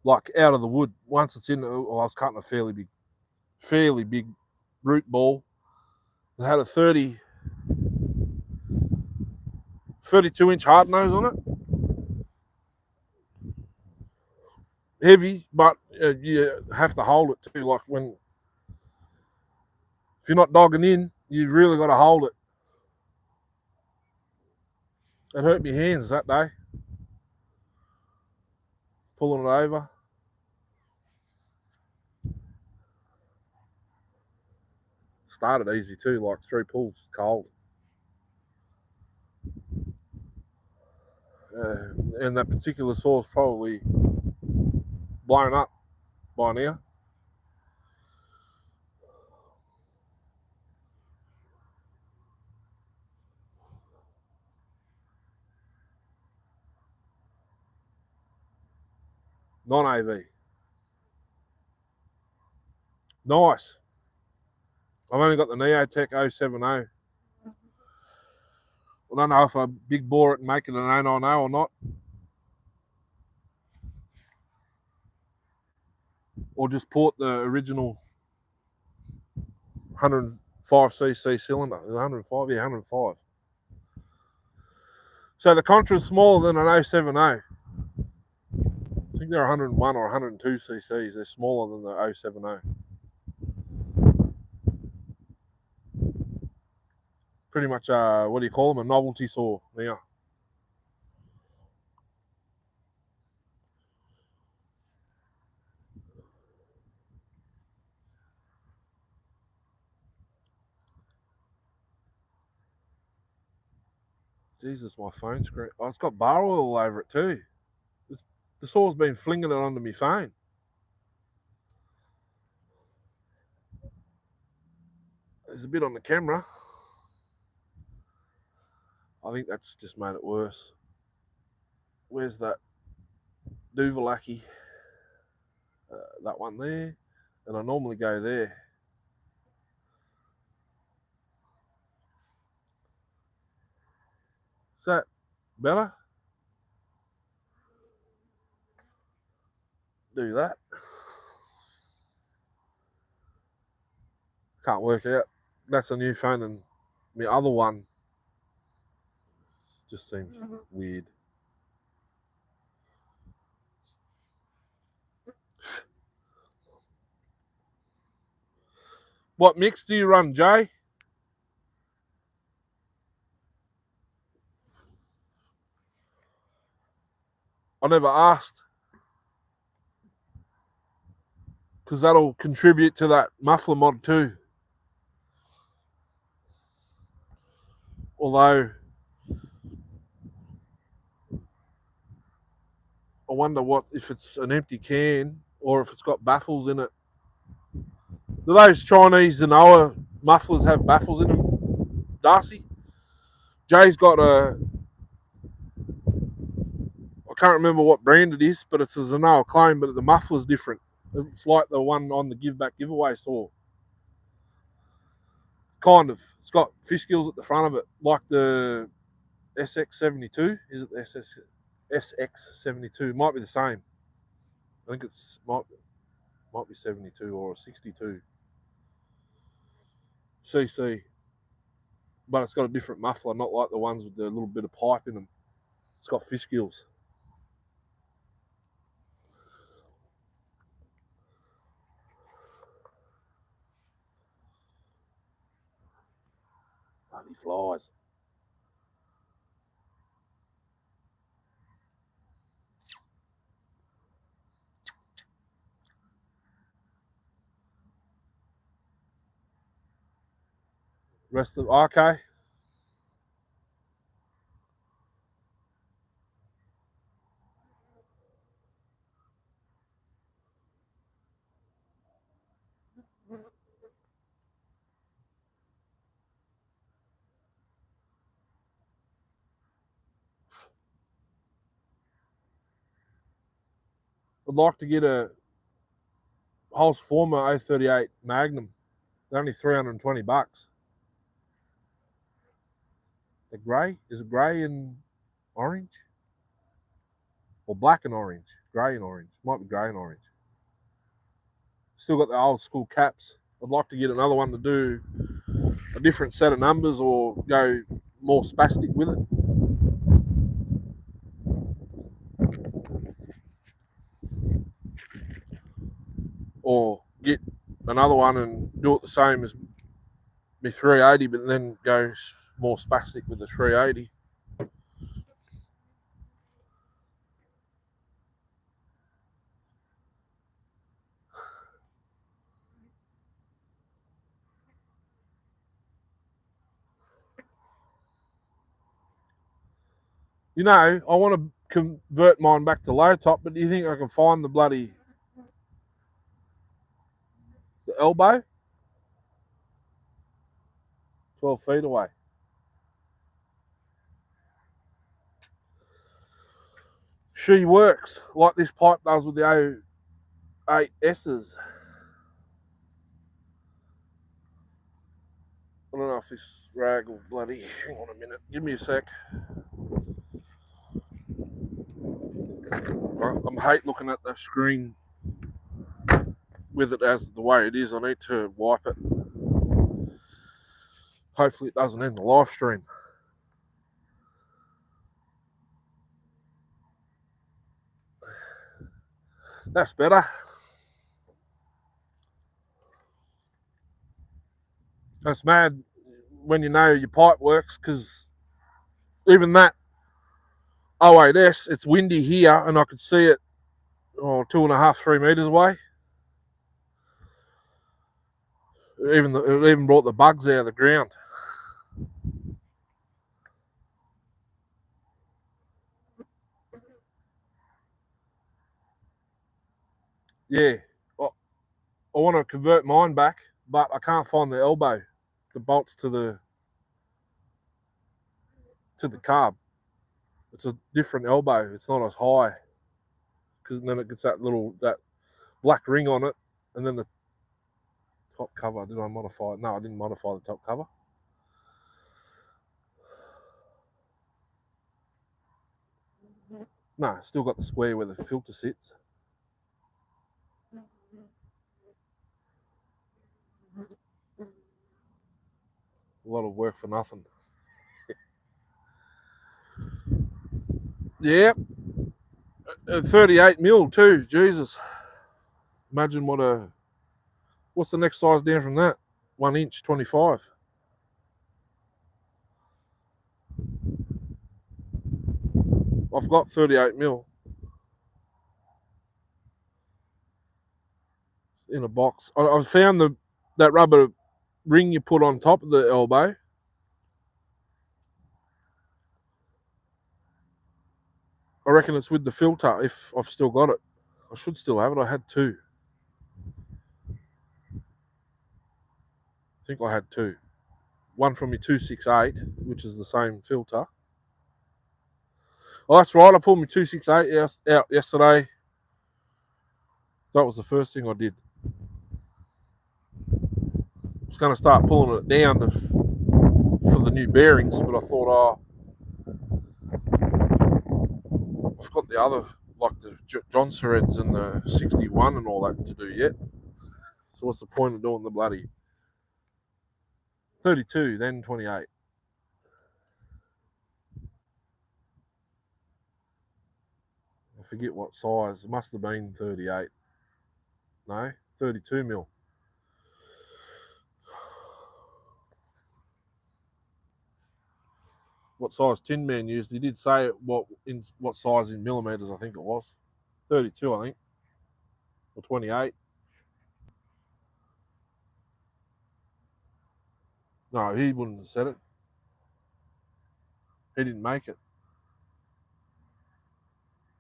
Like out of the wood. Once it's in, I was cutting a fairly big root ball. It had a 32-inch hard nose on it. Heavy, but you have to hold it too. Like if you're not dogging in, you've really got to hold it. It hurt my hands that day. Pulling it over. Started easy too, like 3 pulls, cold. And that particular saw's probably blown up by now. Non-AV. Nice. I've only got the Neotech 070. I don't know if I big bore it and make it an 090 or not. Or just port the original 105cc cylinder. 105, yeah, 105. So the Contra's smaller than an 070. I think they're 101 or 102 cc's. They're smaller than the 070. Pretty much, what do you call them? A novelty saw now. Jesus, my phone screen. Oh, it's got bar oil all over it too. The saw's been flinging it onto my phone. There's a bit on the camera. I think that's just made it worse. Where's that Duvalaki? That one there. And I normally go there. Is that better? Do that. Can't work it out. That's a new phone, and my other one just seems weird. What mix do you run, Jay? I never asked. Because that'll contribute to that muffler mod too. Although, I wonder what if it's an empty can or if it's got baffles in it. Do those Chinese Zenoa mufflers have baffles in them, Darcy? Jay's got a, I can't remember what brand it is, but it's a Zenoa clone, but the muffler's different. It's like the one on the Give Back giveaway saw. Kind of. It's got fish gills at the front of it, like the SX72. Is it the SX72? Might be the same. I think it's might be 72 or 62 cc, but it's got a different muffler, not like the ones with the little bit of pipe in them. It's got fish gills. Bloody flies. Rest of okay. I'd like to get a Holst Former 038 Magnum. They're only $320. The grey? Is it grey and orange? Or black and orange? Grey and orange. Might be grey and orange. Still got the old school caps. I'd like to get another one to do a different set of numbers or go more spastic with it. Or get another one and do it the same as my 380, but then go more spastic with the 380. You know, I want to convert mine back to low top, but do you think I can find the elbow? 12 feet away. She works like this pipe does with the 08S's. I don't know if this rag will bloody... Hang on a minute. Give me a sec. I hate looking at the screen with it as the way it is. I need to wipe it. Hopefully it doesn't end the live stream. That's better. That's mad when you know your pipe works, because even that 08S, it's windy here and I could see it 2.5, 3 meters away. It even brought the bugs out of the ground. Yeah, I want to convert mine back, but I can't find the elbow, the bolts to the carb. It's a different elbow. It's not as high, because then it gets that black ring on it, and then the top cover. Did I modify it? No, I didn't modify the top cover. No, still got the square where the filter sits. A lot of work for nothing. Yep. 38 mil too. Jesus. Imagine what's the next size down from that? 1 inch, 25. I've got 38 mil in a box. I found that rubber ring you put on top of the elbow. I reckon it's with the filter, if I've still got it. I should still have it. I had two. I think I had two. One from my 268, which is the same filter. Oh, that's right. I pulled my 268 out yesterday. That was the first thing I did. I was going to start pulling it down for the new bearings, but I thought, I've got the other, like the John Sureds and the 61 and all that to do yet. So what's the point of doing the bloody 32, then 28? I forget what size. It must have been 38. No, 32 mil. What size Tin Man used? He did say what size in millimeters. I think it was 32. I think, or 28. No, he wouldn't have said it. He didn't make it.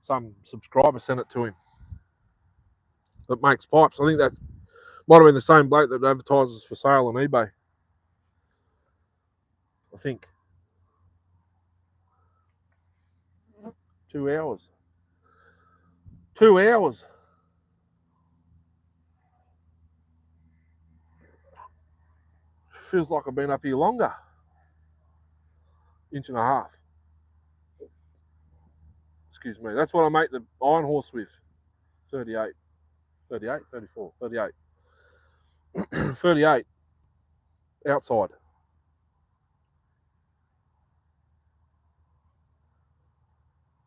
Some subscriber sent it to him. That makes pipes. I think that's Might have been the same bloke that advertises for sale on eBay. I think. 2 hours. 2 hours. Feels like I've been up here longer. Inch and a half. Excuse me. That's what I make the Iron Horse with. 38. 38? 34. 38. 38. Outside.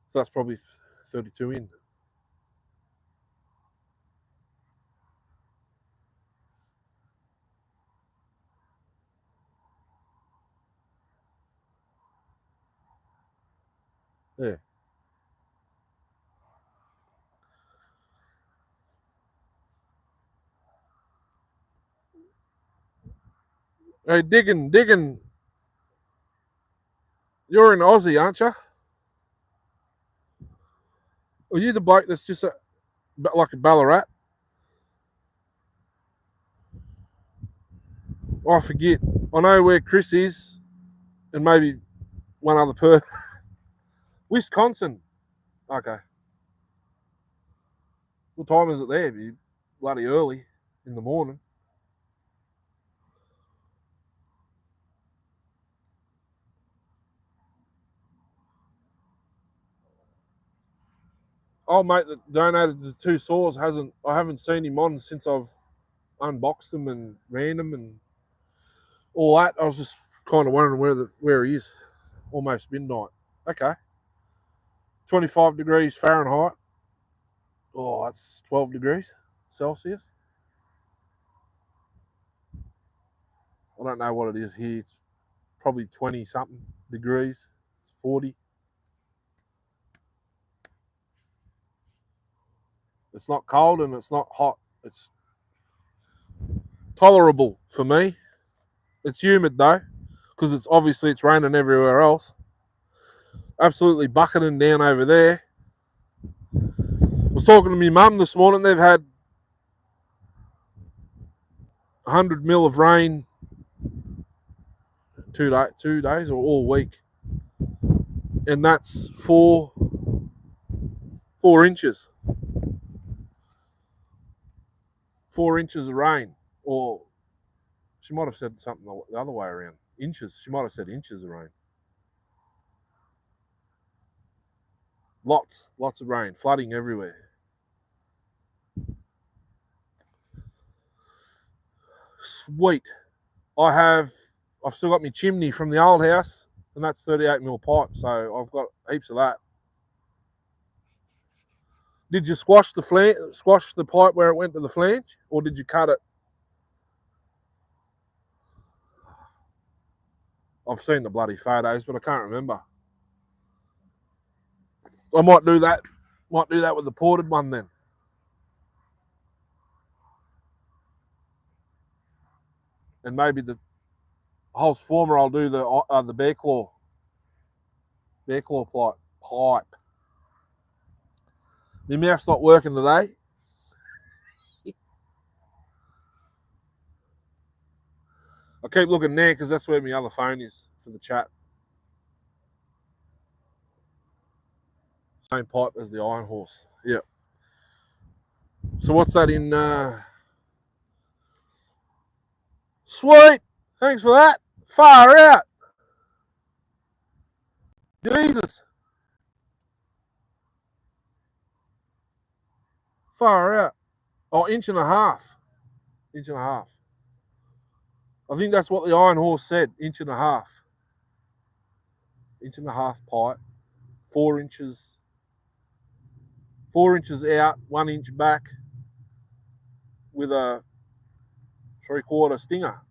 So that's probably 32 in. Yeah. Hey, digging. You're in Aussie, aren't you? Are you the bloke that's just like a Ballarat? Oh, I forget. I know where Chris is, and maybe one other person. Wisconsin. Okay. What time is it there? Be bloody early in the morning. Oh, mate, that donated the 2 saws I haven't seen him on since I've unboxed them and ran them and all that. I was just kind of wondering where he is. Almost midnight. Okay. 25 degrees Fahrenheit. Oh, that's 12 degrees Celsius. I don't know what it is here. It's probably 20 something degrees. It's 40. It's not cold and it's not hot. It's tolerable for me. It's humid though, because it's raining everywhere else. Absolutely bucketing down over there. I was talking to my mum this morning. They've had 100 mil of rain 2 days or all week, and that's 4 inches. 4 inches of rain, or she might have said something the other way around. Inches. She might have said inches of rain. Lots of rain, flooding everywhere. Sweet. I've still got my chimney from the old house, and that's 38 mil pipe, so I've got heaps of that. Did you squash the pipe where it went to the flange, or did you cut it? I've seen the bloody photos, but I can't remember. I might do that. Might do that with the ported one then. And maybe the Hulse former, I'll do the bear claw pipe. My mouth's not working today. I keep looking there because that's where my other phone is for the chat. Same pipe as the Iron Horse. Yep. So what's that in? Sweet. Thanks for that. Far out. Jesus. Far out. Oh, inch and a half. Inch and a half. I think that's what the Iron Horse said. Inch and a half. Inch and a half pipe. 4 inches. 4 inches out, 1 inch back with a 3/4 stinger.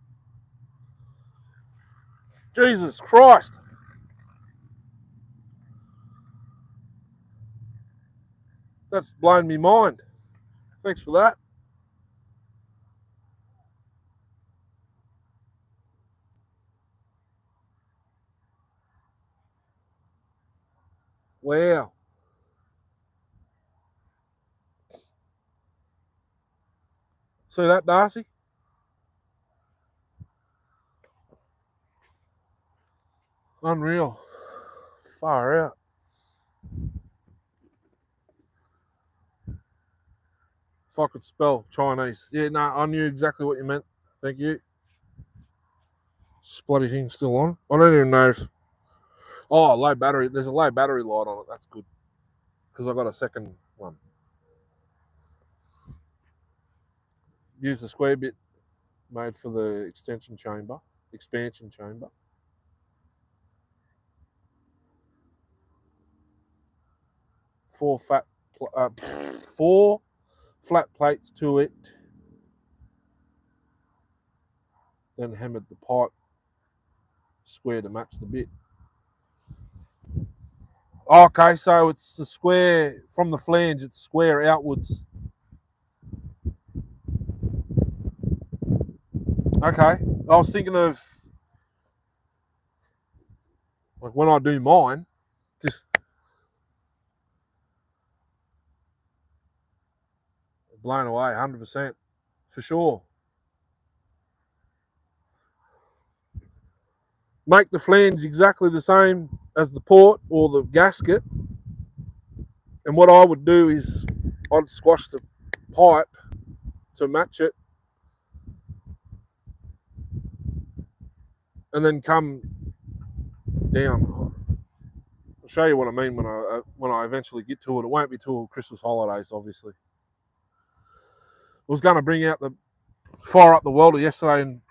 Jesus Christ. That's blown me mind. Thanks for that. Wow. See that, Darcy? Unreal. Far out. If I could spell Chinese. Yeah, no, I knew exactly what you meant. Thank you. This bloody thing's still on. I don't even know if... Oh, low battery. There's a low battery light on it. That's good. Because I got a second one. Use the square bit made for the expansion chamber. 4 4 flat plates to it. Then hammered the pipe square to match the bit. Okay, so it's the square from the flange. It's square outwards. Okay, I was thinking of like when I do mine, just blown away, 100% for sure. Make the flange exactly the same as the port or the gasket, and what I would do is I'd squash the pipe to match it, and then come down. I'll show you what I mean when I eventually get to it. It won't be till Christmas holidays, obviously. I was going to bring out fire up the welder yesterday and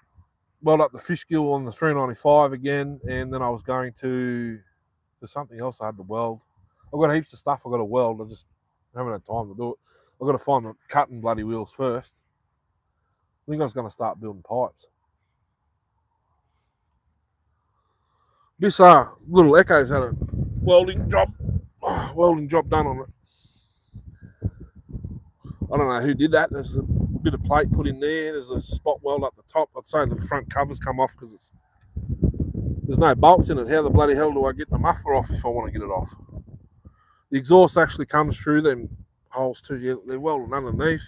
weld up the fish gill on the 395 again, and then I was going to... There's something else I had to weld. I've got heaps of stuff I've got to weld. I just haven't had time to do it. I've got to find the cutting bloody wheels first. I think I was going to start building pipes. This little Echo's had a welding job done on it. I don't know who did that. There's a bit of plate put in there. There's a spot weld up the top. I'd say the front covers come off because there's no bolts in it. How the bloody hell do I get the muffler off if I want to get it off? The exhaust actually comes through them holes too. Yeah, they're welded underneath.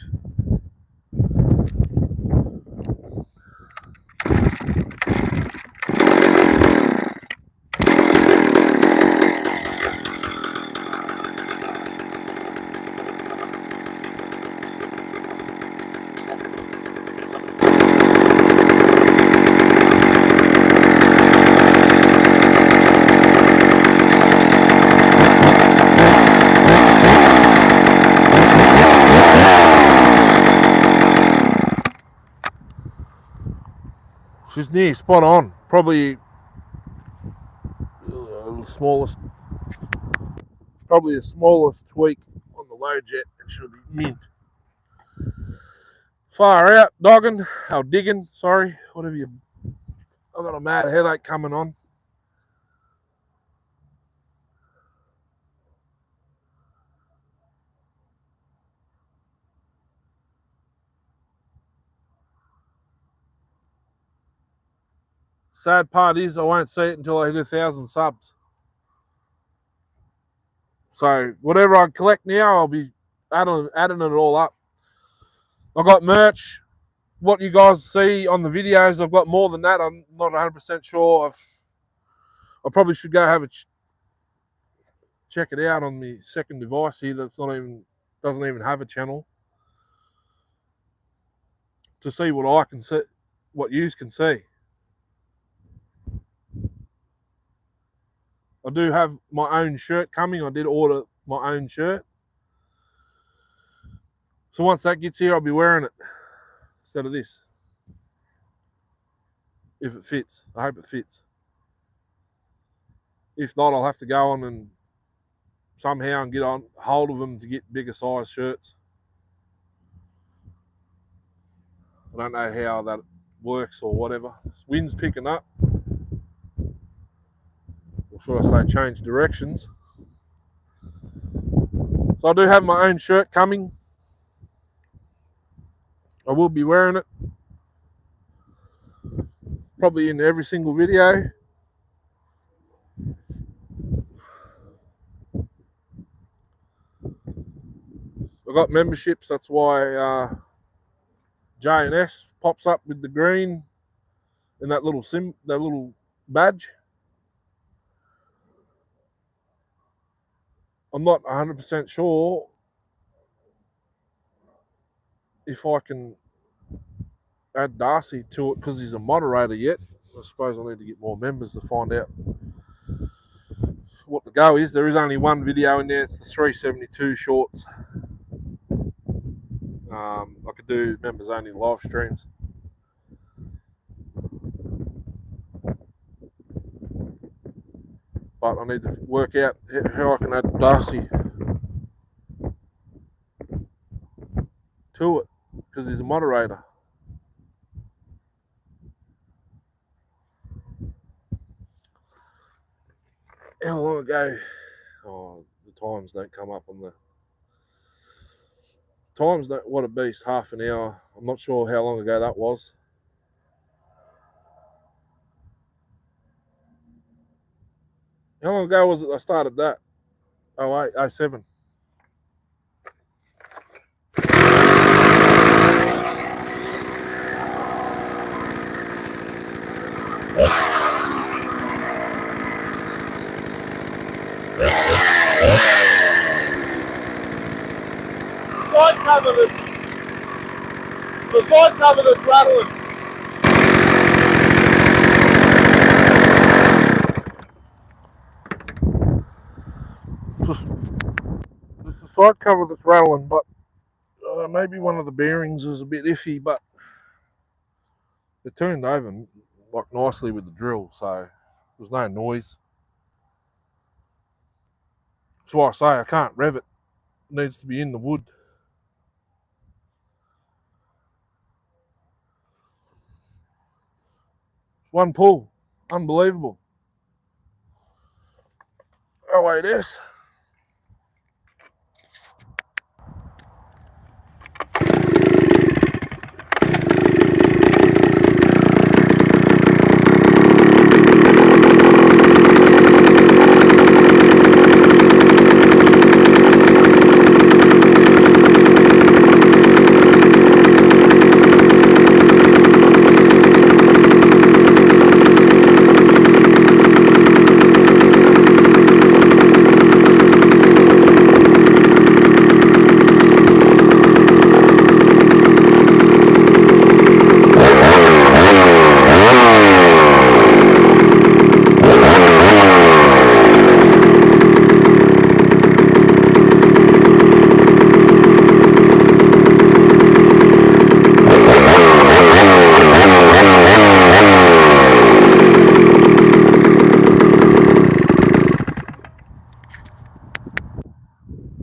She's near spot on. Probably the smallest tweak on the low jet. It should be mint. Far out, digging, sorry, whatever you... I've got a mad headache coming on. Sad part is I won't see it until I hit 1,000 subs. So whatever I collect now, I'll be adding it all up. I've got merch. What you guys see on the videos, I've got more than that. I'm not 100% sure. I probably should go have a check it out on my second device here. Doesn't even have a channel, to see what I can see, what yous can see. I do have my own shirt coming. I did order my own shirt. So once that gets here, I'll be wearing it instead of this. If it fits. I hope it fits. If not, I'll have to go on and somehow get on hold of them to get bigger size shirts. I don't know how that works or whatever. Wind's picking up. Or should I say change directions. So I do have my own shirt coming. I will be wearing it. Probably in every single video. I've got memberships, that's why J&S pops up with the green and that little badge. I'm not 100% sure if I can add Darcy to it because he's a moderator yet. I suppose I need to get more members to find out what the go is. There is only one video in there. It's the 372 shorts. I could do members only live streams. But I need to work out how I can add Darcy to it because he's a moderator. How long ago? Oh, the times don't come up on the times. Don't, what a beast! Half an hour. I'm not sure how long ago that was. How long ago was it I started that? 08, 07. The side cover that's rattling. It's the side cover that's rattling, but maybe one of the bearings is a bit iffy, but it turned over like nicely with the drill, so there was no noise. That's why I say I can't rev it. It needs to be in the wood. One pull. Unbelievable. Oh, wait, this.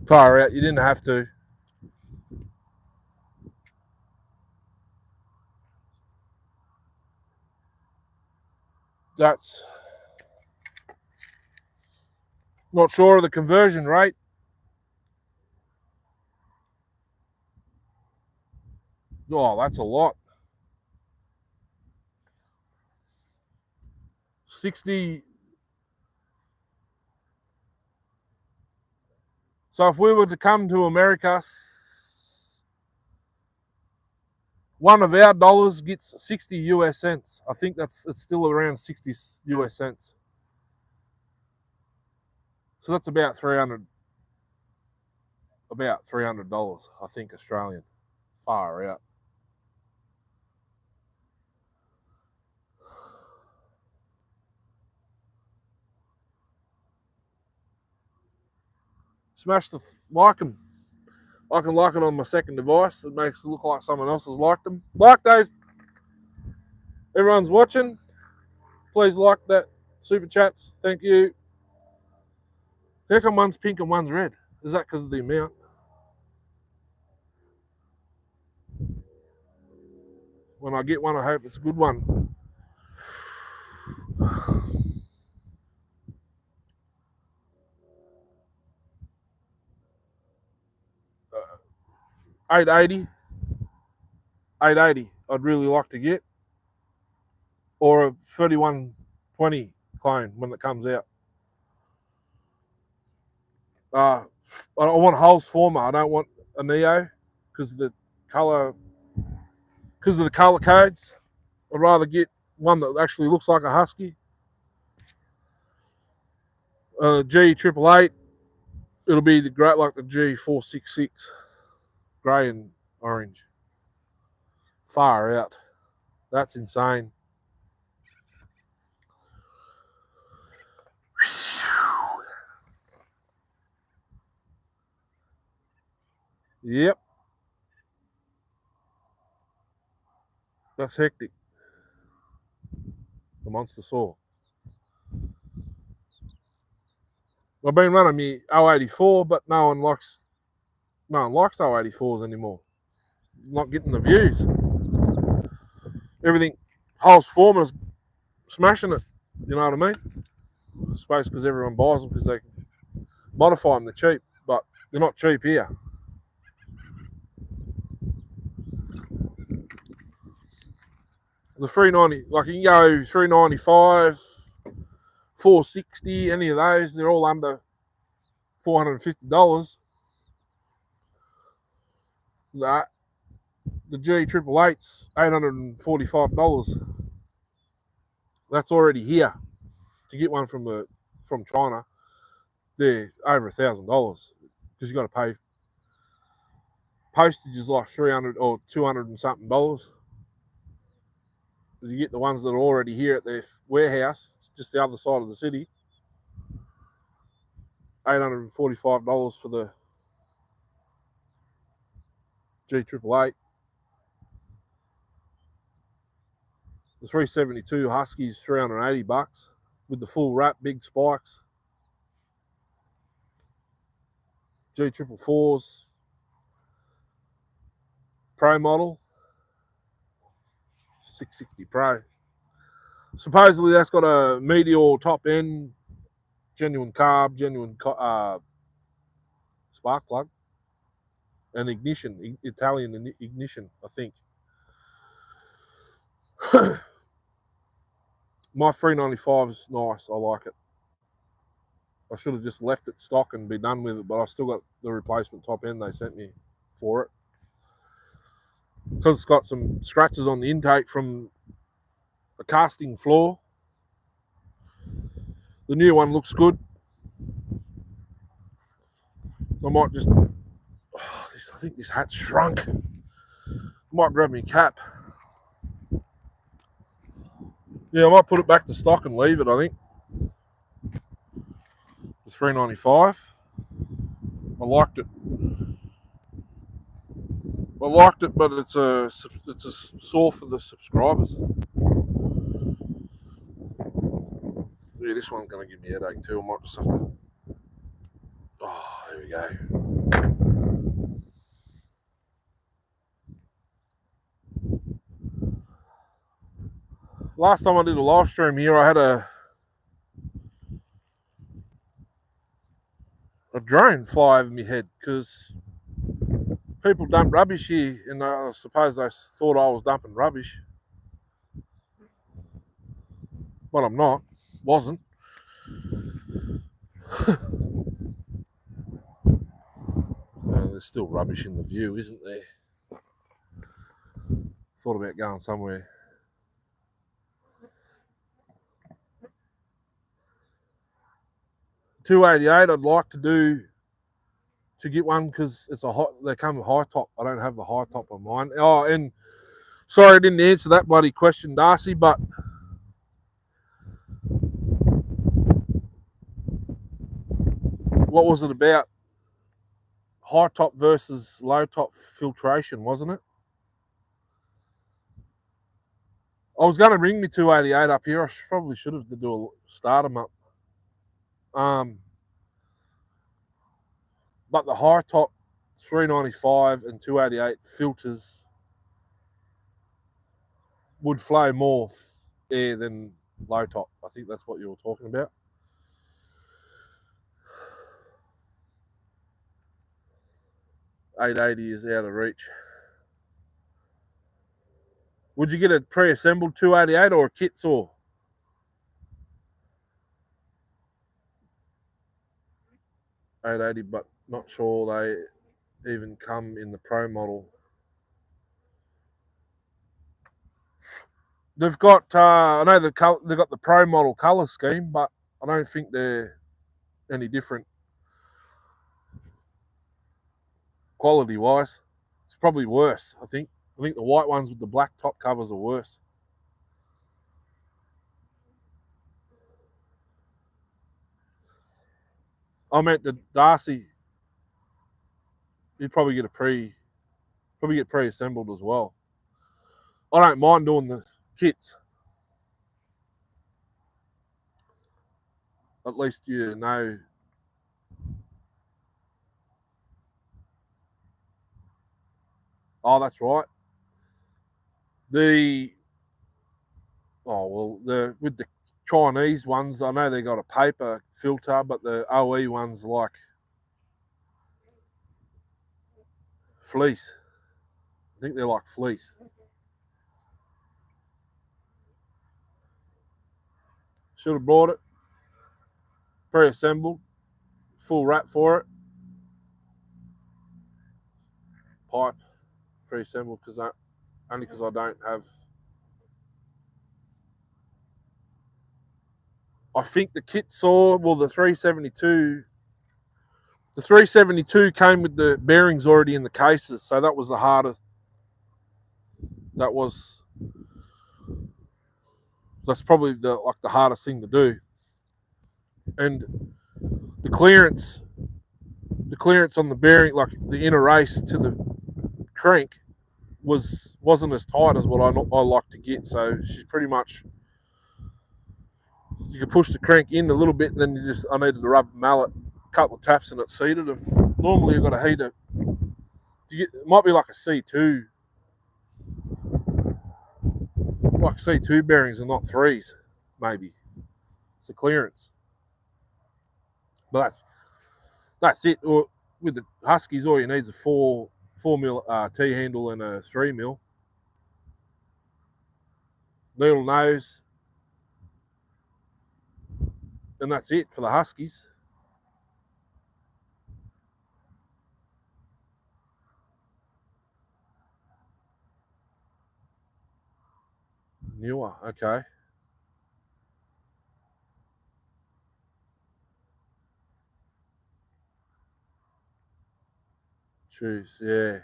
Tire out. You didn't have to. That's not sure of the conversion rate. Oh, that's a lot. 60. So if we were to come to America, one of our dollars gets 60 US cents. I think it's still around 60 US cents. So that's about $300, I think, Australian. Far out. Smash the like them. I can like it on my second device. It makes it look like someone else has liked them. Like those. Everyone's watching. Please like that super chats. Thank you. How come one's pink and one's red? Is that because of the amount? When I get one, I hope it's a good one. $880. $880 I'd really like to get. Or a 3120 clone when it comes out. I want Hulse Former. I don't want a Neo because the colour because of the colour codes. I'd rather get one that actually looks like a husky. G888, it'll be the great like the G466, grey and orange. Far out. That's insane. Yep. That's hectic. The monster saw. I've been running me 084, but no one likes 084s anymore. Not getting the views. Everything, Hole's Foreman's smashing it. You know what I mean? I suppose because everyone buys them because they modify them. They're cheap, but they're not cheap here. The 390, like you can go 395, 460, any of those, they're all under $450. That the G888's $845. That's already here. To get one from China, they're over $1,000 because you got to pay. Postage is like $300 or $200 and something dollars. Because you get the ones that are already here at their warehouse, it's just the other side of the city. $845 for the G888. The 372 Huskies $380 with the full wrap, big spikes. G444s Pro model 660 Pro. Supposedly that's got a Meteor top end, genuine carb, genuine spark plug, and ignition, Italian ignition, I think. My 395 is nice. I like it. I should have just left it stock and be done with it, but I still got the replacement top end they sent me for it. Because it's got some scratches on the intake from the casting floor. The new one looks good. I might just... I think this hat's shrunk. I might grab my cap. Yeah, I might put it back to stock and leave it, I think. It's $395. I liked it. But it's a sore for the subscribers. Yeah, this one's going to give me a headache too. I might just have to... Oh, there we go. Last time I did a live stream here, I had a drone fly over my head because people dump rubbish here, and I suppose they thought I was dumping rubbish, but I'm not. Wasn't. There's still rubbish in the view, isn't there? Thought about going somewhere. $288 I'd like to get one because it's they come with high top. I don't have the high top on mine. Oh, and sorry I didn't answer that bloody question, Darcy, but what was it about? High top versus low top filtration, wasn't it? I was going to bring me 288 up here. I probably should have to do a start them up. But the high top 395 and 288 filters would flow more air than low top. I think that's what you were talking about. $880 is out of reach. Would you get a pre-assembled 288 or a kit saw? $880, but not sure they even come in the Pro model. They've got, I know they've got the pro model colour scheme, but I don't think they're any different quality wise. It's probably worse, I think. I think the white ones with the black top covers are worse. I meant the Darcy, you'd probably get pre-assembled as well. I don't mind doing the kits. At least you know. Oh, that's right. The with the Chinese ones, I know they got a paper filter, but the OE ones are like fleece. I think they're like fleece. Should have brought it pre-assembled, full wrap for it. Pipe pre-assembled because only because I don't have. I think the kit saw the 372. The 372 came with the bearings already in the cases, so that was the hardest. That's probably the hardest thing to do. And the clearance on the bearing, like the inner race to the crank, wasn't as tight as what I like to get. So she's pretty much, you could push the crank in a little bit, and then I needed to rub mallet, a couple of taps, and it seated them. Normally you've got a heater. It might be like a C2, like C2 bearings and not 3s, maybe. It's a clearance. But that's it. Or with the Huskies, all you need is a 4mm T handle and a 3mm. Needle nose. And that's it for the Huskies. Newer, okay. Choose, yeah.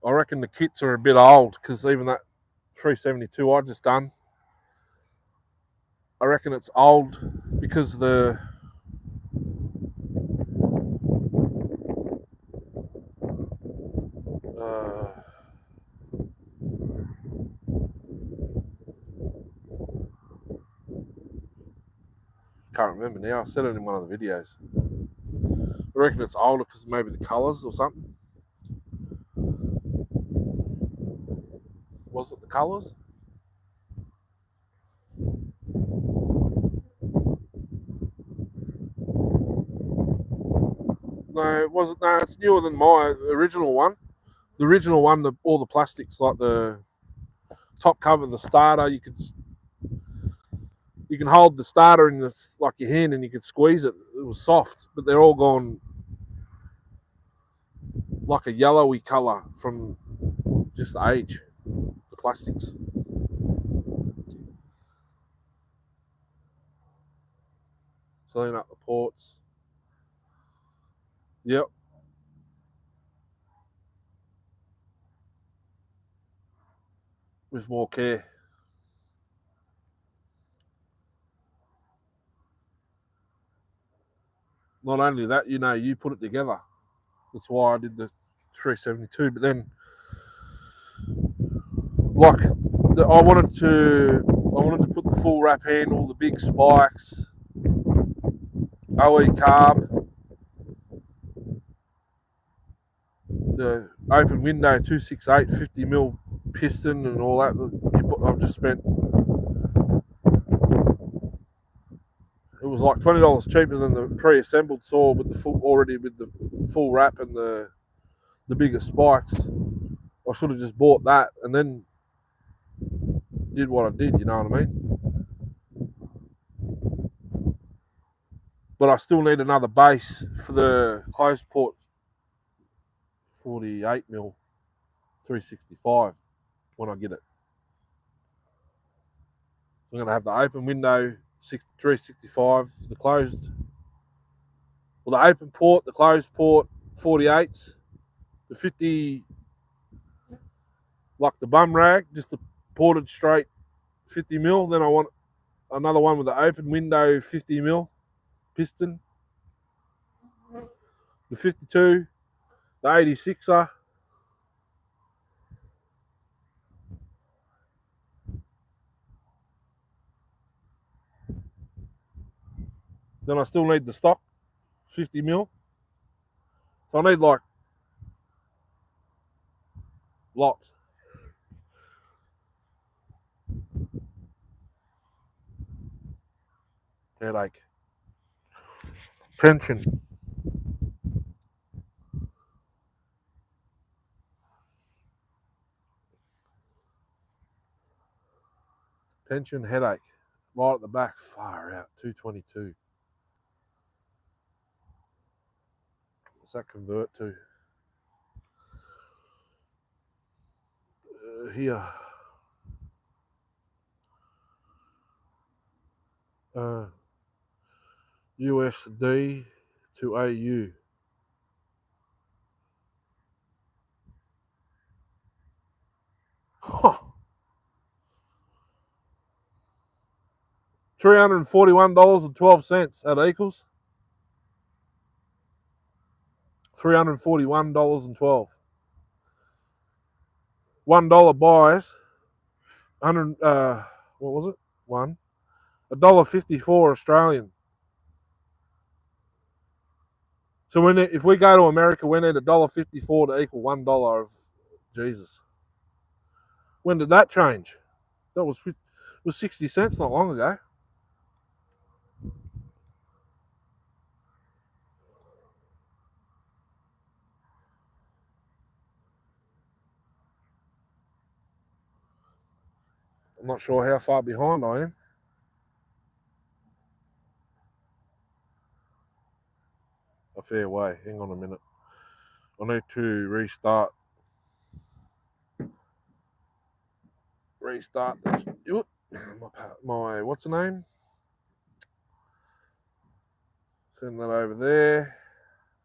I reckon the kits are a bit old because even that 372 I just done, I reckon it's old because the can't remember now. I said it in one of the videos. I reckon it's older because maybe the colours or something. Was it the colours? No, it wasn't. No, it's newer than my original one. The original one, all the plastics, like the top cover, the starter, you can hold the starter in this like your hand and you could squeeze it. It was soft, but they're all gone like a yellowy colour from just age. The plastics. Clean up the ports. Yep. With more care. Not only that, you put it together. That's why I did the 372. But then, I wanted to put the full wrap handle, the big spikes, OE carb, the open window 268 50mm piston and all that. I've just spent, it was like $20 cheaper than the pre-assembled saw with the full wrap and the bigger spikes. I should have just bought that and then did what I did, you know what I mean? But I still need another base for the closed port 48mm 365 when I get it. So I'm going to have the open window 365, the closed, well, the open port, the closed port 48s, the 50, like the bum rag, just the ported straight 50 mil. Then I want another one with the open window 50 mil piston, the 52, the 86er. Then I still need the stock 50 mil. So I need like lots. Headache. Tension. Tension, headache. Right at the back, far out, 222. What's that convert to? Here. USD to AU. Huh. $341.12. That equals $341.12. $1 buys 100. What was it? $1.54 Australian. So if we go to America, we need $1.54 to equal $1 of Jesus. When did that change? That was 60 cents not long ago. I'm not sure how far behind I am. A fair way. Hang on a minute. I need to restart. My what's the name? Send that over there.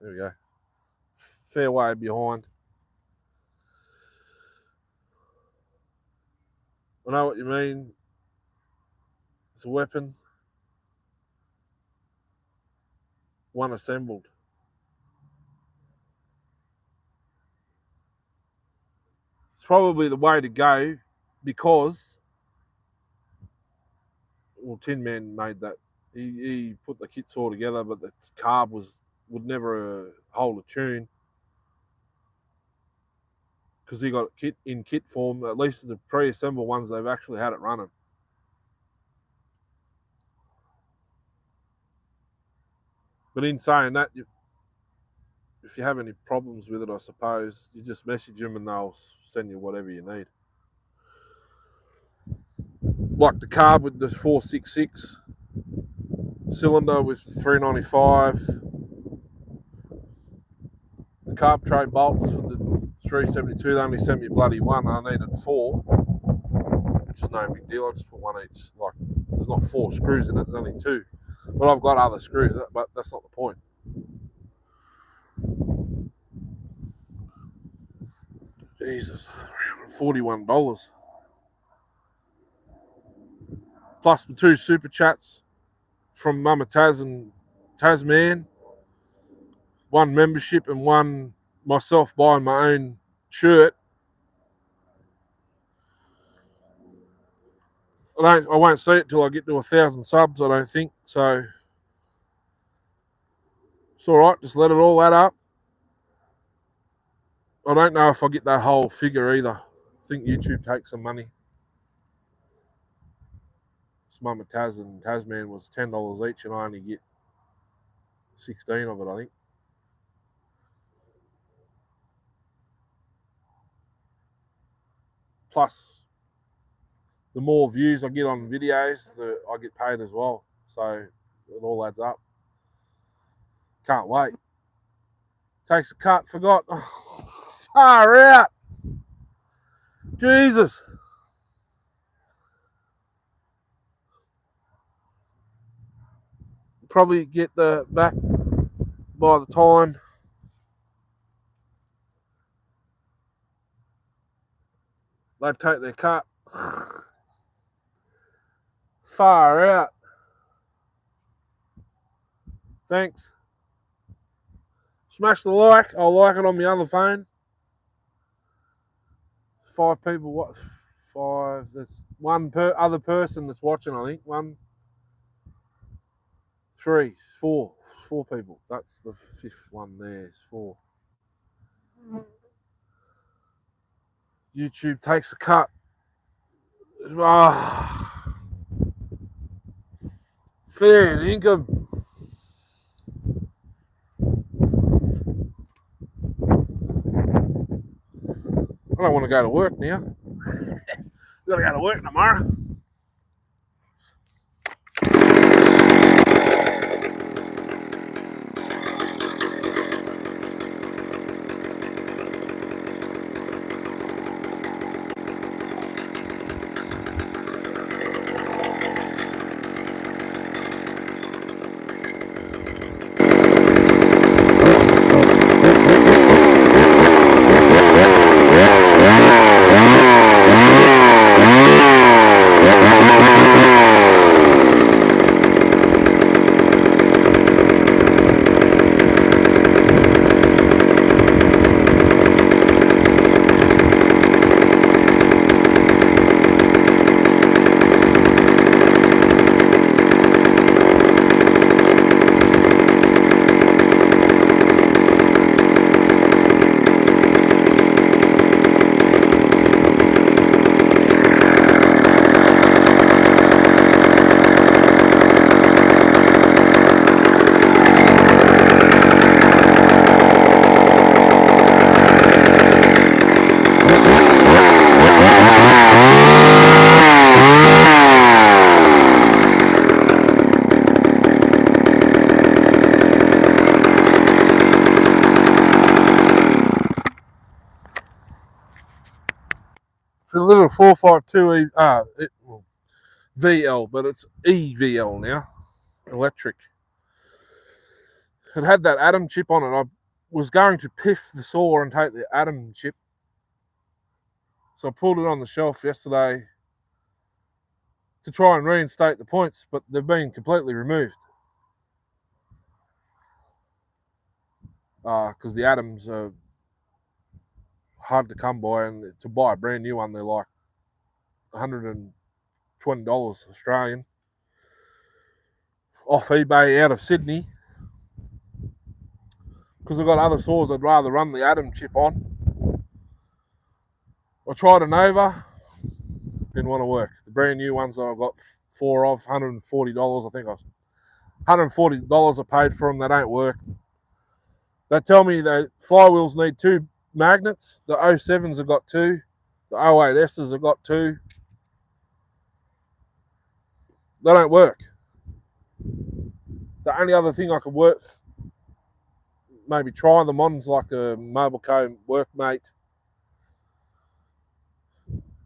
There we go. Fair way behind. I know what you mean. It's a weapon. One assembled. It's probably the way to go because, well, Tin Man made that. He put the kits all together, but the carb would never hold a tune because he got it in kit form. At least the pre-assembled ones, they've actually had it running. But in saying that, if you have any problems with it, I suppose you just message them and they'll send you whatever you need. Like the carb with the 466 cylinder with 395. The carb tray bolts with the 372. They only sent me bloody one. I needed 4, which is no big deal. I just put one each. Like there's not 4 screws in it. There's only 2. But I've got other screws. But that's not the point. Jesus, $41. Plus the 2 super chats from Mama Taz and Tasman. 1 membership and 1 myself buying my own shirt. I won't see it till I get to 1,000 subs, I don't think. So it's all right. Just let it all add up. I don't know if I get that whole figure either. I think YouTube takes some money. Mama Taz and Tasman was $10 each, and I only get 16 of it, I think. Plus, the more views I get on videos, I get paid as well. So it all adds up. Can't wait. Takes a cut, forgot. Oh, far out. Jesus. probably get the back by the time they take their cut. Far out. Thanks. Smash the like. I'll like it on my other phone. 5 people. What? 5. There's one other person that's watching, I think. 1, 3, 4. 4 people. That's the 5th one there. It's 4. YouTube takes a cut. Fair income. I don't want to go to work now. Gotta go to work tomorrow. It's a little 452 VL, but it's EVL now, electric. It had that atom chip on it. I was going to piff the saw and take the atom chip, so I pulled it on the shelf yesterday to try and reinstate the points, but they've been completely removed because the atoms are hard to come by, and to buy a brand new one, they're like $120 Australian off eBay out of Sydney. Because I've got other saws I'd rather run the atom chip on. I tried a Nova, didn't want to work. The brand new ones that I've got 4 of, $140. I think $140 I paid for them. They don't work. They tell me that flywheels need 2 magnets. The 07s have got 2. The 08Ss have got 2. They don't work. The only other thing I could maybe try them on's like a Mobilco Workmate.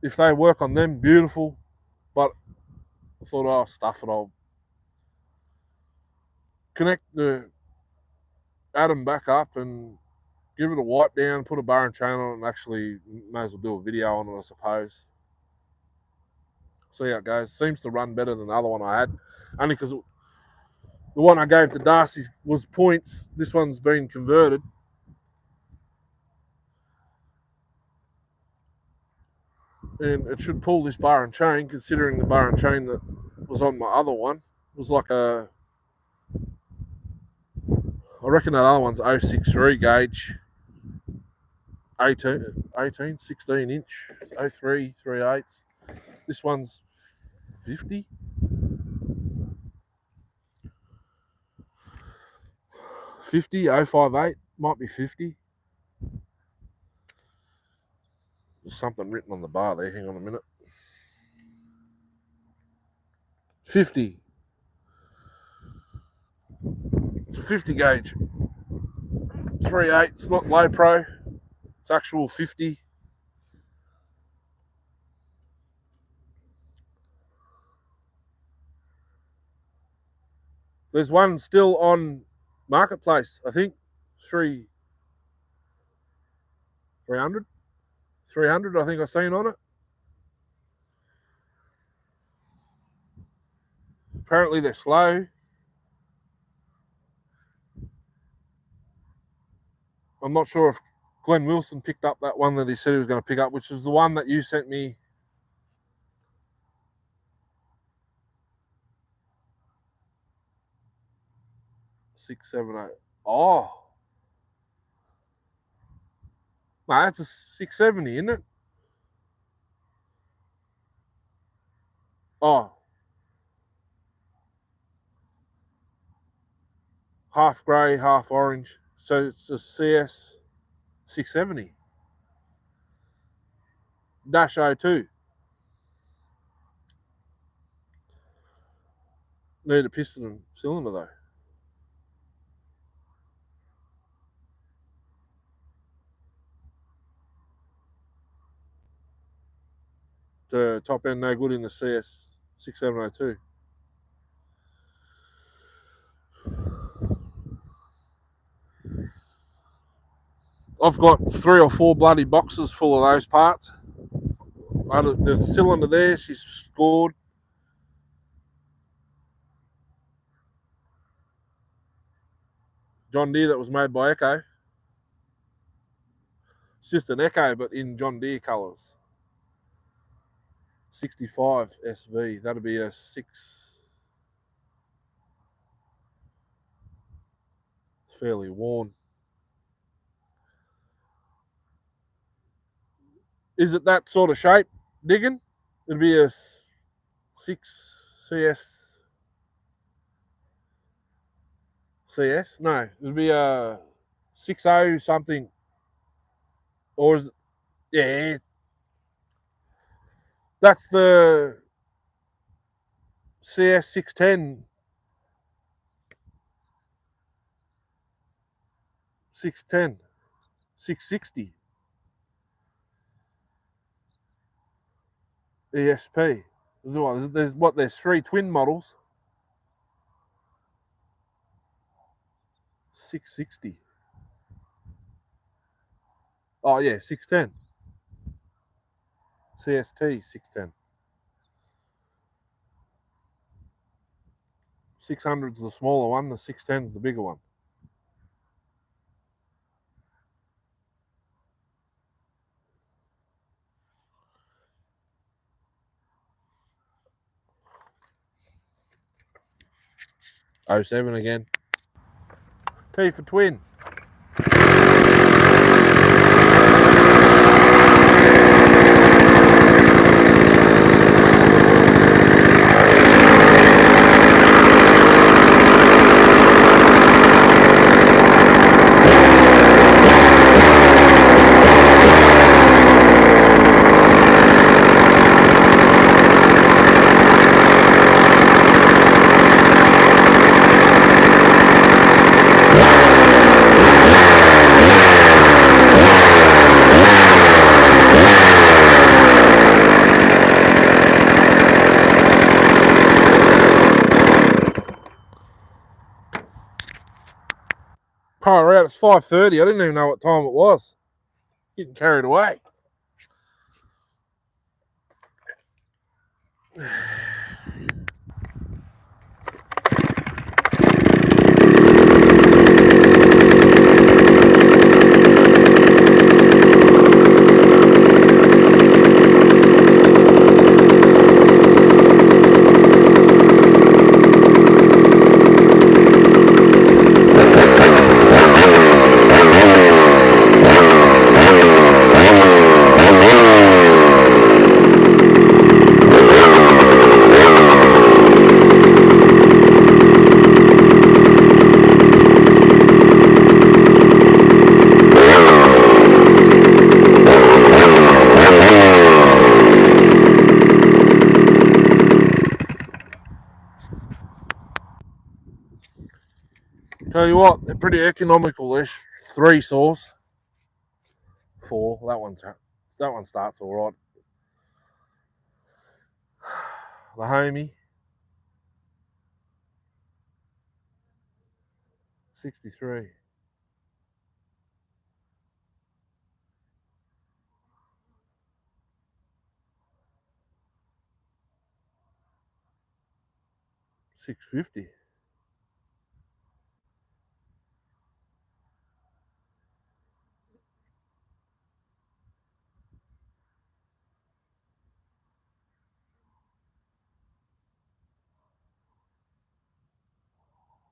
If they work on them, beautiful. But I thought, oh, stuff it. I'll connect the atom back up and give it a wipe down, put a bar and chain on it, and actually may as well do a video on it, I suppose. See how it goes. Seems to run better than the other one I had, only because the one I gave to Darcy was points. This one's been converted. And it should pull this bar and chain, considering the bar and chain that was on my other one was like I reckon that other one's 063 gauge, 16 inch, 03, 3/8. This one's 50. 058, might be 50. There's something written on the bar there, hang on a minute. 50. It's a 50 gauge. 3/8, it's not low pro. It's actual 50. There's one still on Marketplace, I think. 300, I think I've seen on it. Apparently they're slow. I'm not sure if Glenn Wilson picked up that one that he said he was going to pick up, which is the one that you sent me. 670. Oh. No, that's a 670, isn't it? Oh. Half grey, half orange. So it's a CS 670. Dash 02. Need a piston and cylinder though. The top end no good in the CS 6702. I've got 3 or 4 bloody boxes full of those parts. There's a cylinder there. She's scored. John Deere that was made by Echo. It's just an Echo, but in John Deere colours. 65 SV. That'll be a 6. It's fairly worn. Is it that sort of shape, digging? It'd be a 6 CS? No, it'd be a 60 something. Or is it? Yeah. That's the CS 610. 610. 660. ESP. There's 3 twin models. 660. Oh yeah, 610. CST 610. 600's the smaller one, the 610's the bigger one. Oh, 07 again. T for twin. Power out, it's 5:30. I didn't even know what time it was. Getting carried away. Tell you what, they're pretty economical. There's 3 saws. 4. That one starts all right. The Homie. 63. $6.50.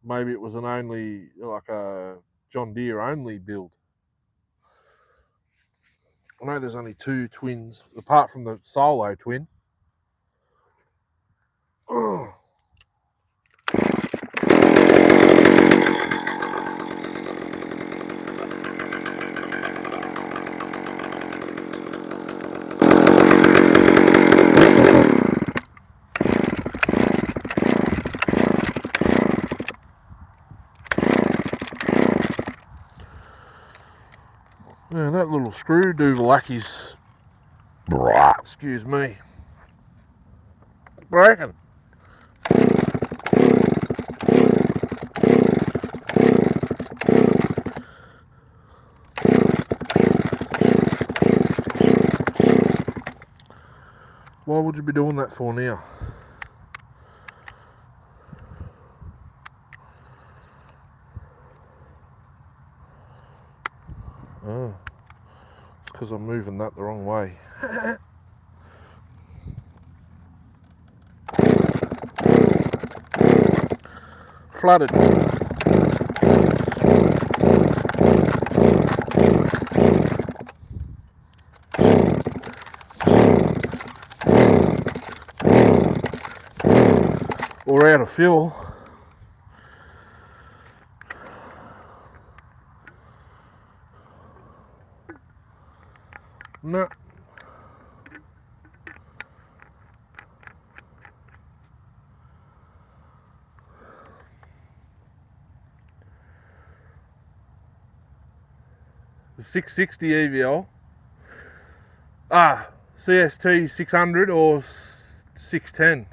Maybe it was an only, like a John Deere only build. I know there's only 2 twins, apart from the solo twin. Oh. Yeah, that little screw doodle-lucky's, excuse me, breaking. Why would you be doing that for now? Oh, it's because I'm moving that the wrong way. Flooded. Or out of fuel. No. The 660 EVL. CST 600 or 610.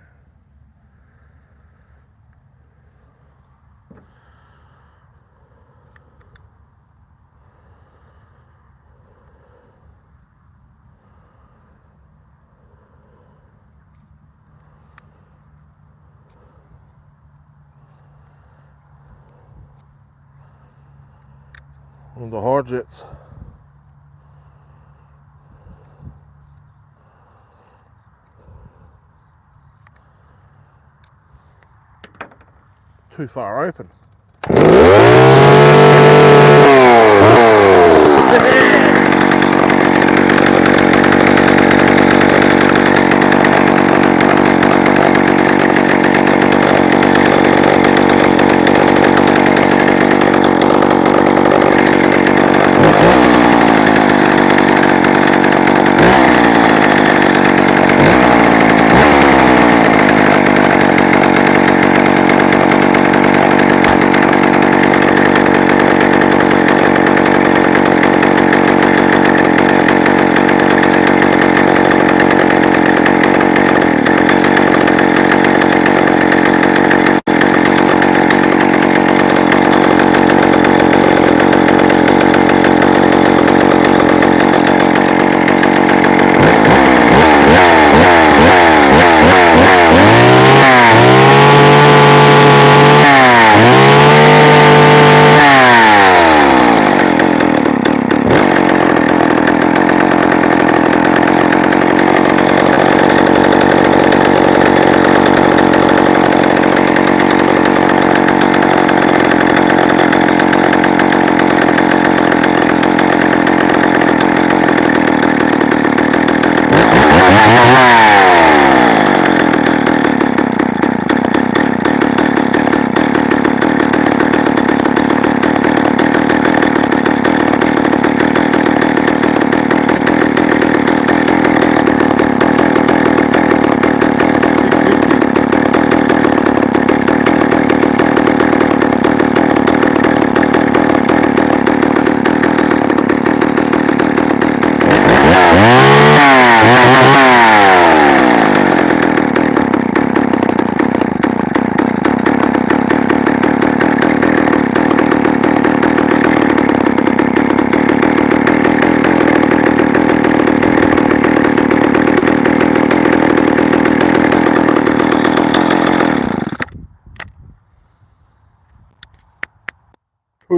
On the hard jets. Too far open.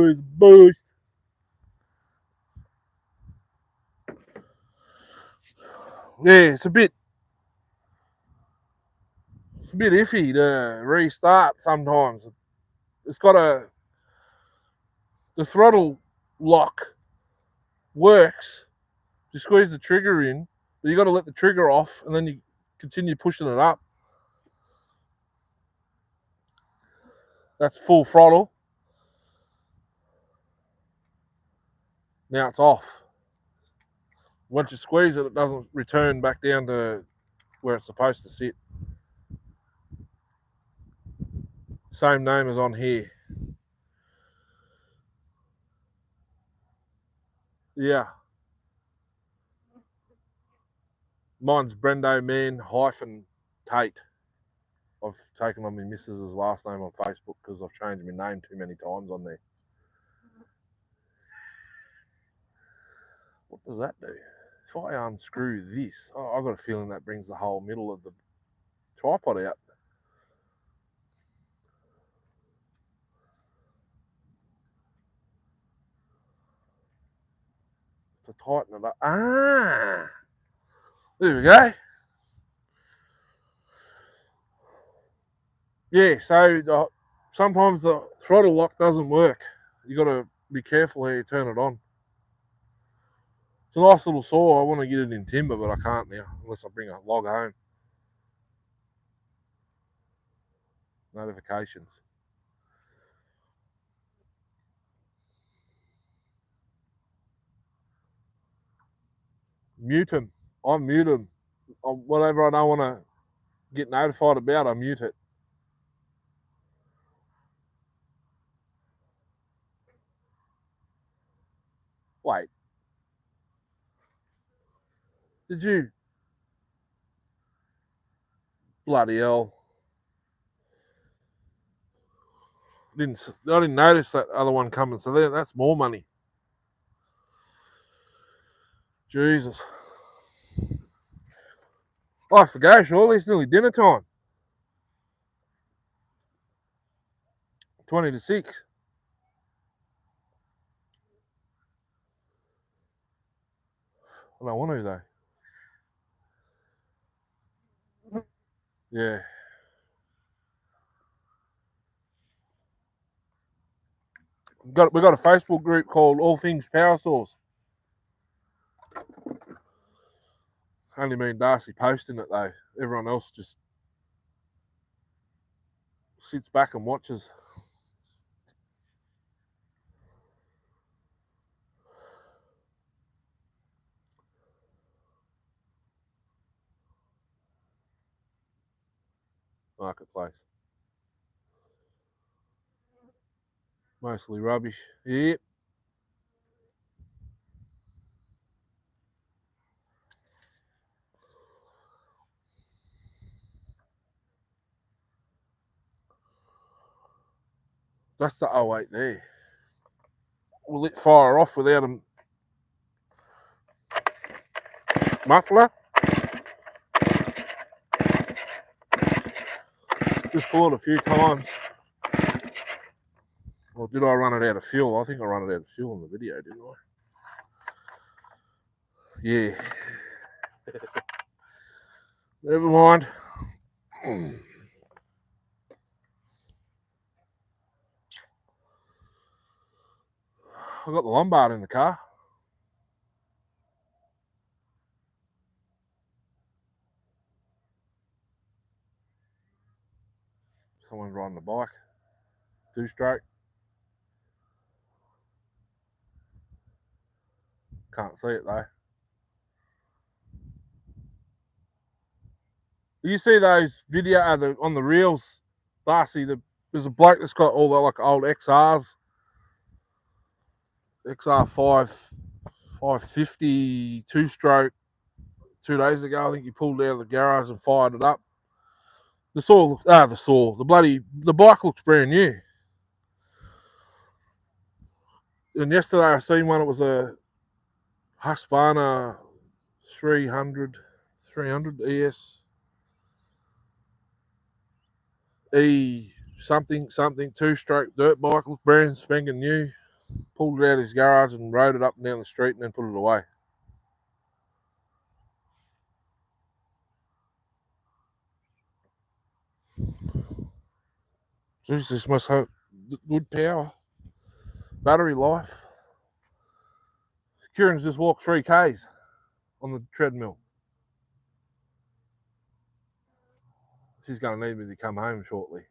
always boost. Yeah, it's a bit iffy to restart sometimes. It's got the throttle lock works. You squeeze the trigger in, but you got to let the trigger off, and then you continue pushing it up. That's full throttle. Now it's off. Once you squeeze it, it doesn't return back down to where it's supposed to sit. Same name as on here. Yeah. Mine's Brendo Man - Tate. I've taken on my missus's last name on Facebook because I've changed my name too many times on there. What does that do? If I unscrew this, I've got a feeling that brings the whole middle of the tripod out. To tighten it up. Ah! There we go. Yeah, so sometimes the throttle lock doesn't work. You got to be careful how you turn it on. It's a nice little saw. I want to get it in timber, but I can't now unless I bring a log home. Notifications. Mute them. I mute them. Whatever I don't want to get notified about, I mute it. Wait. Did you? Bloody hell. I didn't notice that other one coming, so that's more money. Jesus. I forgot, surely it's nearly dinner time. 20 to 6. I don't want to, though. Yeah. We got a Facebook group called All Things Power Source. Only me and Darcy posting it, though. Everyone else just sits back and watches. Marketplace. Mostly rubbish. Yep. That's the 08 there. Will it fire off without a muffler? Just pulled it a few times. Or did I run it out of fuel? I think I ran it out of fuel in the video, didn't I? Yeah. Never mind. I got the Lombard in the car. Someone riding a bike. 2-stroke. Can't see it though. You see those video on the reels, Darcy? There's a bloke that's got all the like old XRs, XR 550 2-stroke. 2 days ago, I think he pulled out of the garage and fired it up. The bike looks brand new. And yesterday I seen one. It was a Husqvarna 300 ES E something 2-stroke dirt bike. Looked brand spanking new. pulled it out of his garage and rode it up and down the street and then put it away. Jeez, this must have good power. Battery life. Kieran's just walked 3Ks on the treadmill. She's going to need me to come home shortly.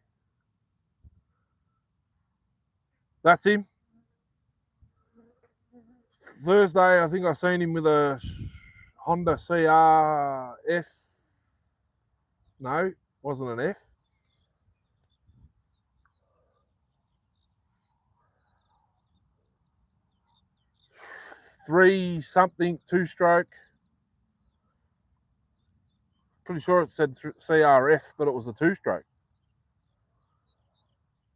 That's him. Thursday, I think I seen him with a Honda CRF. No, wasn't an F. Three something, two-stroke. Pretty sure it said CRF, but it was a two-stroke.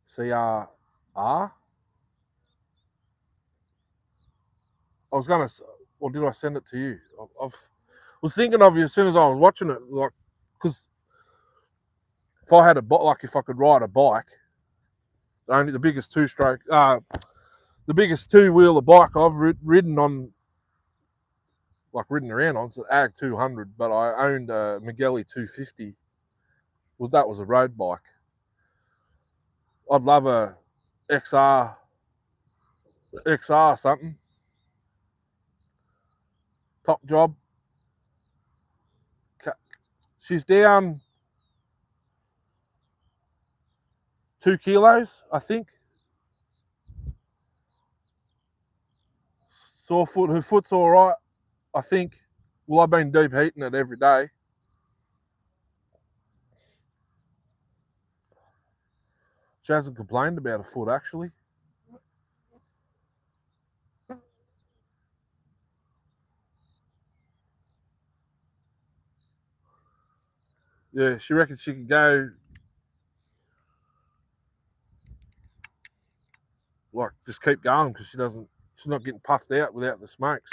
CRR. I was gonna, or did I send it to you? I was thinking of you as soon as I was watching it, like, because if I had a bike, like if I could ride a bike, only the biggest two-stroke, the biggest two-wheeler bike I've ridden on, like ridden around on, it's an Ag 200, but I owned a Magelli 250. Well, that was a road bike. I'd love a XR something. Top job. She's down 2 kilos, I think. Sore foot. Her foot's all right, I think. Well, I've been deep heating it every day. She hasn't complained about her foot, actually. Yeah, she reckons she can go, like, just keep going because she's not getting puffed out without the smokes.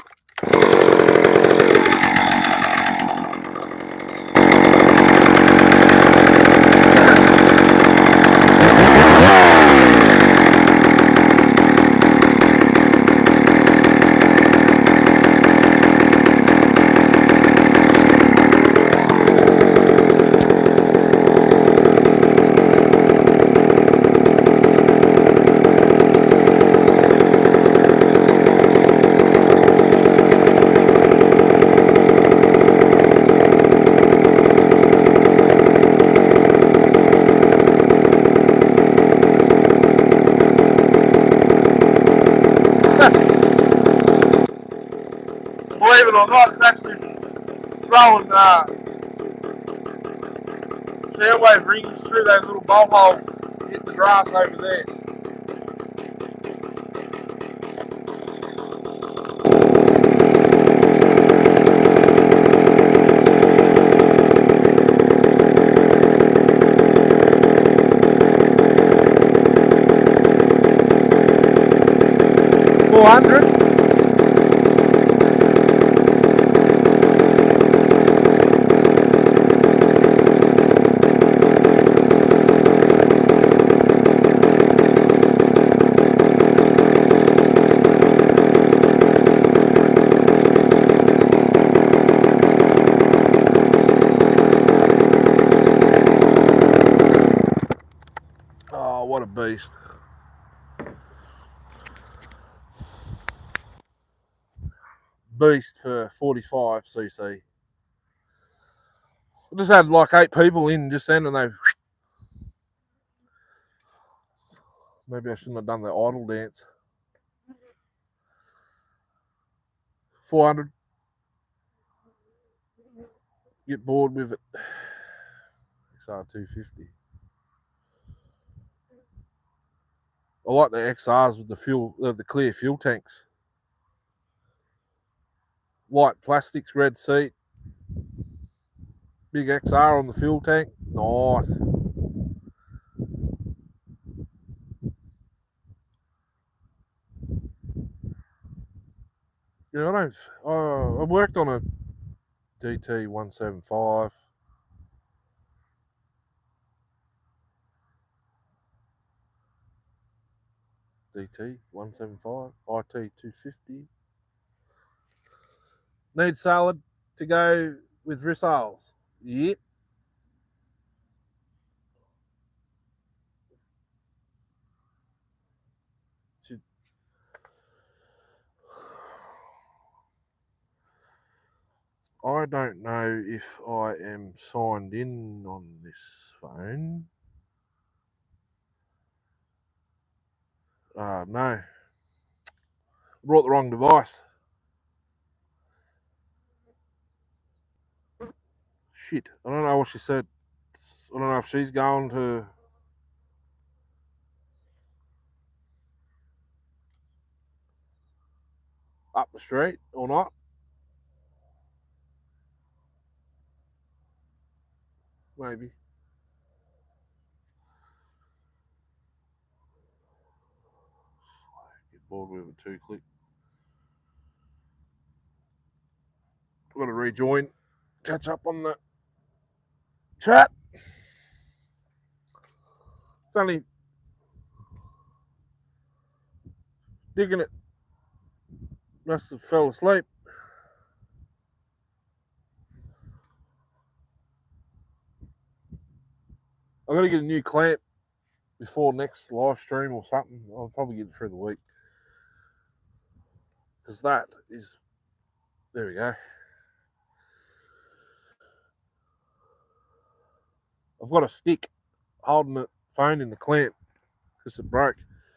Believe it or not, it's actually throwing soundwave rings through those little bolt holes, hit the grass over there. Oh, what a beast. Beast for 45cc. I just had like 8 people in just then and they... Maybe I shouldn't have done the idle dance. 400. Get bored with it. XR 250. I like the XRs with the clear fuel tanks. White plastics, red seat. Big XR on the fuel tank. Nice. Yeah, I worked on a DT 175. DT ITT 175, IT 250. Need salad to go with rissoles. Yep. I don't know if I am signed in on this phone. No. Brought the wrong device. Shit. I don't know what she said. I don't know if she's going to up the street or not. Maybe. Get bored with a 2-click. I've got to rejoin. Catch up on the chat. It's only digging it. Must have fell asleep. I've got to get a new clamp before next live stream or something. I'll probably get it through the week. Because that is... There we go. I've got a stick holding the phone in the clamp because it broke.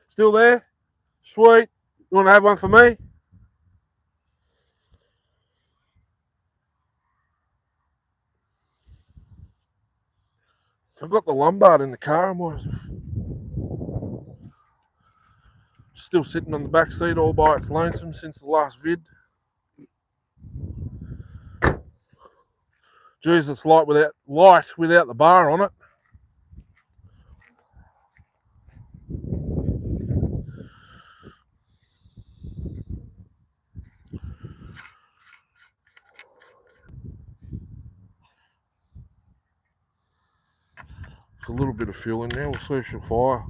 Still there? Sweet. You want to have one for me? I've got the Lombard in the car. I'm still sitting on the back seat all by its lonesome since the last vid. Jeez, it's light without the bar on it. There's a little bit of fuel in there. We'll see if she'll fire.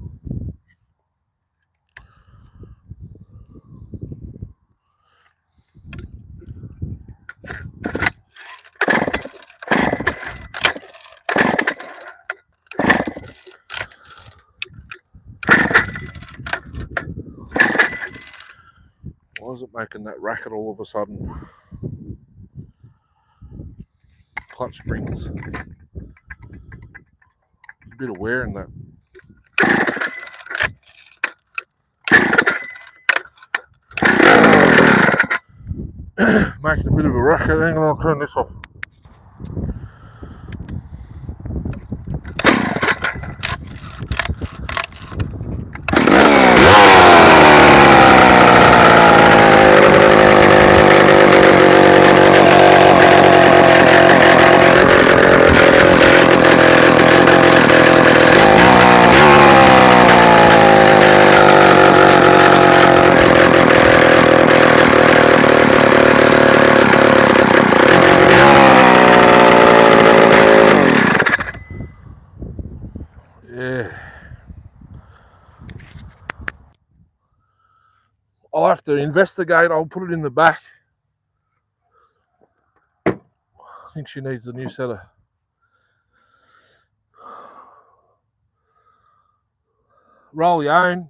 Why is it making that racket all of a sudden? Clutch springs. There's a bit of wear in that. Making a bit of a racket. Hang on, I'll turn this off. I'll have to investigate. I'll put it in the back. I think she needs a new set of roll your own.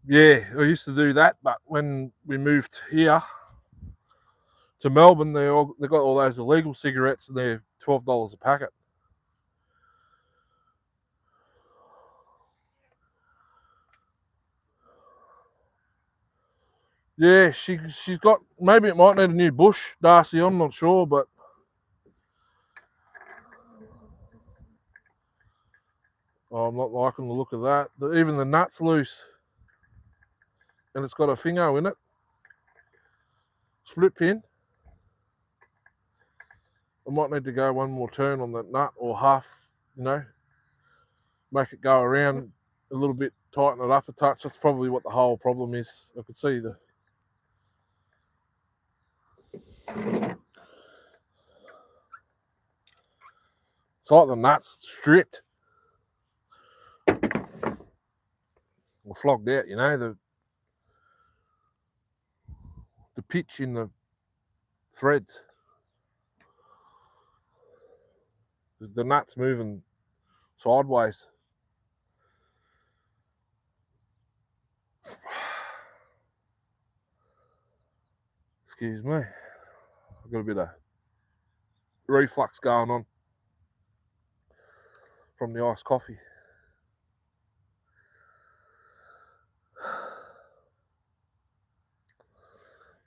Yeah, I used to do that, but when we moved here to Melbourne, they got all those illegal cigarettes, and they're $12 a packet. Yeah, she's got, maybe it might need a new bush, Darcy, I'm not sure, but I'm not liking the look of that. Even the nut's loose, and it's got a finger in it. Split pin. I might need to go one more turn on that nut, or half, make it go around a little bit, tighten it up a touch. That's probably what the whole problem is. I could see it's like the nut's stripped. flogged out, you know, the pitch in the threads. The nut's moving sideways. Excuse me. I've got a bit of reflux going on from the iced coffee.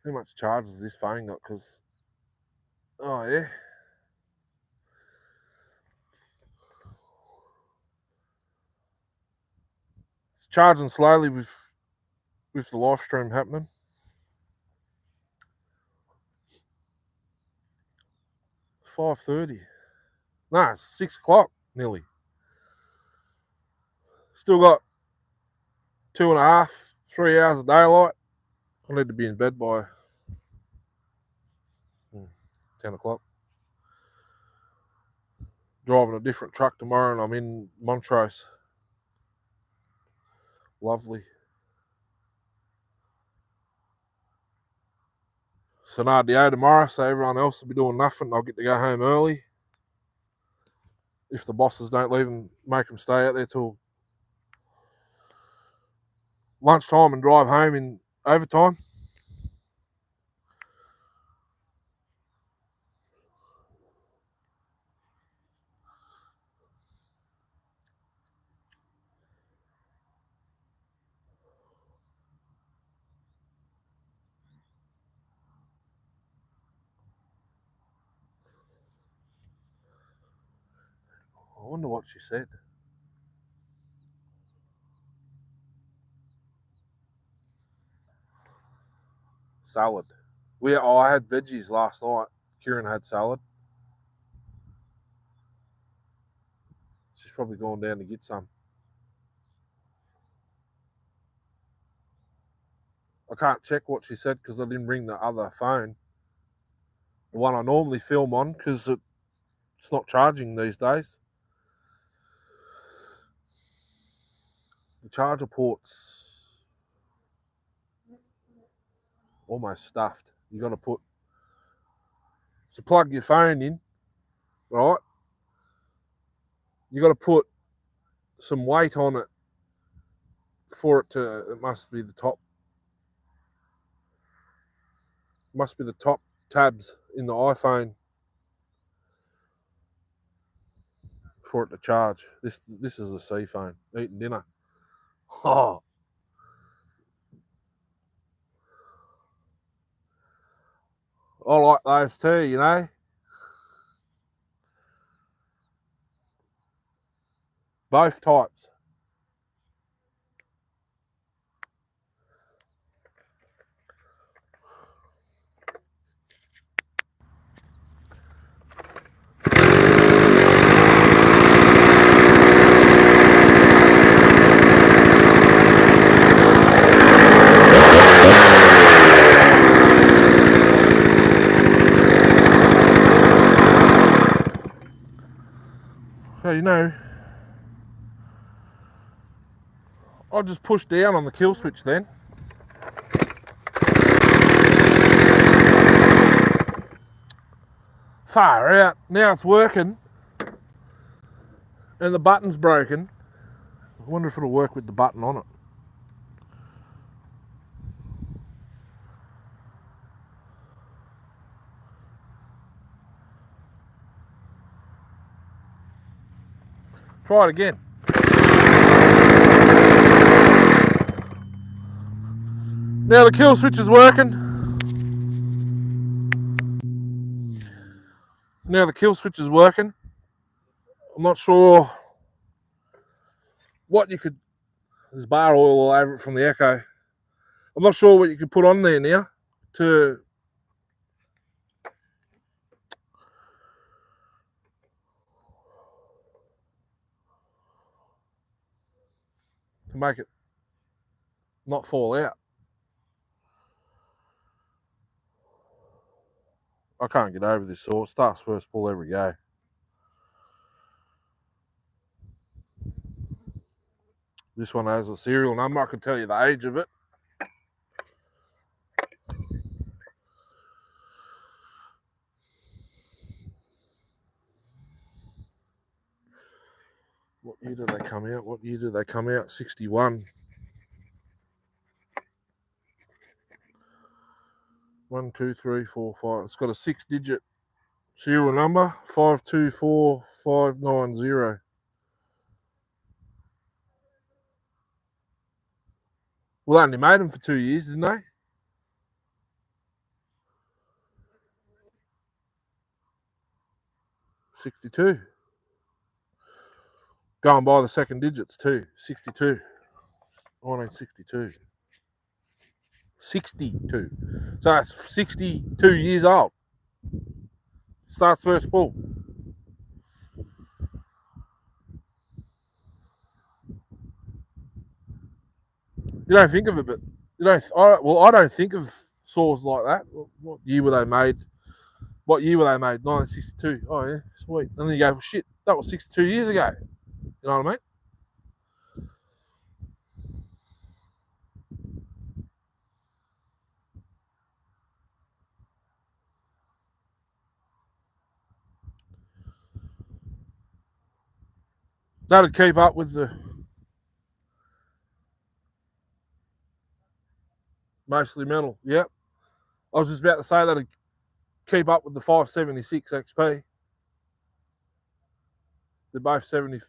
How much charge has this phone got? Because, oh yeah. It's charging slowly with the live stream happening. It's 5:30. No, it's 6 o'clock nearly. Still got 2.5, 3 hours of daylight. I need to be in bed by 10 o'clock. Driving a different truck tomorrow and I'm in Montrose. Lovely. So no DO tomorrow, so everyone else will be doing nothing. I'll get to go home early. If the bosses don't leave and make them stay out there till lunchtime and drive home in overtime. I wonder what she said. Salad. I had veggies last night. Kieran had salad. She's probably gone down to get some. I can't check what she said because I didn't ring the other phone. The one I normally film on because it's not charging these days. The charger port's almost stuffed. You got to plug your phone in, right? You got to put some weight on it for it to. It must be the top. Must be the top tabs in the iPhone for it to charge. This is a C phone. Eating dinner. Oh. I like those too, you know. Both types. So, you know, I'll just push down on the kill switch then. Far out. Now it's working. And the button's broken. I wonder if it'll work with the button on it. Try it again. Now the kill switch is working. Now the kill switch is working. I'm not sure what you could. There's bar oil all over it from the Echo. I'm not sure what you could put on there now to make it not fall out. I can't get over this saw. It starts first pull every go. This one has a serial number. I can tell you the age of it. What year did they come out? 61. 1, 2, 3, 4, 5. It's got a 6-digit serial number, 524590. Well, they only made them for 2 years, didn't they? '62. Going by the second digits too. 62. 1962. 62. So it's 62 years old. Starts first bull. You don't think of it, but you don't. I don't think of saws like that. What year were they made? 1962. Oh yeah, sweet. And then you go, well, shit, that was 62 years ago. You know what I mean? That'd keep up with the mostly metal. Yep. I was just about to say that'd keep up with the 576 XP. They're both 70.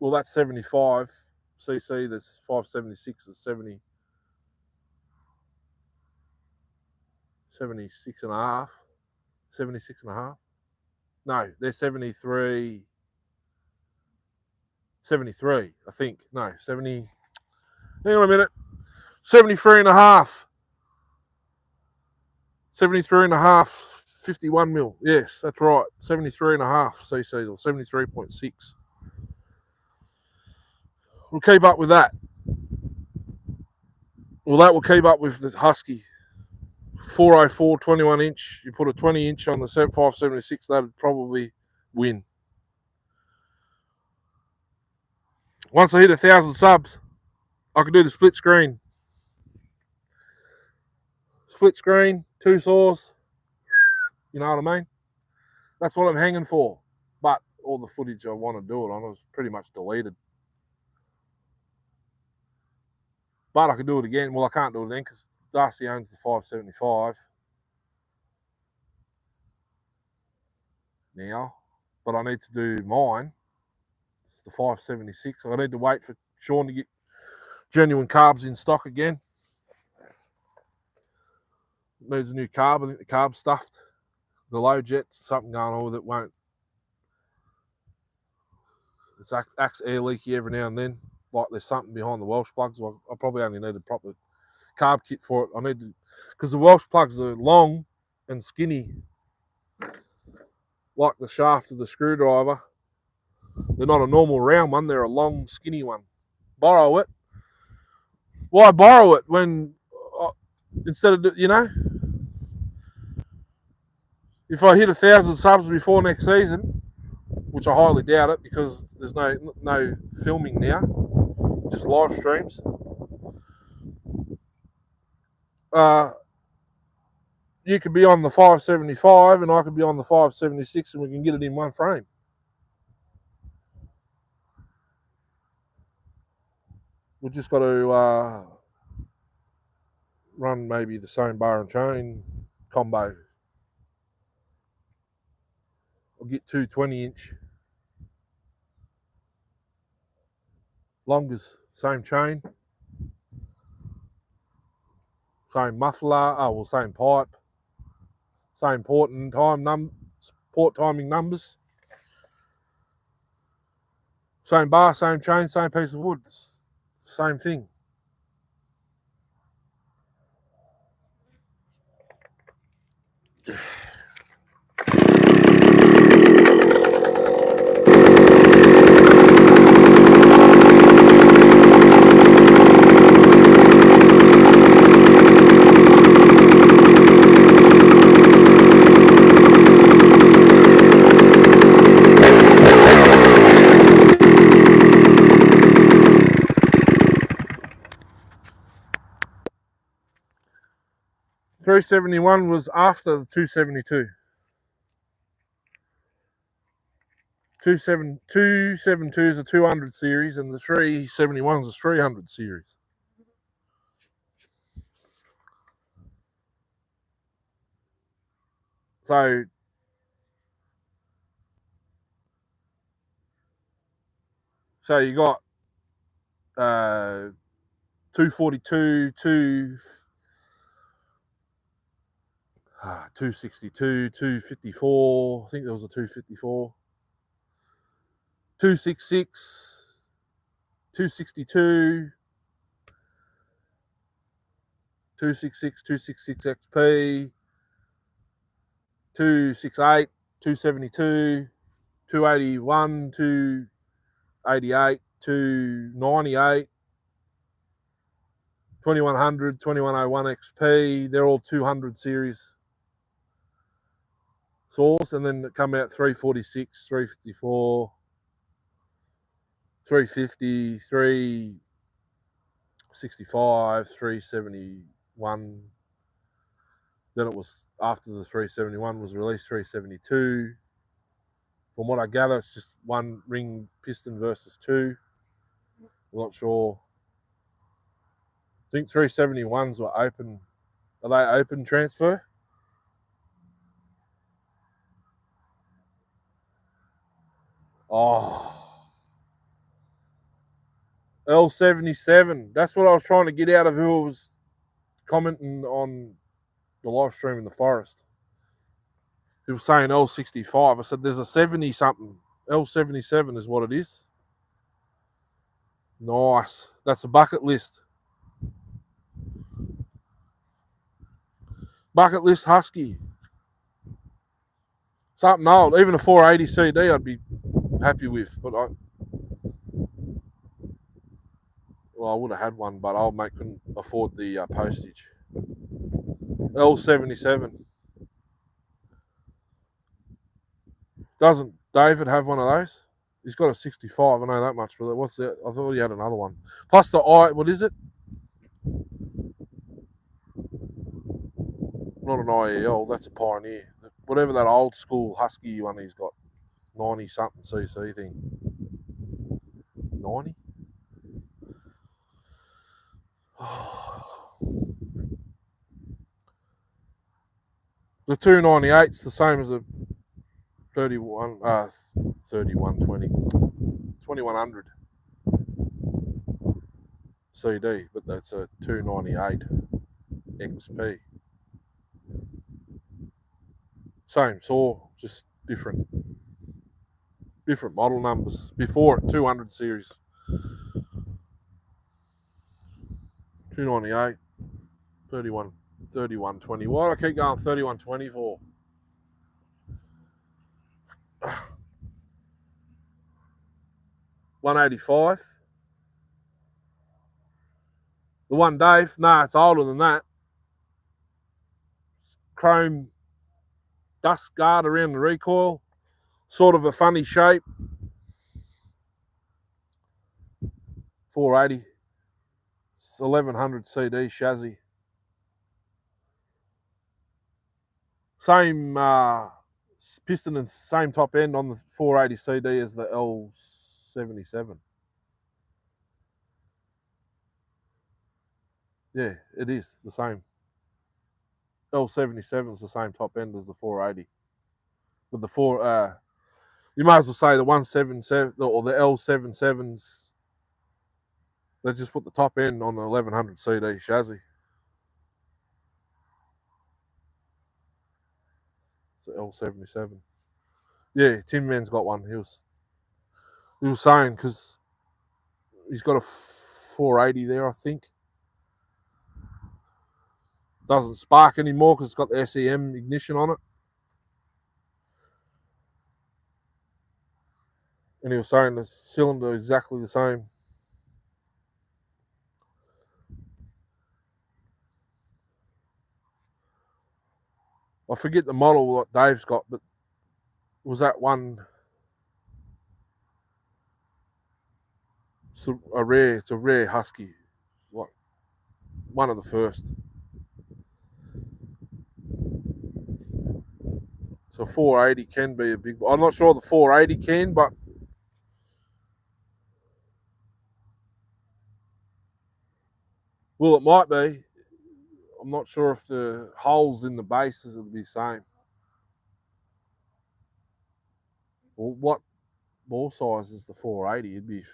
Well, that's 75 cc. There's 576 is 70, 76 and a half. 76 and a half. No, they're 73. 73, I think. No, 70. Hang on a minute. 73 and a half. 73 and a half. 51 mil. Yes, that's right. 73 and a half cc's or 73.6. We'll keep up with that. Well, that will keep up with the Husky. 404 21 inch. You put a 20 inch on the 576, that'd probably win. Once I hit 1,000 subs, I can do the split screen. Split screen, 2 saws. You know what I mean? That's what I'm hanging for. But all the footage I want to do it on was pretty much deleted. But I can do it again. Well, I can't do it again because Darcy owns the 575 now. But I need to do mine. It's the 576. I need to wait for Sean to get genuine carbs in stock again. Needs a new carb. I think the carb's stuffed. The low jet's something going on with it. Won't. It's acts air leaky every now and then. Like there's something behind the Welsh plugs. Well, I probably only need a proper carb kit for it. I need to, because the Welsh plugs are long and skinny, like the shaft of the screwdriver. They're not a normal round one. They're a long, skinny one. Borrow it. Why borrow it when instead of, you know, if I hit 1,000 subs before next season, which I highly doubt it because there's no filming now, just live streams. You could be on the 575 and I could be on the 576 and we can get it in one frame. We've just got to run maybe the same bar and chain combo. I'll get 2 20-inch longers, same chain, same muffler, same pipe, same port timing numbers, same bar, same chain, same piece of wood, same thing. 371 was after the 272. 272 is a 200 series, and the 371 is a 300 series. So you got 242, 262, 254. I think there was a 254. 266, 262, 266, 266 XP, 268, 272, 281, 288, 298, 2100, 2101 XP. They're all 200 series saws, and then it come out 346, 354, 350, 365, 371. Then it was after the 371 was released, 372. From what I gather, it's just one ring piston versus two. I'm not sure. I think 371s were open. Are they open transfer? Oh, L77. That's what I was trying to get out of who was commenting on the live stream in the forest. He was saying L65. I said there's a 70 something. L77 is what it is. Nice. That's a bucket list. Bucket list Husky. Something old. Even a 480 CD I'd be happy with. But I would have had one, but old mate couldn't afford the postage. L77. Doesn't David have one of those? He's got a 65. I know that much, but what's that? I thought he had another one. Plus the what is it? Not an IEL. That's a Pioneer. Whatever that old school Husky one he's got. 90 something cc thing. 90? The 298's the same as a 3120, 2100 CD, but that's a 298 XP. Same saw, just different model numbers. Before it, 200 series. 298, 3120. Why do I keep going 3120 for? $185. The one Dave, nah, it's older than that. Chrome dust guard around the recoil, sort of a funny shape. 480. It's 1100 CD chassis. Same piston and same top end on the 480 CD as the L77. Yeah, it is the same. L77 is the same top end as the 480. But the you might as well say the 177 or the L77s. They just put the top end on the 1100 CD chassis. It's the L77. Yeah, Tin Man's got one. He was saying because he's got a 480 there, I think. Doesn't spark anymore because it's got the SEM ignition on it. And he was saying the cylinder exactly the same. I forget the model what Dave's got, but was that one? It's a rare Husky, like one of the first. So 480 can be a big. I'm not sure the 480 can, but well, it might be. I'm not sure if the holes in the bases will be the same. Well, what ball size is the 480? It'd be.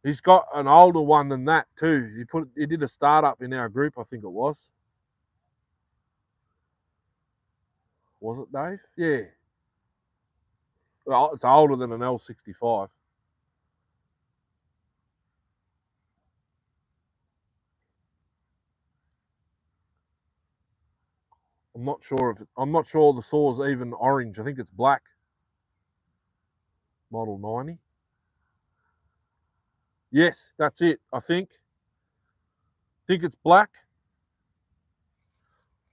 He's got an older one than that too. He did a startup in our group, I think it was. Was it Dave? Yeah. Well, it's older than an L65. I'm not sure the saw's even orange. I think it's black. Model 90. Yes, that's it. I think it's black.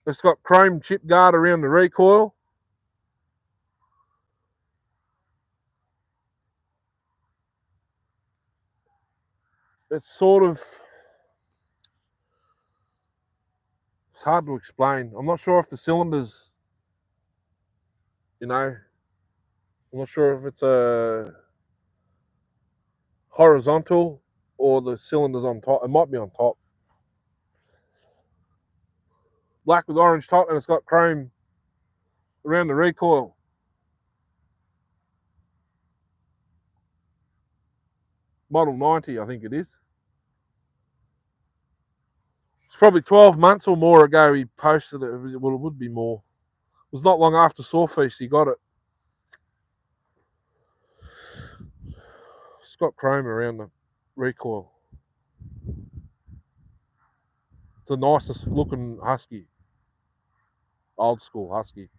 It's got chrome chip guard around the recoil. It's sort of, it's hard to explain. I'm not sure if the cylinders, I'm not sure if it's a horizontal or the cylinders on top. It might be on top. Black with orange top, and it's got chrome around the recoil. Model 90, I think it is. It's probably 12 months or more ago he posted it. Well, it would be more. It was not long after Sawfeast he got it. It's got chrome around the recoil. It's the nicest looking Husky. Old school Husky.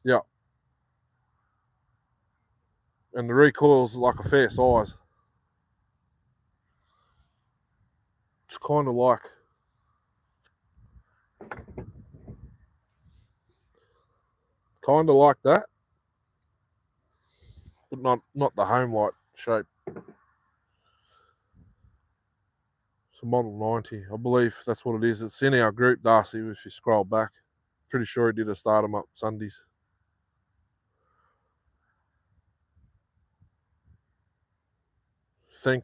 Yeah. And the recoil's like a fair size. It's kind of like that, but not the home light shape. It's a Model 90. I believe that's what it is. It's in our group, Darcy, if you scroll back. Pretty sure he did a start 'em up Sundays. I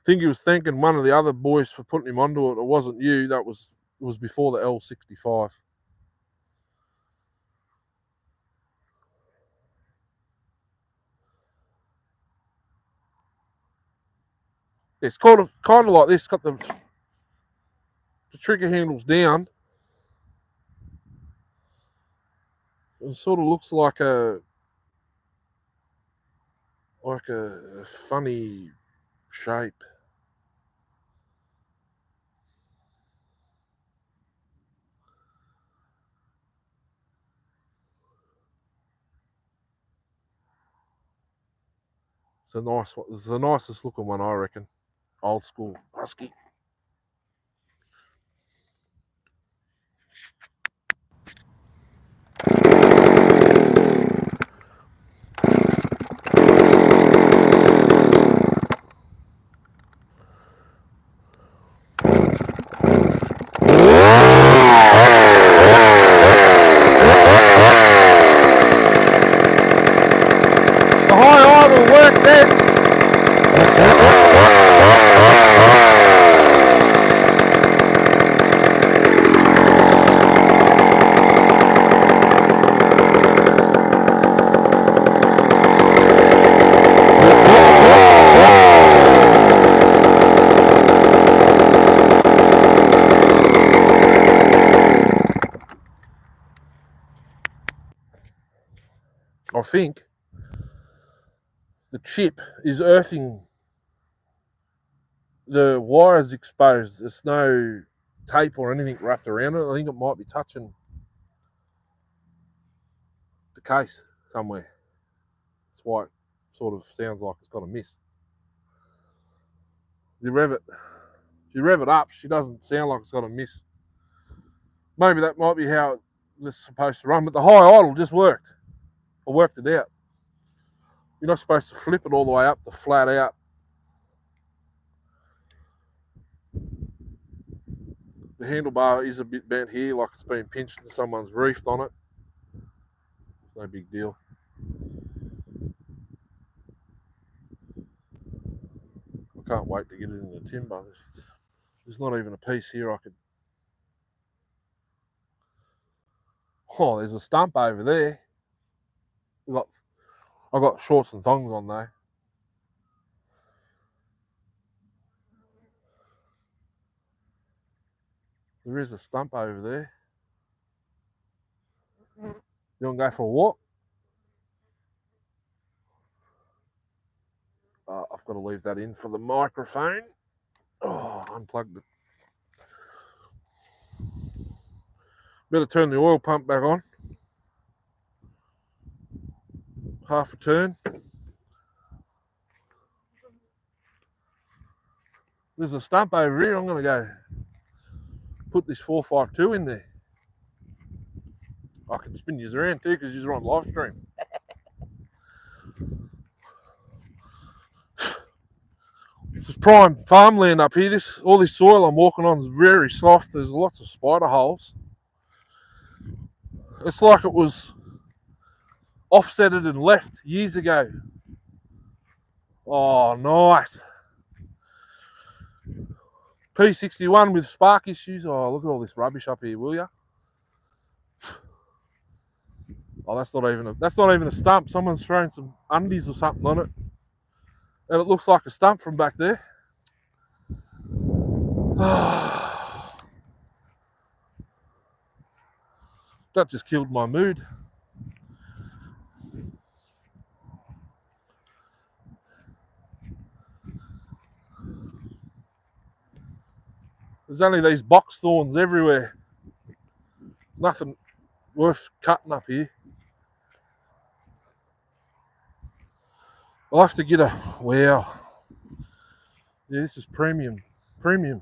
think he was thanking one of the other boys for putting him onto it. It wasn't you. It was before the L65. It's kind of like this. Got the trigger handles down. It sort of looks like a funny shape. It's a nice one. It's the nicest looking one, I reckon. Old school Husky. The high idle work then. I think the chip is earthing. The wire's exposed. There's no tape or anything wrapped around it. I think it might be touching the case somewhere. That's why it sort of sounds like it's got a miss. If you rev it up, she doesn't sound like it's got a miss. Maybe that might be how it's supposed to run, but the high idle just worked. I worked it out. You're not supposed to flip it all the way up to flat out. The handlebar is a bit bent here, like it's been pinched and someone's reefed on it. It's no big deal. I can't wait to get it in the timber. There's not even a piece here I could... Oh, there's a stump over there. I got shorts and thongs on there. There is a stump over there. You want to go for a walk? I've got to leave that in for the microphone. Oh, unplugged it. Better turn the oil pump back on. Half a turn. There's a stump over here. I'm going to go put this 452 in there. I can spin you around too because you're on live stream. This is prime farmland up here. All this soil I'm walking on is very soft. There's lots of spider holes. It's like it was offsetted and left years ago. Oh, nice. P61 with spark issues. Oh, look at all this rubbish up here, will you? Oh, that's not even a stump. Someone's thrown some undies or something on it, and it looks like a stump from back there. That just killed my mood. There's only these box thorns everywhere. Nothing worth cutting up here. I'll have to get a... Wow. Yeah, this is premium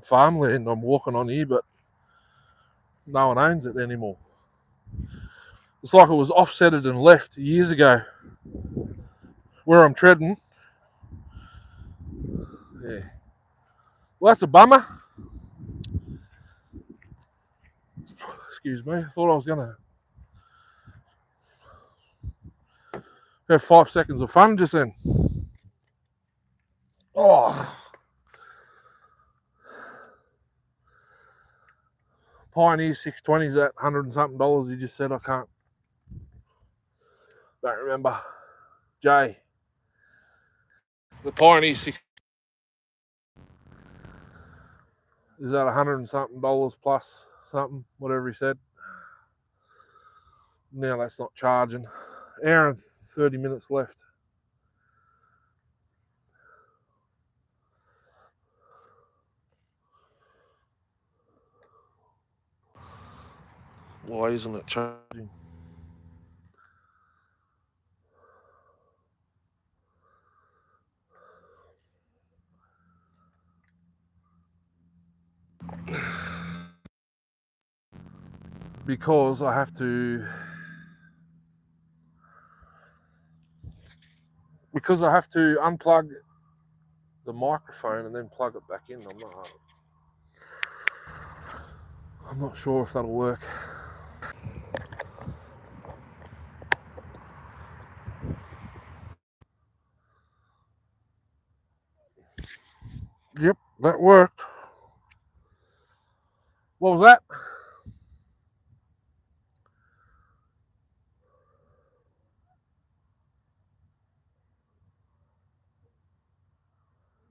farmland I'm walking on here, but no one owns it anymore. It's like it was offsetted and left years ago. Where I'm treading. Yeah. Well, that's a bummer. Excuse me. I thought I was going to have 5 seconds of fun just then. Oh. Pioneer 620s at $100 and something. You just said. I don't remember. Jay. The Pioneer 6 is at $100 and something plus something, whatever he said. Now that's not charging. Hour and 30 minutes left. Why isn't it charging? Because I have to unplug the microphone and then plug it back in. I'm not sure if that'll work. Yep, that worked. What was that?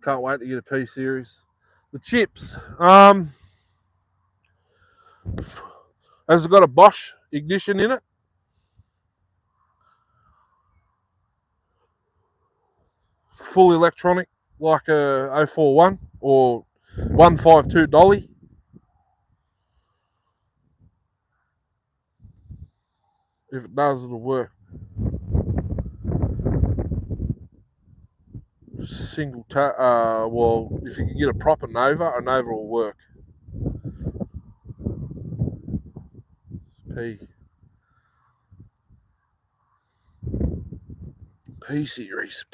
Can't wait to get a P series. The chips. Has it got a Bosch ignition in it? Full electronic, like a 041 or 152 dolly. If it does, it'll work. Single well, if you can get a proper Nova, a Nova will work. P series.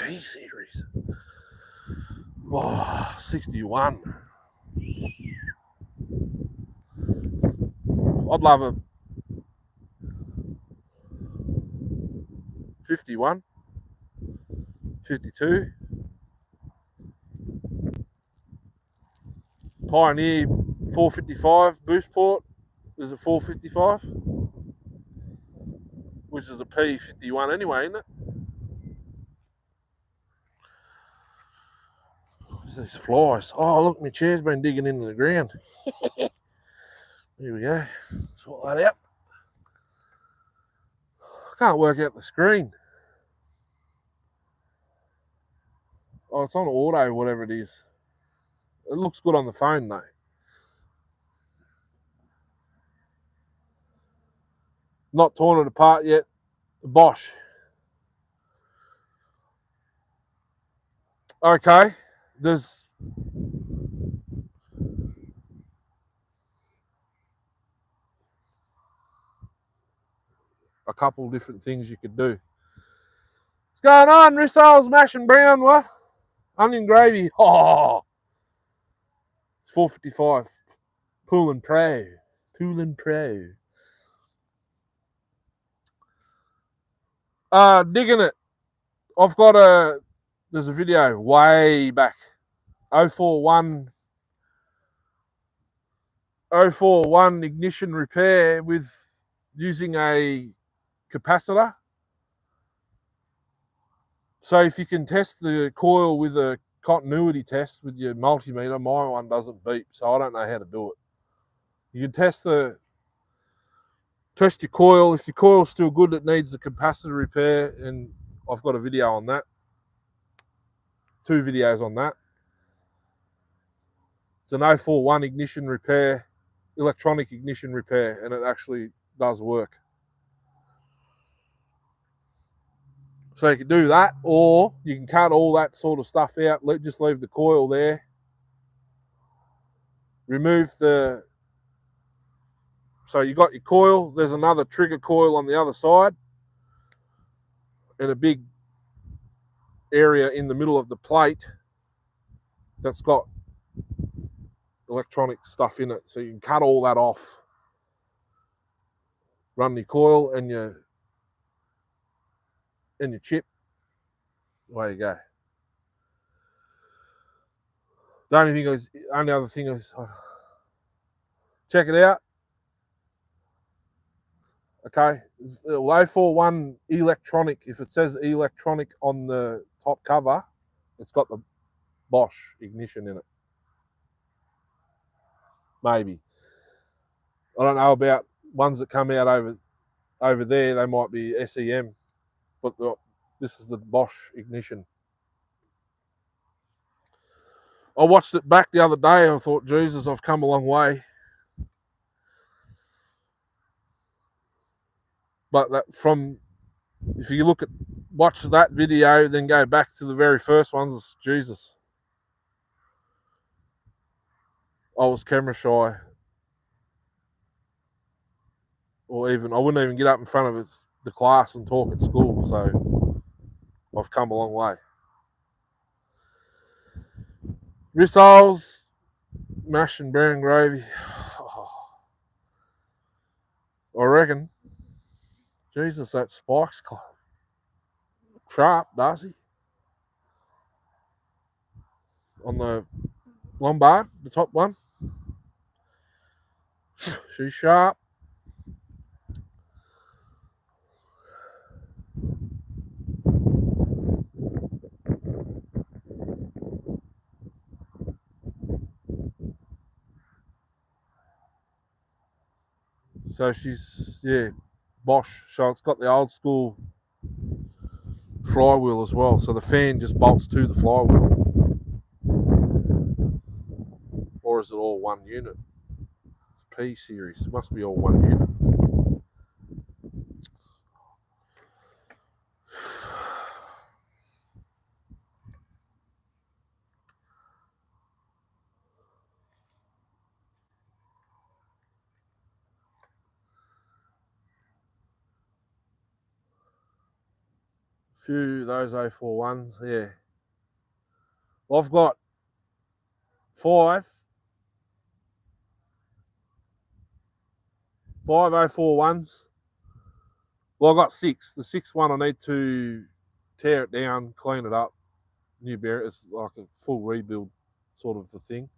Oh, 61. I'd love a 51, 52. Pioneer 455 boost port is a 455, which is a P51 anyway, isn't it? What's these flies? Oh, look, my chair's been digging into the ground. Here we go. Sort that out. I can't work out the screen. Oh, it's on auto, whatever it is. It looks good on the phone, though. Not torn it apart yet. Bosch. Okay, there's a couple different things you could do. What's going on, Rissoles, mash and brown, what? Onion gravy. Oh, it's 455. Pool and Pro. Pool and Pro. Digging it. I've got there's a video way back. 041 ignition repair with using a capacitor. So if you can test the coil with a continuity test with your multimeter, my one doesn't beep, so I don't know how to do it. You can test your coil. If your coil's still good, it needs the capacitor repair, and I've got a video on that. 2 videos on that. It's an 041 ignition repair, electronic ignition repair, and it actually does work. So you can do that, or you can cut all that sort of stuff out, just leave the coil there. Remove so you got your coil, there's another trigger coil on the other side, and a big area in the middle of the plate that's got electronic stuff in it. So you can cut all that off, run your coil and your chip. Away you go. The only other thing is, check it out. Okay, 041 electronic. If it says electronic on the top cover, it's got the Bosch ignition in it. Maybe. I don't know about ones that come out over there. They might be SEM, but this is the Bosch ignition. I watched it back the other day and I thought, Jesus, I've come a long way. But if you watch that video, then go back to the very first ones, Jesus. I was camera shy. Or I wouldn't even get up in front of the class and talk at school. So I've come a long way. Rissoles, mash and brown gravy. I reckon. Jesus, that spike's sharp, Darcy. On the Lombard, the top one. She's sharp. So she's, Bosch. So it's got the old school flywheel as well. So the fan just bolts to the flywheel. Or is it all one unit? It's P series. It must be all one unit. Few those 041s, yeah. I've got 5 5041s. Well, I got 6. The 6th one I need to tear it down, clean it up, new bearing. It's like a full rebuild sort of a thing.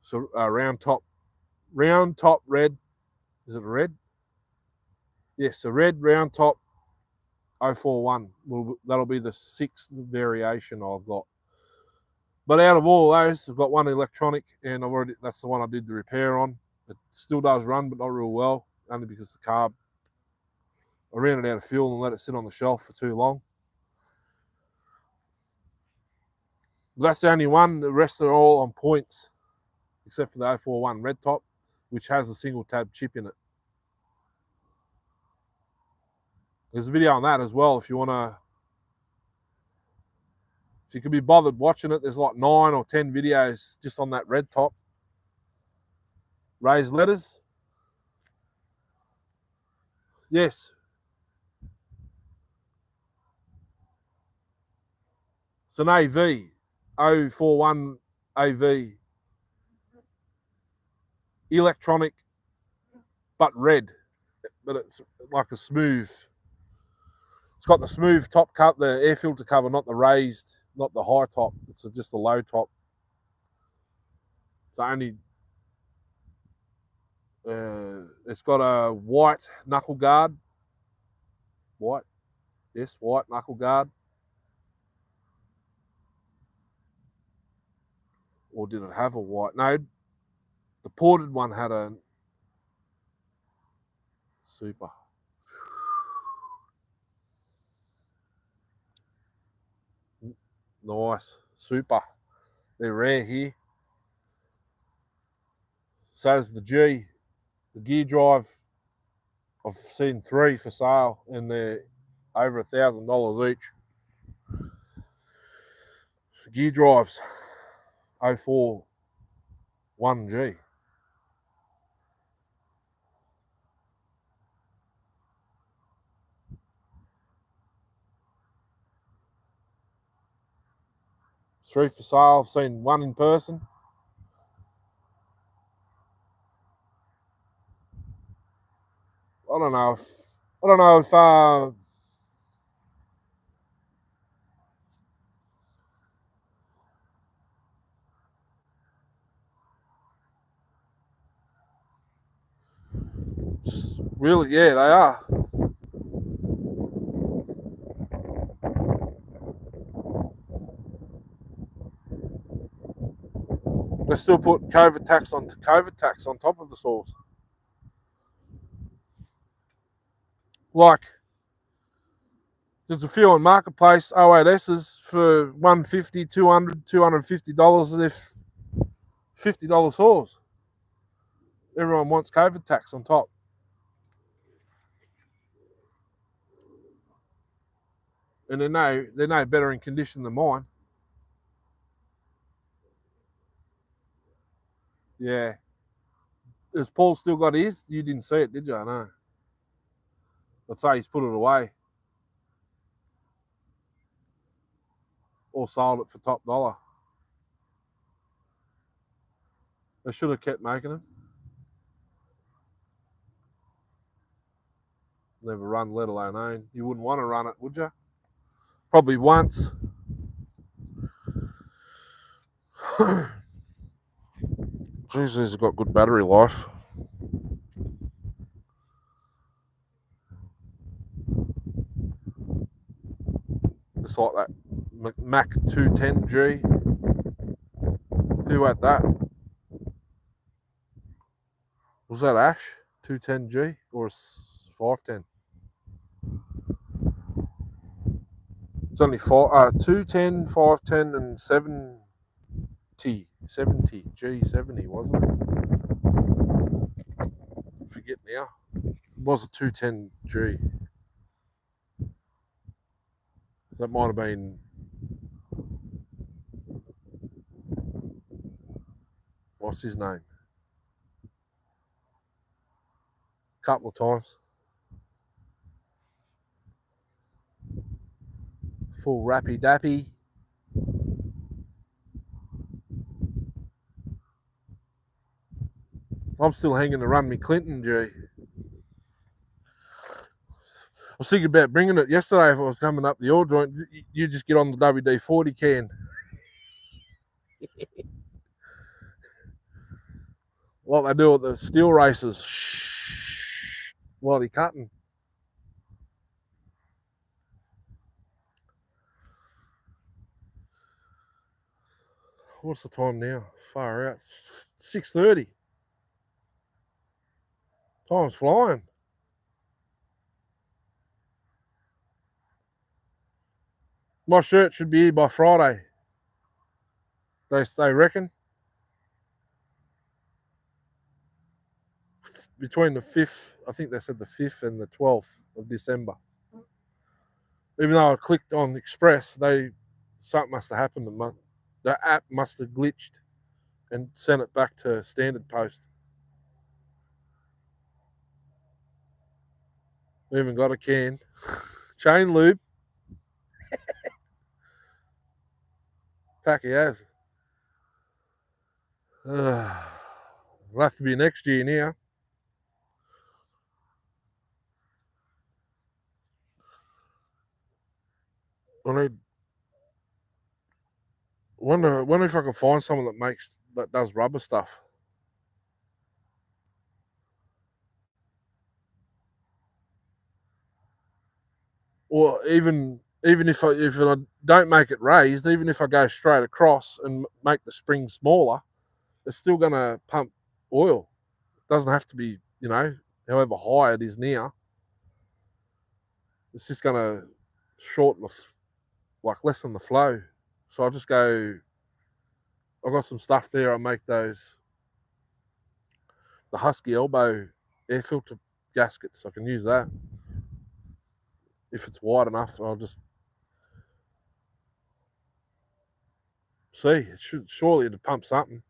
So round top red. Is it a red? Yes, a red round top 041. That'll be the 6th variation I've got. But out of all those, I've got one electronic, and that's the one I did the repair on. It still does run, but not real well, only because the carb. I ran it out of fuel and let it sit on the shelf for too long. But that's the only one. The rest are all on points, except for the 041 red top, which has a single tab chip in it. There's a video on that as well if you want to. If you can be bothered watching it, there's like 9 or 10 videos just on that red top. Raised letters. Yes. It's an AV. 041 AV. Electronic, but red. But it's like a smooth. It's got the smooth top cover, the air filter cover, not the raised, not the high top. It's just a low top. It's only. It's got a white knuckle guard. White. Yes, white knuckle guard. Or did it have a white? No, the ported one had a super. Nice. Super. They're rare here. So is the G. The gear drive, I've seen 3 for sale, and they're over $1,000 each. Gear drives, 041G. Three for sale. I've seen one in person. I don't know if really, yeah, they are. They still put COVID tax on top of the saws. Like, there's a few on Marketplace 08S's for $150, $200, $250, and they're $50 saws. Everyone wants COVID tax on top. And they're no better in condition than mine. Yeah. Has Paul still got his? You didn't see it, did you? I know. I'd say he's put it away. Or sold it for top dollar. They should have kept making them. Never run, let alone own. You wouldn't want to run it, would you? Probably once. Jeez, these have got good battery life. It's like that Mac 210G. Who had that? Was that Ash 210G or 510? It's only 210, 510, and 70 G70, wasn't it? I forget now. It was a 210G. That might have been. What's his name? A couple of times. Full rappy dappy. I'm still hanging to run me Clinton, G. I was thinking about bringing it yesterday if I was coming up the oil joint. You just get on the WD-40 can. Like they do at the steel races. While you're cutting. What's the time now? Far out. 6:30. Time's flying. My shirt should be here by Friday. They reckon. Between the 5th, I think they said the 5th and the 12th of December. Even though I clicked on Express, something must have happened. The app must have glitched and sent it back to standard post. We even got a can. Chain lube. Tacky as. It'll have to be next year now. I wonder if I can find someone that does rubber stuff. Or even if I don't make it raised, even if I go straight across and make the spring smaller, it's still going to pump oil. It doesn't have to be, however high it is now. It's just going to shorten lessen the flow. So I'll just go. I've got some stuff there. I'll make the Husky elbow air filter gaskets. I can use that. If it's wide enough, I'll just see. Surely it'd pump something.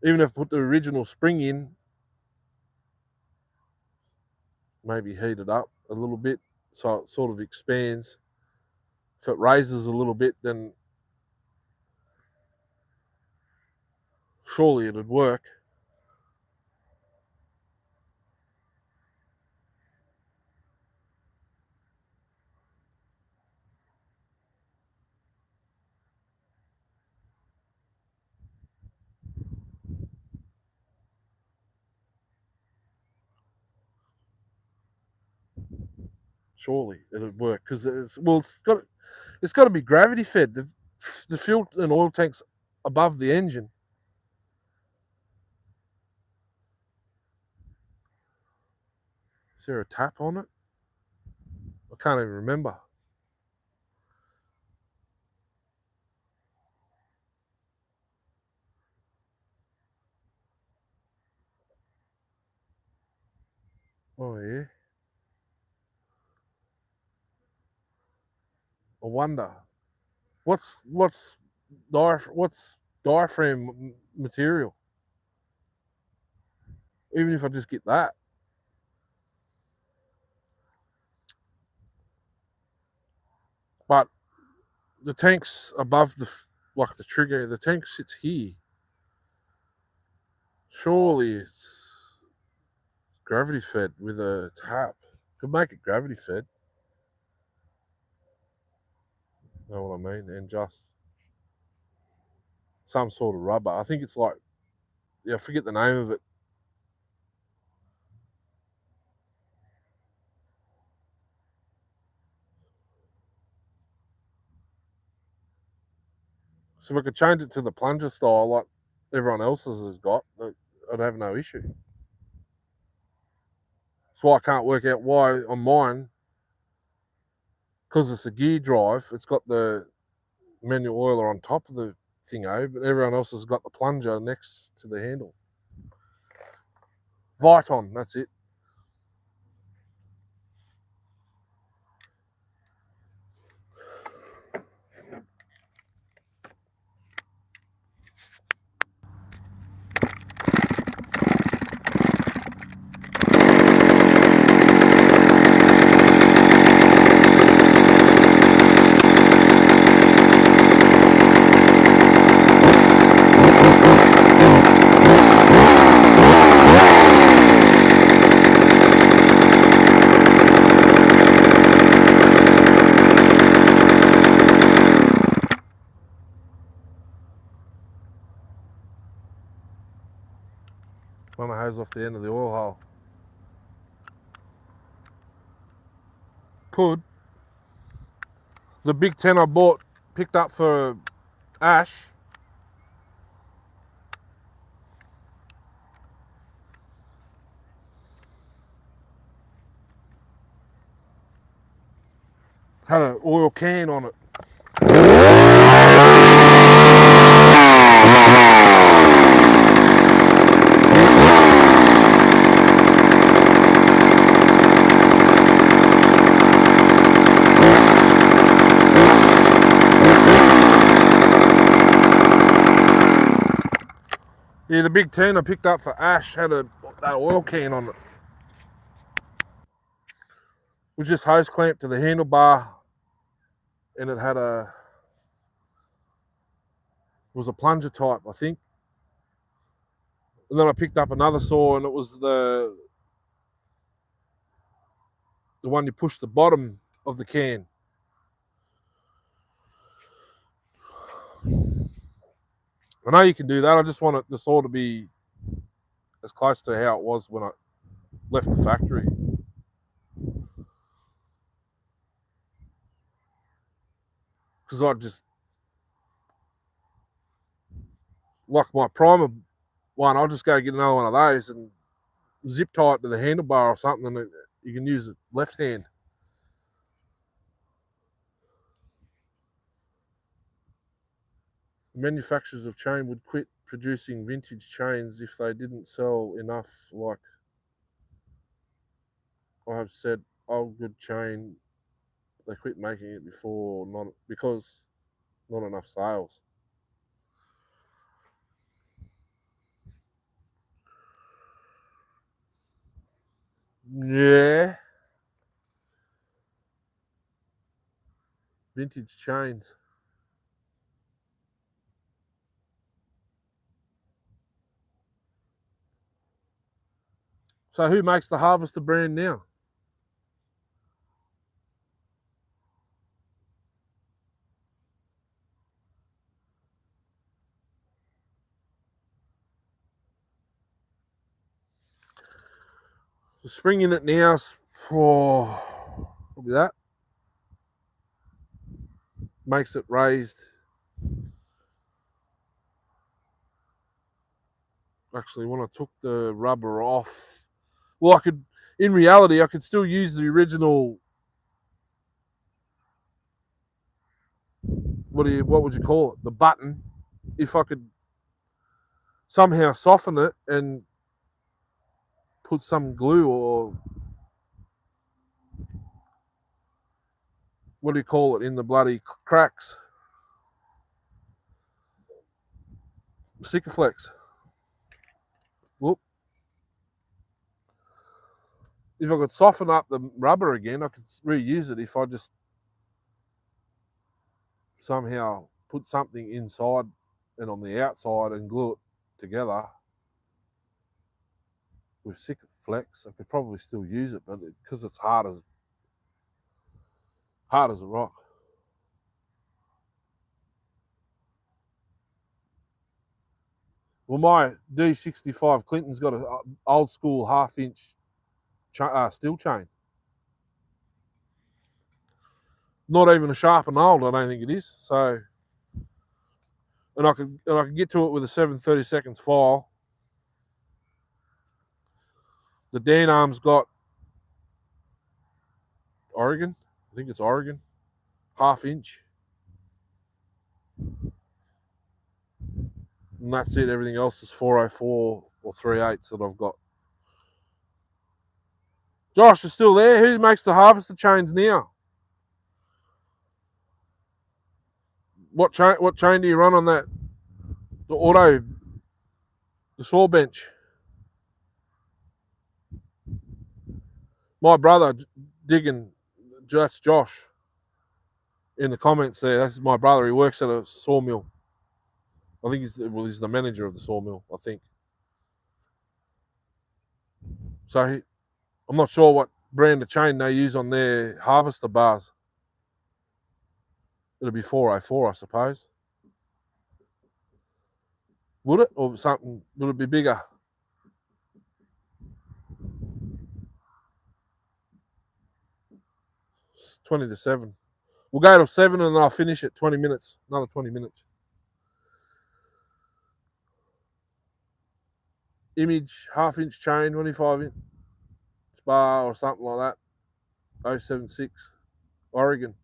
Even if I put the original spring in, maybe heat it up a little bit so it sort of expands. If it raises a little bit, then surely it'd work. Surely it'd work because it's got to be gravity fed. The fuel and oil tank's above the engine. Is there a tap on it? I can't even remember. Oh yeah. I wonder what's diaphragm material. Even if I just get that. But the tank's above the trigger. The tank sits here. Surely it's gravity fed with a tap. Could make it gravity fed. Know what I mean? And just some sort of rubber. I think it's like, I forget the name of it. So if I could change it to the plunger style like everyone else's has got, I'd have no issue. That's why I can't work out why on mine, because it's a gear drive, it's got the manual oiler on top of the thingo, but everyone else has got the plunger next to the handle. Viton, that's it. Run a hose off the end of the oil hole. Could. The big 10 I picked up for Ash. Had an oil can on it. Yeah, the big 10 I picked up for Ash had that oil can on it. It was just hose clamped to the handlebar, and it had it was a plunger type, I think. And then I picked up another saw, and it was the one you push the bottom of the can. I know you can do that. I just want the saw to be as close to how it was when I left the factory. Because I just, like my primer one, I'll just go get another one of those and zip tie it to the handlebar or something, and you can use it left hand. The manufacturers of chain would quit producing vintage chains if they didn't sell enough. Like I have said, old good chain, they quit making it because not enough sales. Yeah. Vintage chains. So who makes the Harvester brand now? The spring in it now, probably that. Makes it raised. Actually, when I took the rubber off, well, in reality, I could still use the original. What would you call it? The button. If I could somehow soften it and put some glue or what do you call it in the bloody cracks? Sikaflex. Whoop. If I could soften up the rubber again, I could reuse it if I just somehow put something inside and on the outside and glue it together with Sikaflex. I could probably still use it, but because it's hard as a rock. Well, my D65 Clinton's got an old school half-inch steel chain. Not even a sharp and old, I don't think it is. So, and I could get to it with a 7/32 file. The Dan arm's got Oregon. I think it's Oregon. Half-inch. And that's it. Everything else is 404 or 3/8 that I've got. Josh is still there. Who makes the harvester chains now? What chain do you run on that? The saw bench. My brother digging. That's Josh. In the comments there, that's my brother. He works at a sawmill. I think he's the manager of the sawmill. I think. So I'm not sure what brand of chain they use on their harvester bars. It'll be 404, I suppose. Would it, or something? Would it be bigger? 20 to 7. We'll go to 7 and then I'll finish at 20 minutes. Another 20 minutes. Image, half-inch chain, 25-inch bar or something like that. 076. Oregon.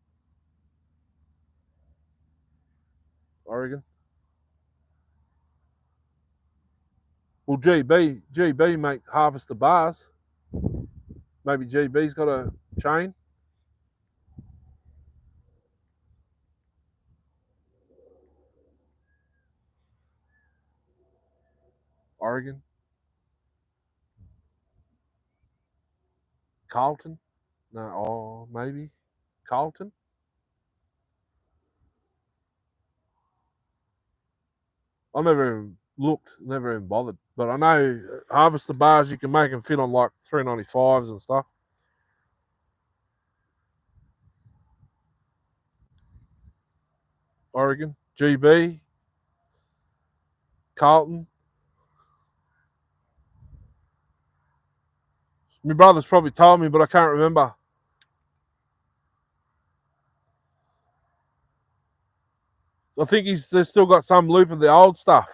Well, GB make harvester bars. Maybe GB's got a chain. Oregon. Carlton. No, maybe. Carlton. I never even looked, never even bothered. But I know harvester bars, you can make them fit on like 395s and stuff. Oregon. GB. Carlton. My brother's probably told me, but I can't remember. I think they've still got some loop of the old stuff.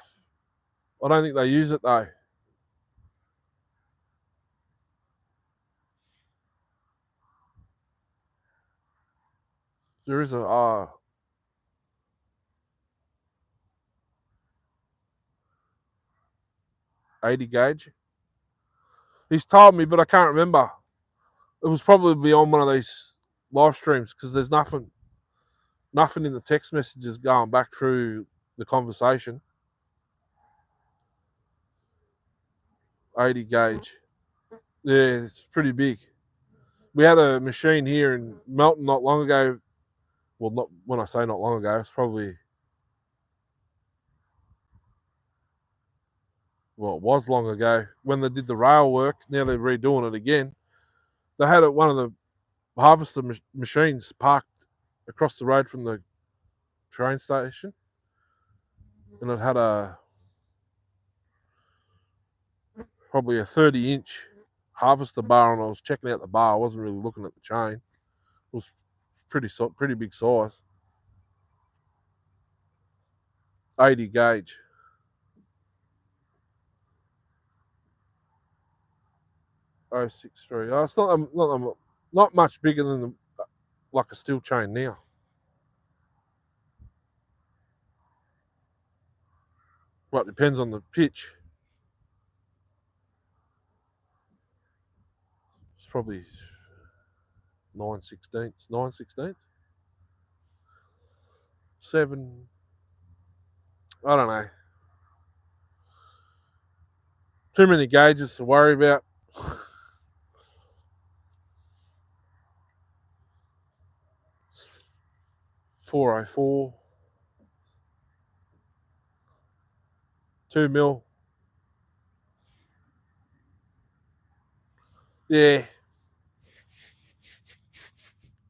I don't think they use it though. There is a 80 gauge. He's told me, but I can't remember. It was probably on one of these live streams because there's nothing in the text messages going back through the conversation. 80 gauge. Yeah, it's pretty big. We had a machine here in Melton not long ago. Well, not when I say not long ago, it's probably, well, it was long ago when they did the rail work. Now they're redoing it again. They had one of the harvester machines parked across the road from the train station, and it had probably a 30-inch harvester bar, and I was checking out the bar. I wasn't really looking at the chain. It was pretty big size. 80 gauge. Oh, 63. Oh, it's not much bigger than like a steel chain now. Well, it depends on the pitch. It's probably 9/16. 9/16. 7. I don't know. Too many gauges to worry about. 404. 2 mil. Yeah.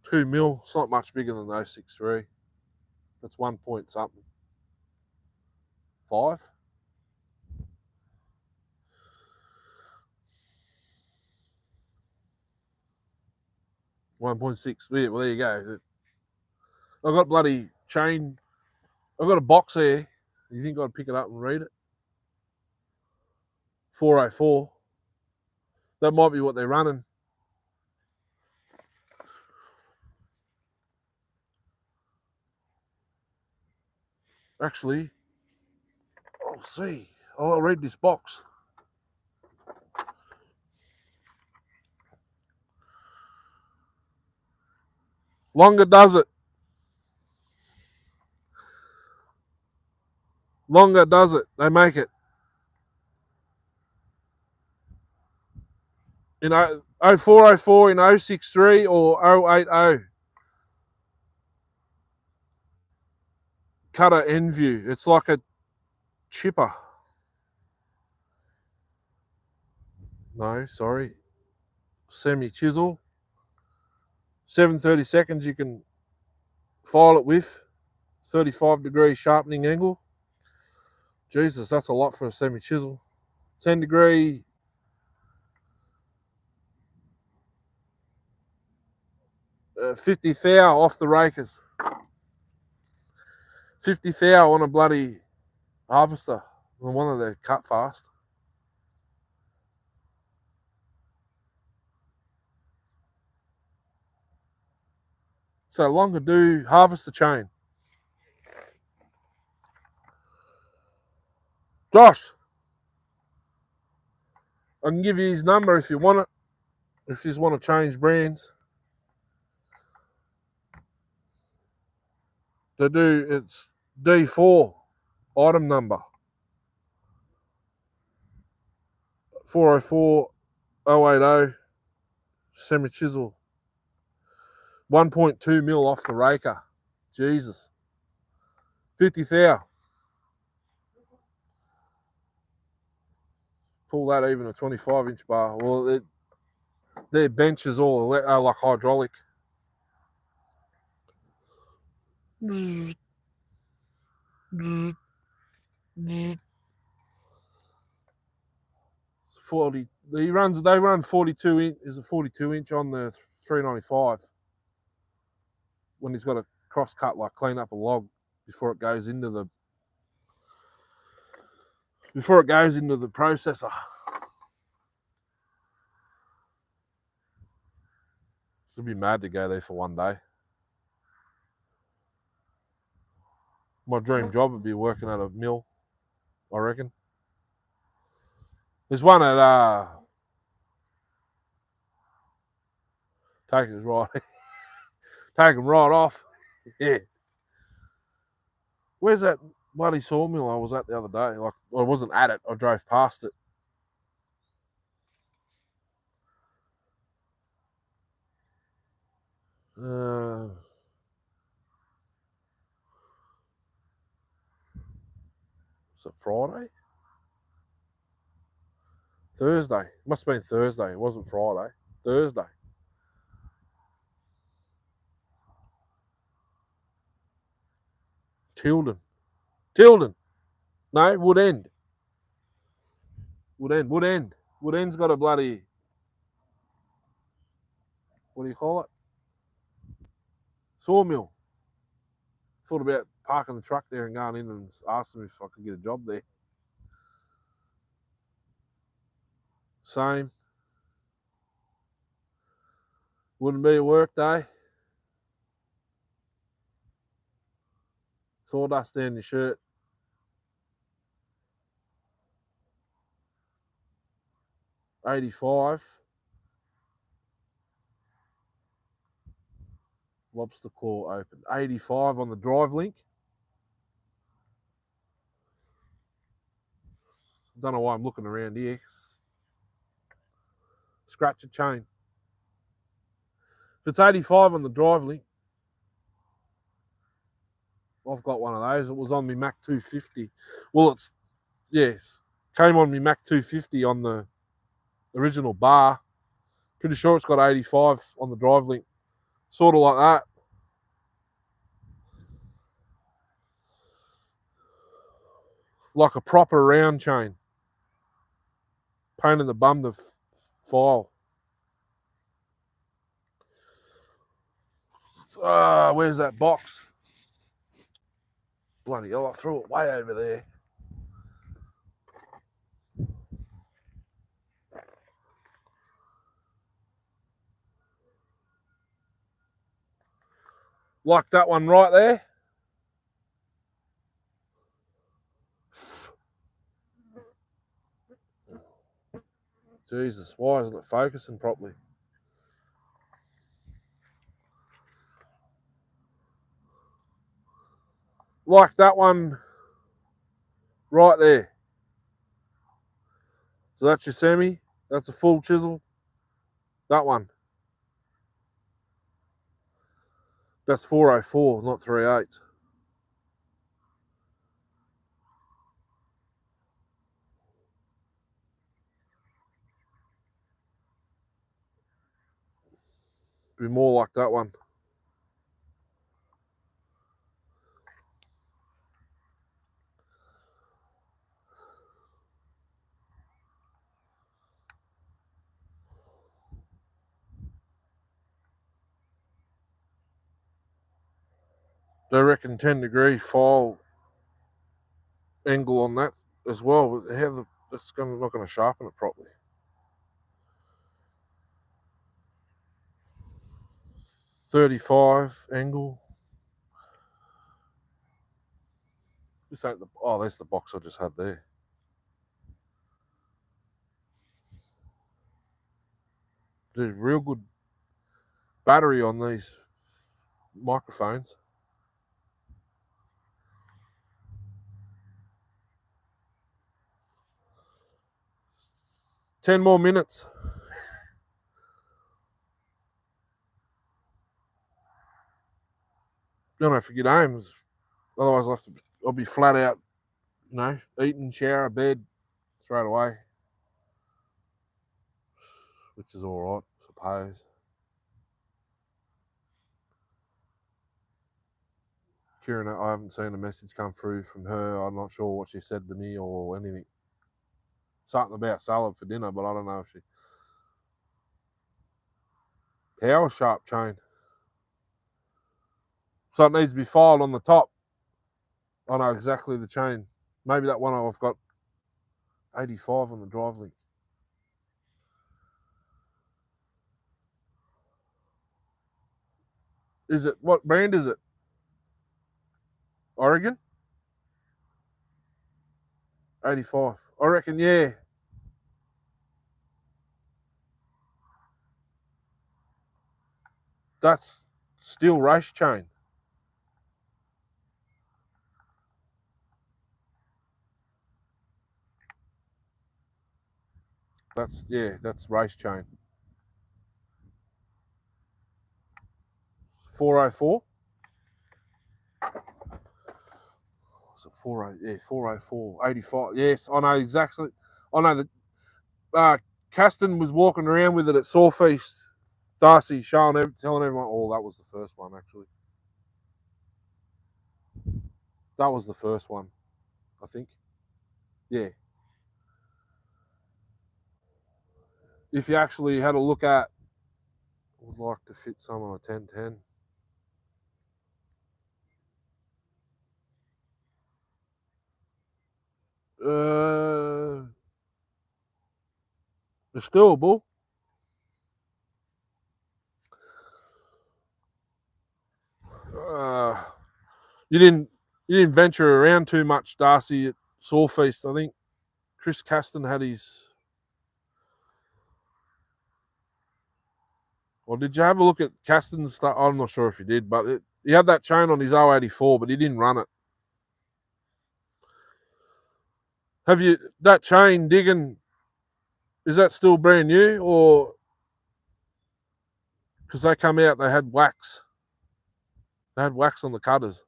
2 mil. It's not much bigger than 063. That's 1 point something. 5. 1.6. Yeah, well, there you go. I've got bloody chain. I've got a box there. You think I'd pick it up and read it? 404. That might be what they're running. Actually, I'll see. I'll read this box. Longer does it. Longer does it. They make it. In 0404, in 063 or 080. Cutter end view. It's like a chipper. No, sorry. Semi chisel. 7/32 you can file it with. 35-degree sharpening angle. Jesus, that's a lot for a semi chisel. 50 thou off the rakers. 50 thou on a bloody harvester. The one that they cut fast. So longer do harvester chain. Josh, I can give you his number if you want it. If you just want to change brands. They do, it's D4 item number 404 080 semi chisel 1.2 mil off the raker. Jesus. 50 thou. Pull that even a 25-inch bar. Well, their benches all are like hydraulic. 40. They run 42 inch. Is a 42 inch on the 395 when he's got a cross cut, like clean up a log before it goes into the processor. Should be mad to go there for one day. My dream job would be working at a mill, I reckon. There's one at take it right take them right off. Yeah. Where's that bloody sawmill I was at the other day? Like, I wasn't at it, I drove past it. Was it Friday? Thursday. Must have been Thursday. It wasn't Friday. Thursday. Tilden. No, Woodend. Woodend's got a bloody, what do you call it? Sawmill. Thought about parking the truck there and going in and asking if I could get a job there. Same. Wouldn't be a work day. Sawdust down your shirt. $85. Lobster claw open. $85 on the drive link. Don't know why I'm looking around here. Scratch a chain. If it's $85 on the drive link, I've got one of those. It was on my Mac 250. Well, came on my Mac 250 on the original bar. Pretty sure it's got 85 on the drive link. Sort of like that. Like a proper round chain. Pain in the bum to file. Where's that box? Bloody hell, I threw it way over there. Like that one right there. Jesus, why isn't it focusing properly? Like that one right there. So that's your semi. That's a full chisel. That one. That's 404, not 3/8. Be more like that one. They reckon 10-degree file angle on that as well. That's not going to sharpen it properly. 35 angle. This ain't there's the box I just had there. There's real good battery on these microphones. 10 more minutes. Don't have to get home. Otherwise, I'll be flat out, eating, shower, bed, straight away. Which is all right, I suppose. Kieran, I haven't seen a message come through from her. I'm not sure what she said to me or anything. Something about salad for dinner, but I don't know if she... Power sharp chain. So it needs to be filed on the top. I know exactly the chain. Maybe that one I've got 85 on the drive link. Is it, what brand is it? Oregon? 85. I reckon, yeah. That's steel race chain. That's race chain. 404. Was it 40? Yeah, 404, 85. Yes, I know exactly. I know that Caston was walking around with it at Sawfeast. Darcy telling everyone, oh, that was the first one, actually. That was the first one, I think. Yeah. If you actually had a look at, would like to fit some on a 1010. It's doable. You didn't venture around too much, Darcy, at Sawfeast. I think Chris Caston had his. Or did you have a look at Caston's stuff? I'm not sure if you did, but he had that chain on his 084, but he didn't run it. Have you that chain digging? Is that still brand new, or because they come out, they had wax? They had wax on the cutters.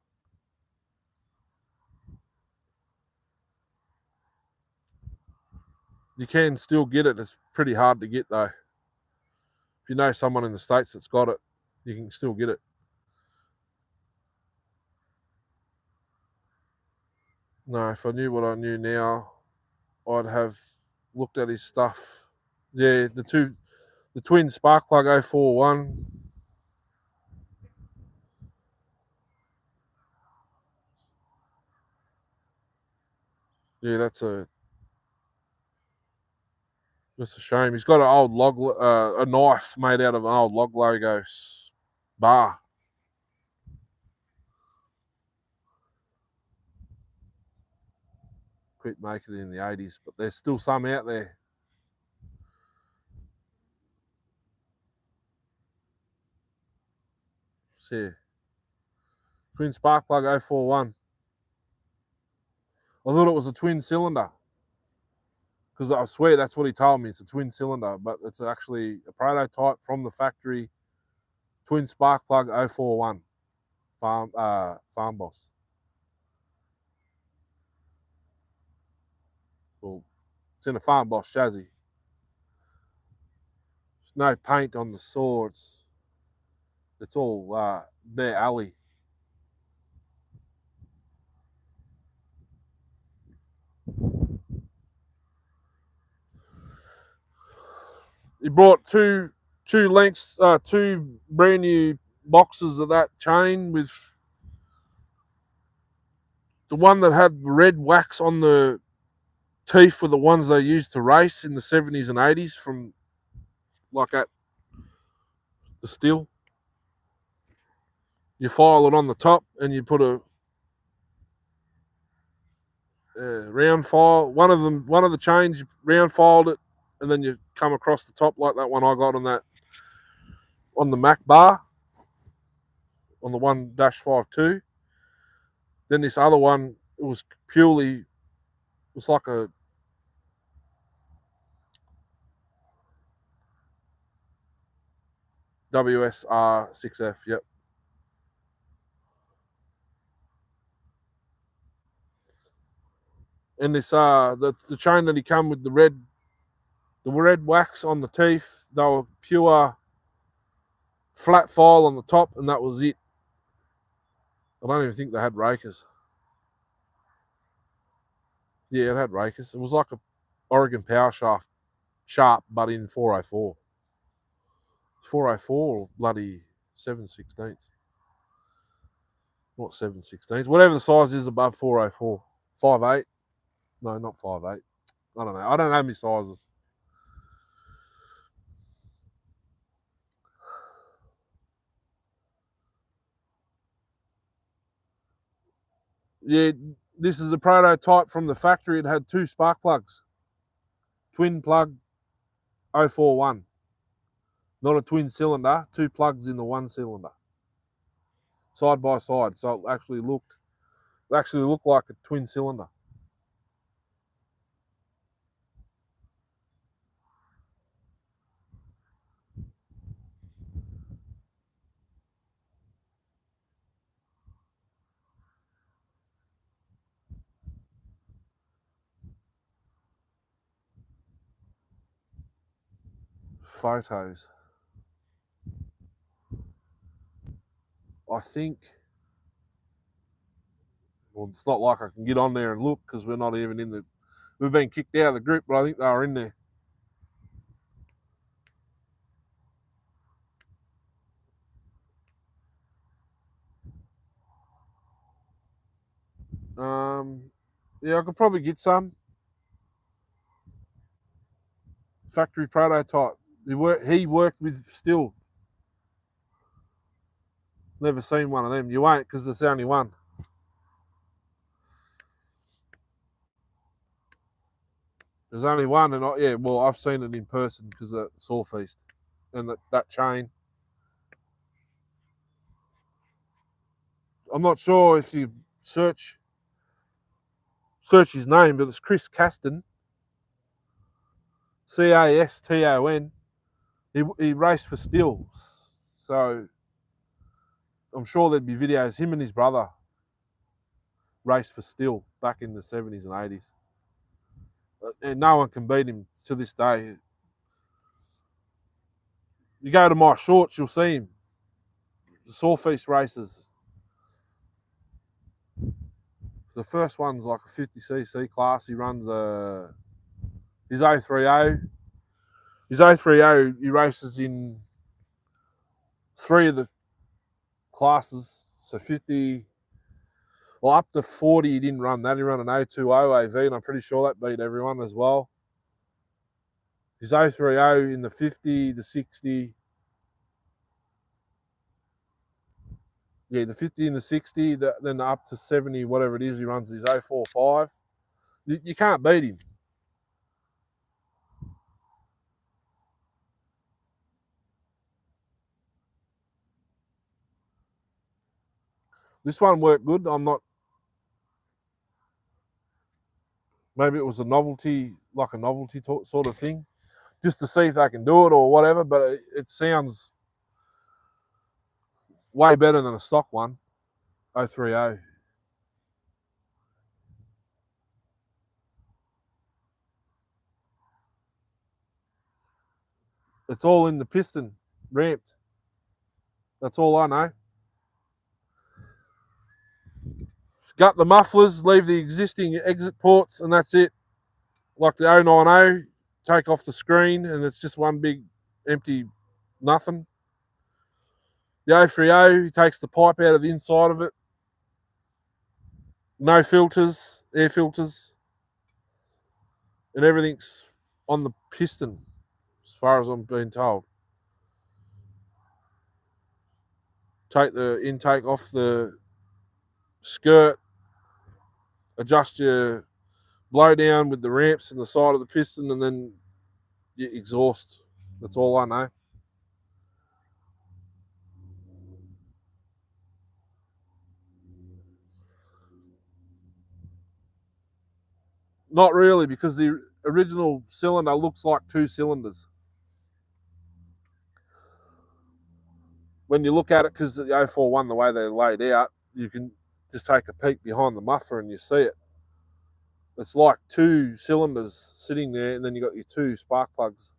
You can still get it. It's pretty hard to get though. If you know someone in the States that's got it, you can still get it. No, if I knew what I knew now, I'd have looked at his stuff. Yeah, the twin spark plug 041. Yeah, that's a shame. He's got an old a knife made out of an old log logo bar. Quit making it in the 80s, but there's still some out there. See, twin spark plug 041. I thought it was a twin cylinder because I swear that's what he told me. It's a twin cylinder, but it's actually a prototype from the factory. Twin spark plug 041 farm boss. Well, it's in a farm boss chassis. There's no paint on the saw. It's all bare alley. He brought two lengths, two brand new boxes of that chain with the one that had red wax on the teeth were the ones they used to race in the 70s and 80s from like at the still. You file it on the top and you put a round file. One of the chains, you round filed it, and then you come across the top like that one I got on the Mac bar on the 1-52. Then this other one, it was like a WSR6F, yep. And this the chain that he come with the red wax on the teeth, they were pure flat file on the top, and that was it. I don't even think they had rakers. Yeah, it had rakers. It was like a Oregon Power Shaft sharp, but in 404. 404 or bloody 7/16. Not 7/16. Whatever the size is above 404. 5/8. No, not 5/8. I don't know. I don't know my sizes. Yeah, this is a prototype from the factory. It had 2 spark plugs. Twin plug 041. Not a twin cylinder, 2 plugs in the 1 cylinder. Side by side. So it actually looked like a twin cylinder. Photos. I think, well, it's not like I can get on there and look because we're not even in we've been kicked out of the group, but I think they were in there. Yeah, I could probably get some. Factory prototype. He worked with Still. Never seen one of them. You won't because there's only one. There's only one, and I've seen it in person because of Saw Feast and that chain. I'm not sure if you search his name, but it's Chris Caston, Caston. He raced for Still, so I'm sure there'd be videos. Him and his brother raced for Still back in the 70s and 80s, and no one can beat him to this day. You go to my shorts, you'll see him. The Saw Feast races. The first one's like a 50cc class. He runs his 030. His 030, he races in 3 of the classes. So 50, well, up to 40, he didn't run that. He ran an 020 AV, and I'm pretty sure that beat everyone as well. His 030 in the 50, the 60. Yeah, the 50 and the 60, then up to 70, whatever it is, he runs his 045. You can't beat him. This one worked good. I'm not. Maybe it was a novelty sort of thing, just to see if they can do it or whatever. But it sounds way better than a stock one, 030. It's all in the piston, ramped. That's all I know. Gut the mufflers, leave the existing exit ports, and that's it. Like the 090, take off the screen, and it's just one big empty nothing. The 030, he takes the pipe out of the inside of it. No filters, air filters, and everything's on the piston, as far as I'm being told. Take the intake off the skirt, adjust your blow down with the ramps in the side of the piston, and then your exhaust. That's all I know. Not really, because the original cylinder looks like two cylinders. When you look at it, because the 041, the way they're laid out, you can just take a peek behind the muffler and you see it. It's like two cylinders sitting there, and then you got your two spark plugs.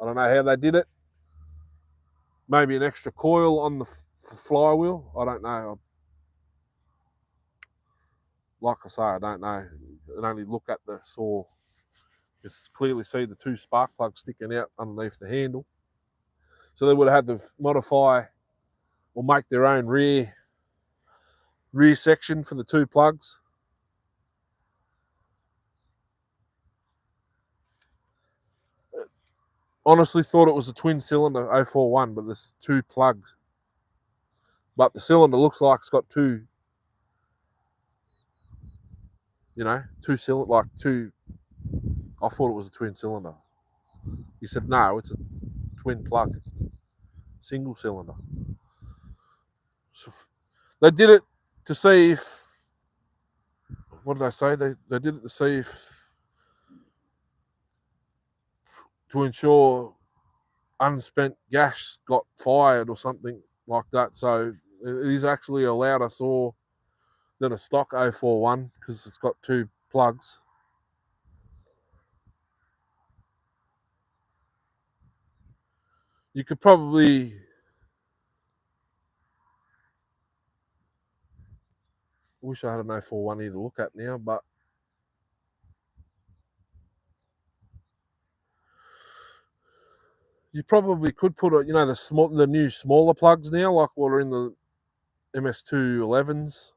I don't know how they did it. Maybe an extra coil on the flywheel. I don't know. Like I say, I don't know. I can only look at the saw. Just clearly see the two spark plugs sticking out underneath the handle. So they would have had to modify or make their own rear section for the two plugs. Honestly thought it was a twin cylinder 041, but there's two plugs. But the cylinder looks like it's got two, two cylinder, like two. I thought it was a twin cylinder. He said, no, it's a twin plug, single cylinder. So they did it to see if, what did they say? They did it to see if, to ensure unspent gas got fired or something like that. So it is actually a louder saw than a stock 041 because it's got two plugs. You could probably, wish I had an 041 here to look at now, but you probably could put the new smaller plugs now, like what are in the MS211s.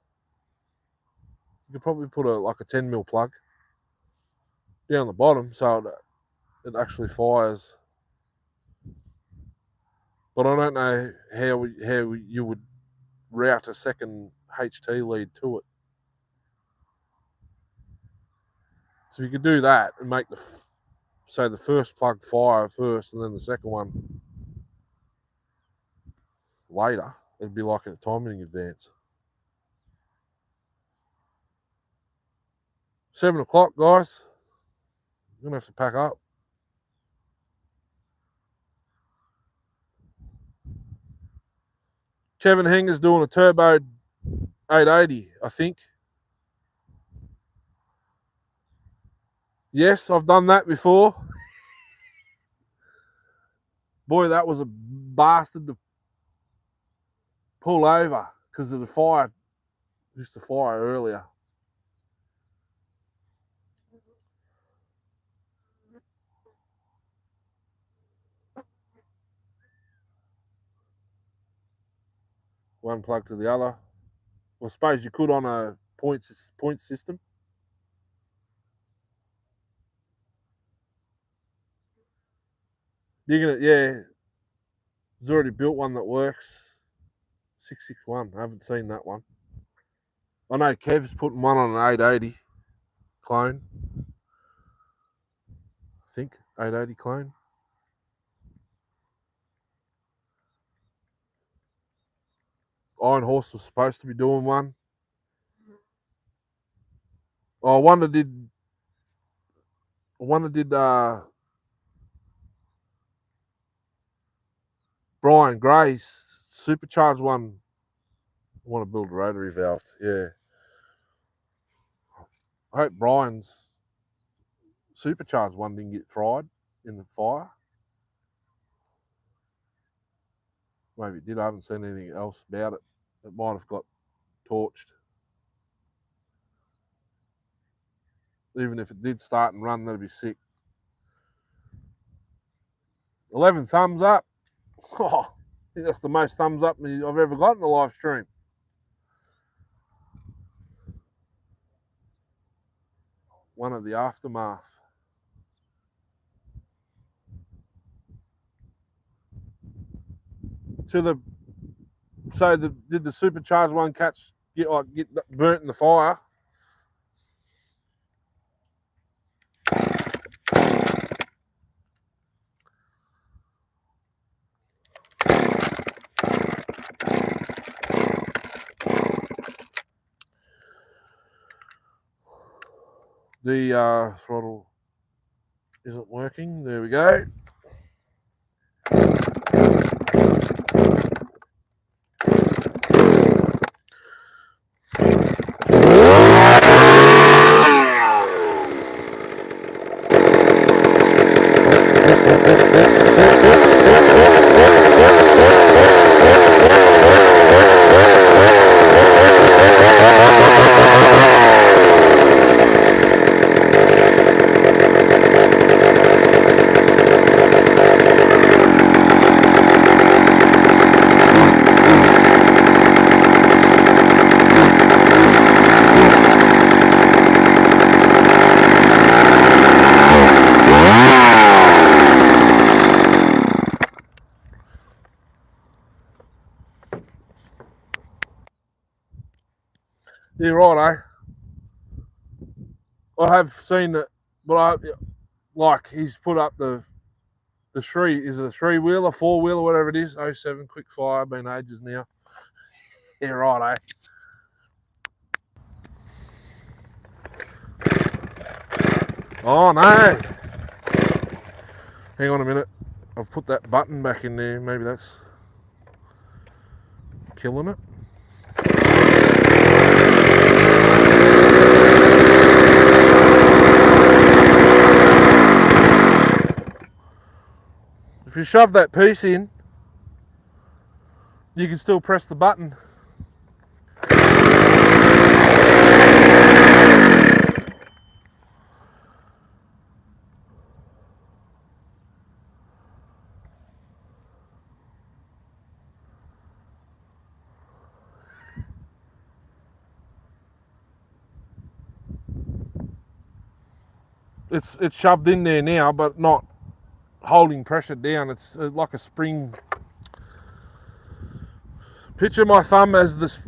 You could probably put like a 10mm plug down the bottom so it actually fires. But I don't know how you would route a second HT lead to it. So you could do that and make the first plug fire first, and then the second one later. It'd be like a timing advance. 7 o'clock, guys. I'm gonna have to pack up. Kevin Henger's doing a turbo 880, I think. Yes, I've done that before. Boy, that was a bastard to pull over because of the fire. Just the fire earlier. One plug to the other. Well, I suppose you could on a point system. You're gonna, yeah. There's already built one that works. 661. I haven't seen that one. I know Kev's putting one on an 880 clone. I think 880 clone. Iron Horse was supposed to be doing one. Oh, one that did. Brian Gray's supercharged one. I want to build a rotary valve. Yeah. I hope Brian's supercharged one didn't get fried in the fire. Maybe it did. I haven't seen anything else about it. It might have got torched. Even if it did start and run, that'd be sick. 11 thumbs up. Oh, I think that's the most thumbs up I've ever got in a live stream. one of the aftermath. Did the supercharged one get burnt in the fire? The throttle isn't working. There we go. You're right, I have seen that, but he's put up the Shree. Is it a 3-wheeler, 4-wheeler, whatever it is? 07 quick fire. Been ages now. Yeah, right, Oh no! Hang on a minute. I've put that button back in there. Maybe that's killing it. If you shove that piece in, you can still press the button. It's shoved in there now, but not holding pressure down. It's like a spring. Picture my thumb as this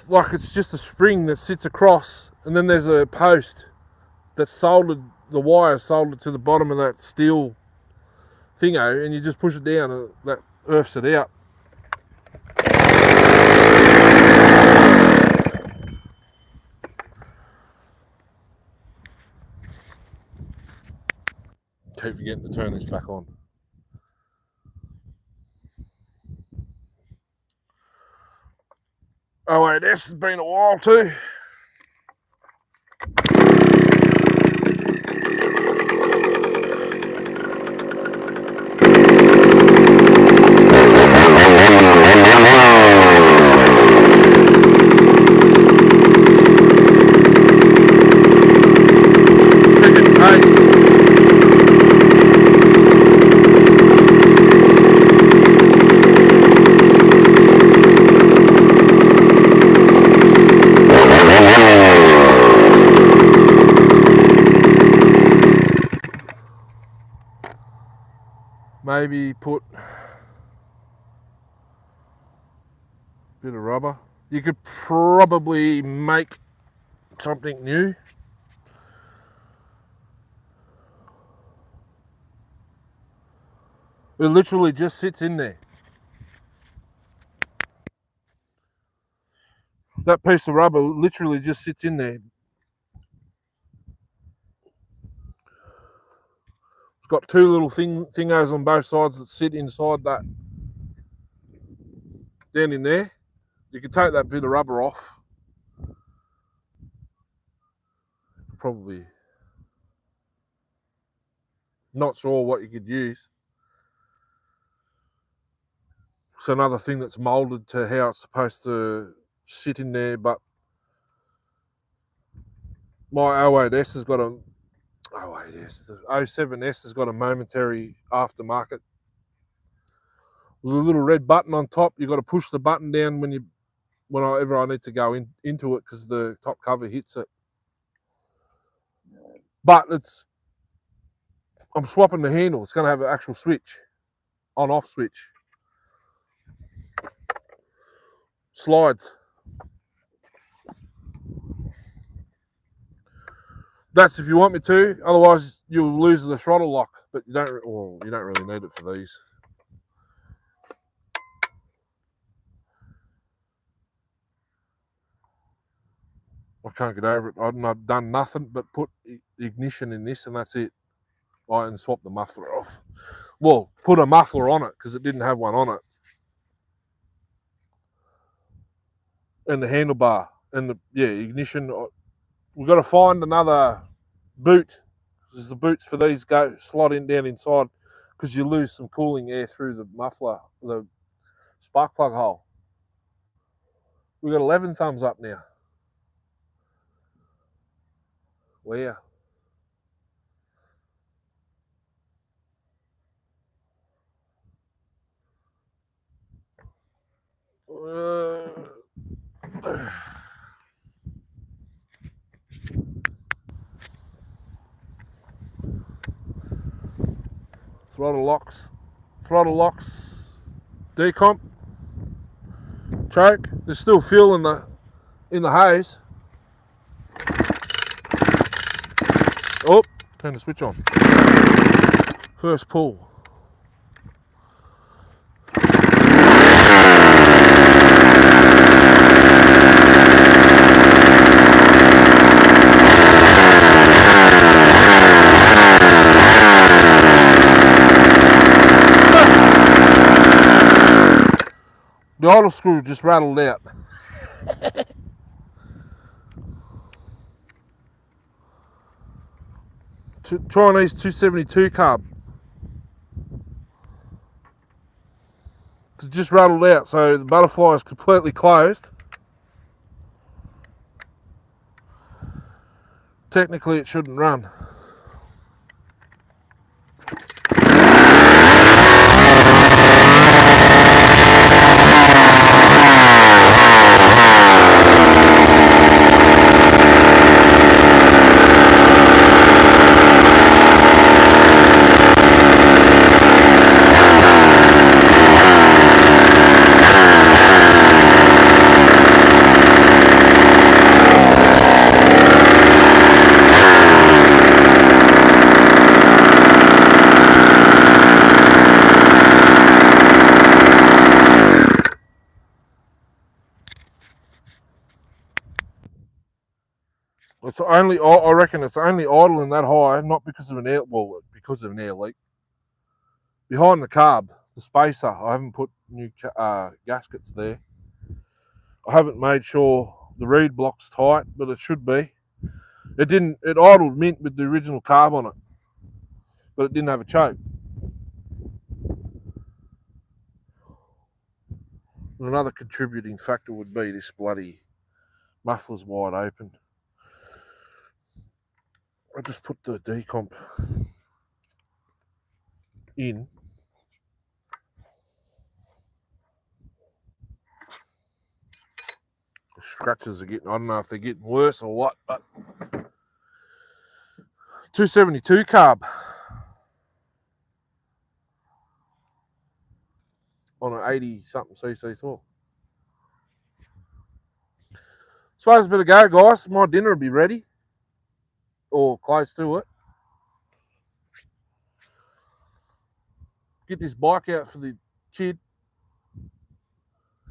like it's just a spring that sits across, and then there's a post that's soldered. The wire soldered to the bottom of that steel thingo, and you just push it down, and that earths it out. Keep forgetting to turn this back on. Oh wait, this has been a while too. Maybe put a bit of rubber. You could probably make something new. It literally just sits in there. That piece of rubber literally just sits in there. It's got two little thingos on both sides that sit inside that. Down in there. You can take that bit of rubber off. Probably. Not sure what you could use. It's another thing that's molded to how it's supposed to sit in there, but my 08S has got a 08S, the 07S has got a momentary aftermarket with a little red button on top. You've got to push the button down whenever I need to go into it because the top cover hits it. But I'm swapping the handle. It's going to have an actual switch, on-off switch. Slides. That's if you want me to. Otherwise, you'll lose the throttle lock. But you don't. Well, you don't really need it for these. I can't get over it. I've done nothing but put ignition in this, and that's it. And swap the muffler off. Well, put a muffler on it because it didn't have one on it. And the handlebar and the ignition. We've got to find another boot. Because the boots for these go slot in down inside because you lose some cooling air through the muffler, the spark plug hole. We've got 11 thumbs up now. Where? Throttle locks, decomp, choke. There's still fuel in the hose. Oh, turn the switch on. First pull. The idle screw just rattled out. Chinese 272 carb. It just rattled out, so the butterfly is completely closed. Technically, it shouldn't run. It's only, I reckon it's only idling that high, not because of because of an air leak. Behind the carb, the spacer, I haven't put new gaskets there. I haven't made sure the reed block's tight, but it should be. It idled mint with the original carb on it, but it didn't have a choke. And another contributing factor would be this bloody muffler's wide open. I just put the decomp in. The scratches are getting, I don't know if they're getting worse or what, but 272 carb on an 80 something cc saw. Suppose I better go, guys. My dinner will be ready, or close to it. Get this bike out for the kid,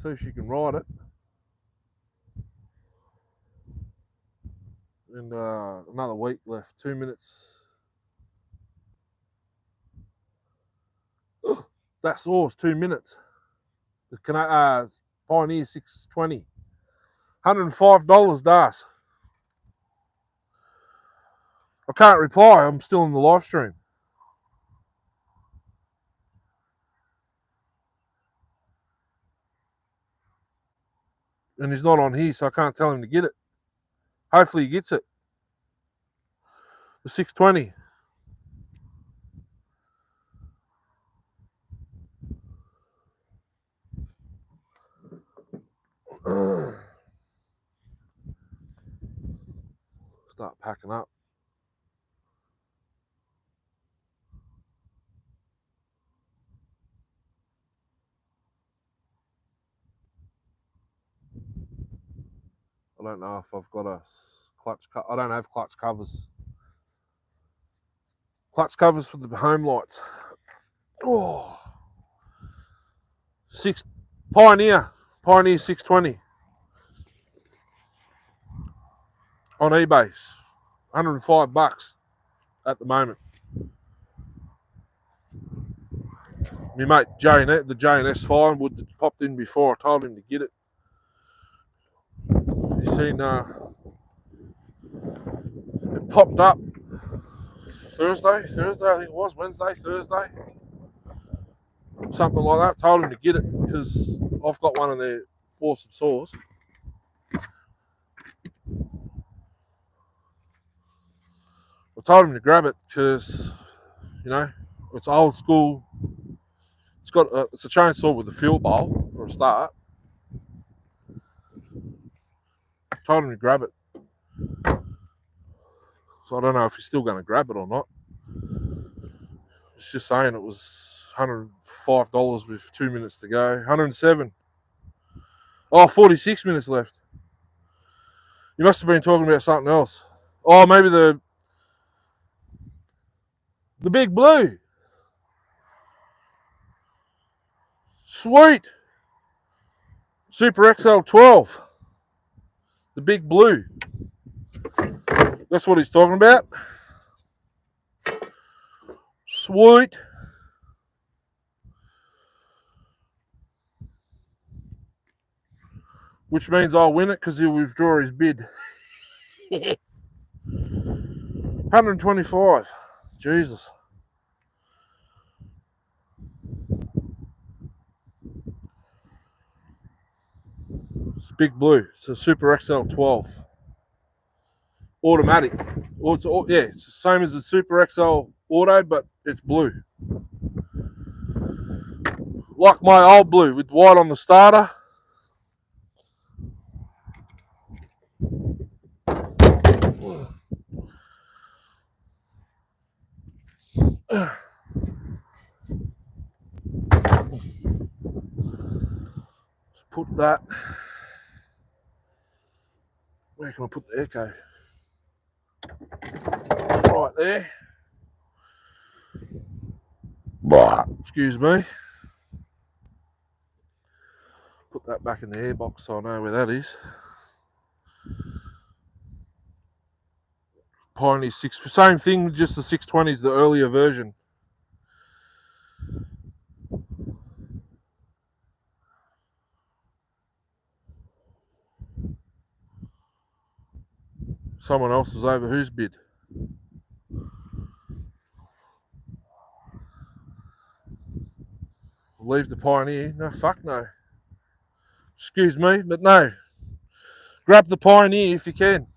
see if she can ride it. And another week left, 2 minutes. That saw's 2 minutes. The Pioneer 620. $105, Das. I can't reply, I'm still in the live stream. And he's not on here, so I can't tell him to get it. Hopefully he gets it. The 620. Start packing up. don't know if I've got a clutch. I don't have clutch covers. Clutch covers for the home lights. Oh, Pioneer 620 on eBay, $105 at the moment. My mate the J&S Firewood popped in before. I told him to get it. You seen it popped up Thursday, I think it was, Wednesday, Thursday, something like that. Told him to get it because I've got one of their awesome saws. I told him to grab it because, you know, it's old school. It's a chainsaw with a fuel bowl for a start. I told him to grab it. So I don't know if he's still going to grab it or not. It's just saying it was $105 with 2 minutes to go. 107. Oh, 46 minutes left. You must have been talking about something else. Oh, maybe the Big Blue. Sweet. Super XL 12. The Big Blue. That's what he's talking about. Sweet. Which means I'll win it because he'll withdraw his bid. 125. Jesus. It's Big Blue. It's a Super XL 12. Automatic. It's the same as the Super XL Auto, but it's blue. Like my old blue with white on the starter. Put that. Where can I put the echo? Right there. Excuse me. Put that back in the airbox so I know where that is. Pioneer 6. Same thing, just the 620 is the earlier version. Someone else was over whose bid? Leave the Pioneer? No, fuck no. Excuse me, but no. Grab the Pioneer if you can.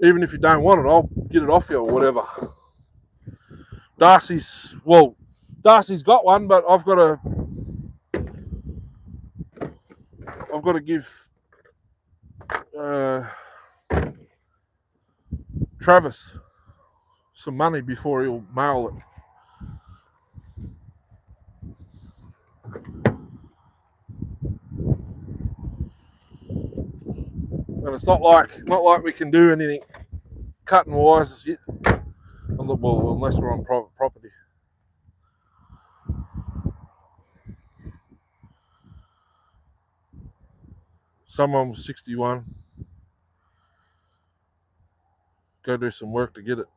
Even if you don't want it, I'll get it off you or whatever. Darcy's got one, but I've got to give Travis some money before he'll mail it. And it's not like we can do anything cutting wires yet. Well, unless we're on private property. Someone was 61. Go do some work to get it.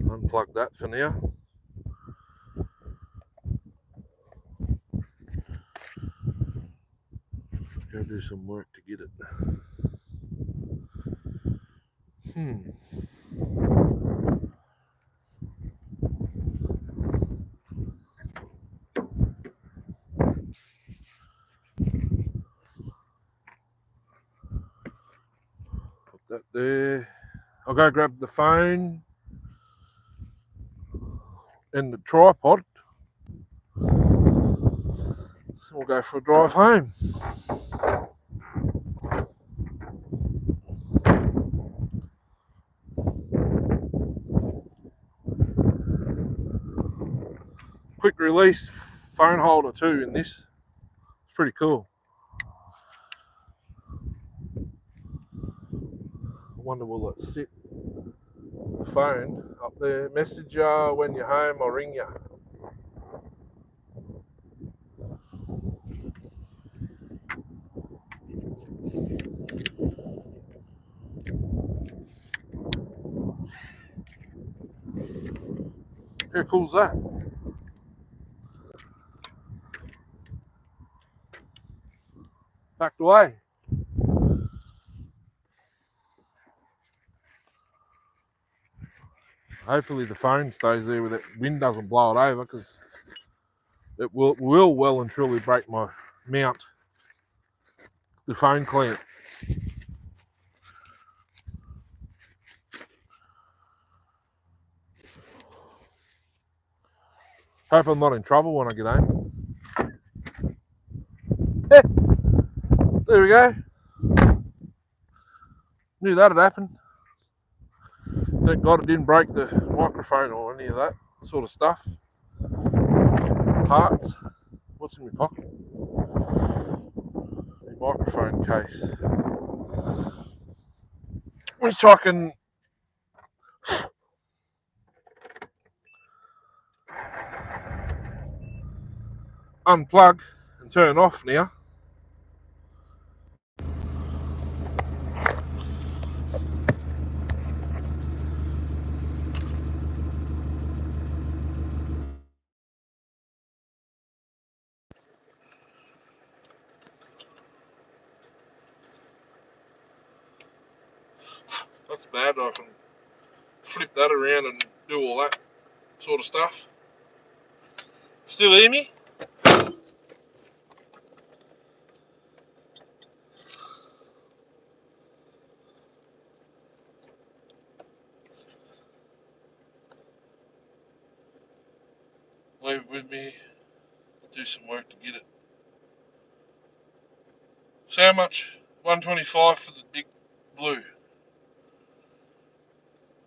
Unplug that for now. Go do some work to get it. Put that there. I'll go grab the phone and the tripod. So we'll go for a drive home. quick release phone holder too in this. It's pretty cool. I wonder will it sit the phone up there? Message you when you're home or ring you. How cool's that? Packed away. Hopefully the phone stays there with it. Wind doesn't blow it over because it will well and truly break my mount. The phone clamp. Hope I'm not in trouble when I get home. Yeah, there we go. Knew that'd happen. Thank God it didn't break the microphone or any of that sort of stuff. Parts. What's in my pocket? The microphone case. Which I can unplug and turn off now. That's bad. I can flip that around and do all that sort of stuff. Still hear me? Leave it with me. Do some work to get it. So how much? 125 for the big blue.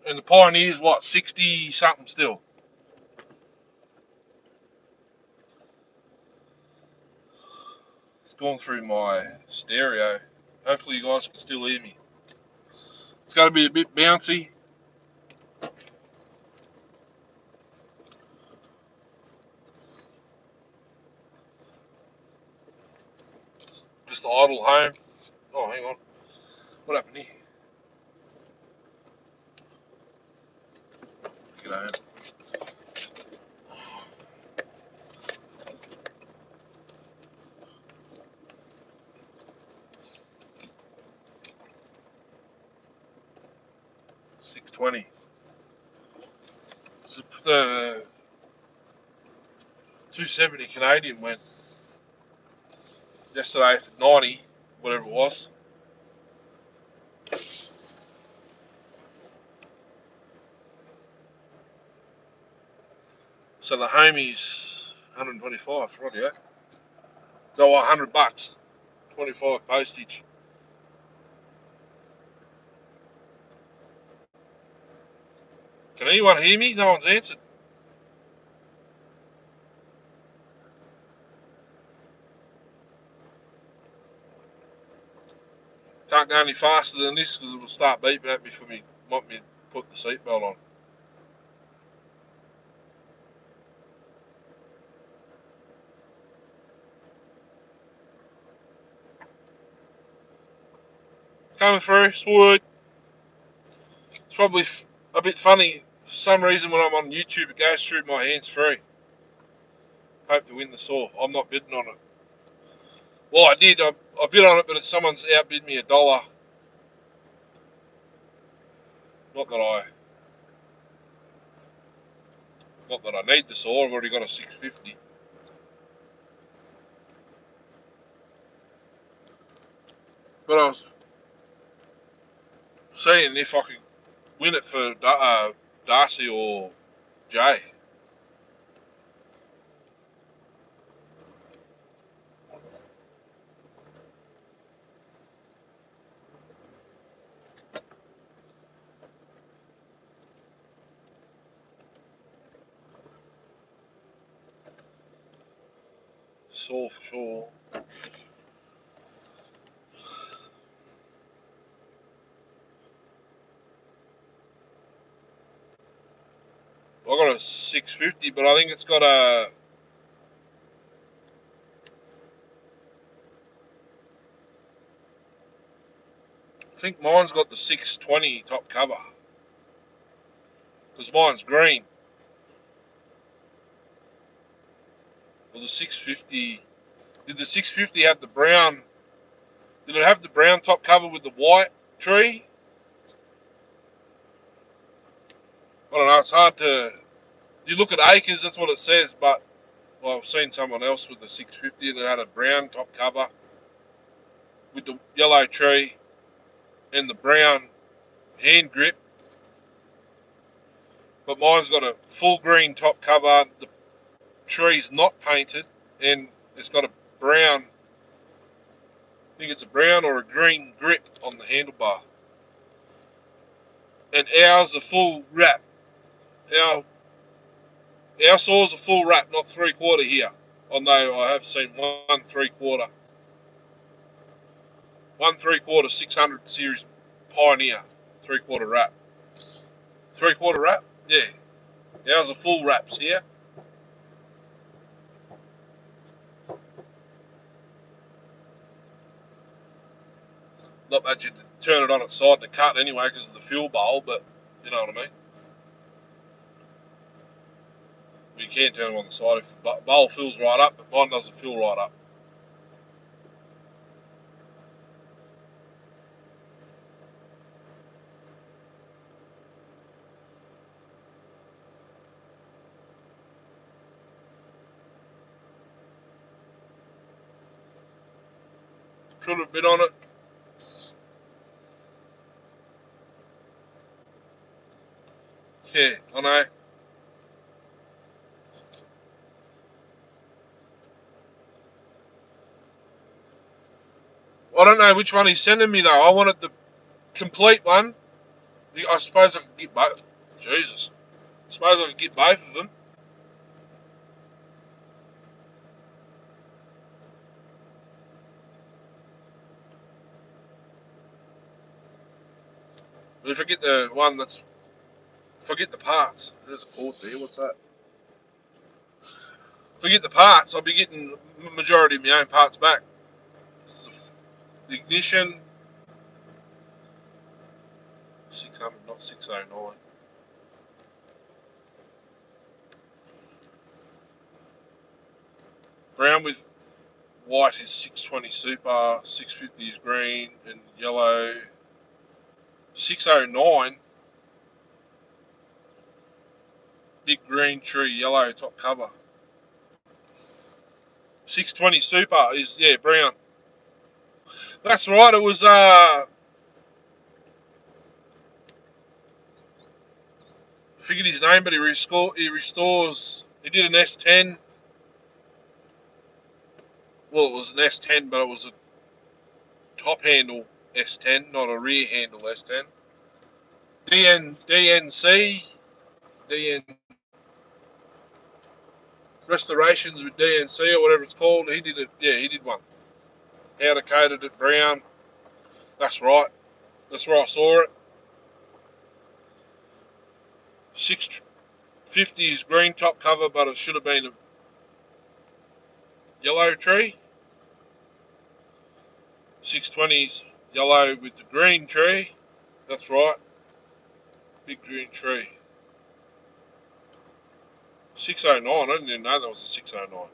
And the Pioneer's what? 60 something still. It's gone through my stereo. Hopefully you guys can still hear me. It's got to be a bit bouncy. Just idle home. Oh, hang on. What happened here? Get home. $6.20. The 270 Canadian went yesterday for 90, whatever it was. So the homie's 125, rightio. So what, $100, 25 postage. Can anyone hear me? No one's answered. Can't go any faster than this because it will start beeping at me for me. Want me to put the seatbelt on. Coming through, Swood. It's probably a bit funny. For some reason when I'm on YouTube it goes through my hands free. Hope to win the saw. I'm not bidding on it. Well, I did. I bid on it, but someone's outbid me $1. Not that I need the saw. I've already got a 650. But I was seeing if I could win it for Darcy or Jay. sore for sure. I got a 650, but I think it's got a. I think mine's got the 620 top cover. Because mine's green. Well, the 650. Did the 650 have the brown? Did it have the brown top cover with the white tree? I don't know. It's hard to. You look at acres, that's what it says, but well, I've seen someone else with the 650 that had a brown top cover with the yellow tree and the brown hand grip. But mine's got a full green top cover. The tree's not painted, and it's got a brown. I think it's a brown or a green grip on the handlebar. And ours a full wrap. Our saw's a full wrap, not 3/4 here. Although I have seen 1/3. 1/3 600 series Pioneer 3/4 wrap. 3/4 wrap? Yeah. Ours are full wraps here. Not that you'd turn it on its side to cut anyway because of the fuel bowl, but you know what I mean. You can turn them on the side if the bowl fills right up, but mine doesn't fill right up. Could have been on it. Yeah, I know. I don't know which one he's sending me though. I wanted the complete one. I suppose I could get both. Jesus. I suppose I could get both of them. But if I get the one that's... If I get the parts... There's a cord there. What's that? If I get the parts, I'll be getting the majority of my own parts back. So the ignition... 600, not 609. Brown with white is 620 super, 650 is green, and yellow 609. Big green tree, yellow top cover. 620 super is, yeah, brown. That's right, it was I forget his name, but he restores. He did an S10. Well, it was an S10, but it was a top handle S10, not a rear handle S10. DNC, DN Restorations with DNC or whatever it's called. He did it. Yeah, he did one. Powder coated it brown. That's right. That's where I saw it. 650 is green top cover, but it should have been a yellow tree. 620 is yellow with the green tree. That's right. Big green tree. 609. I didn't even know that was a 609.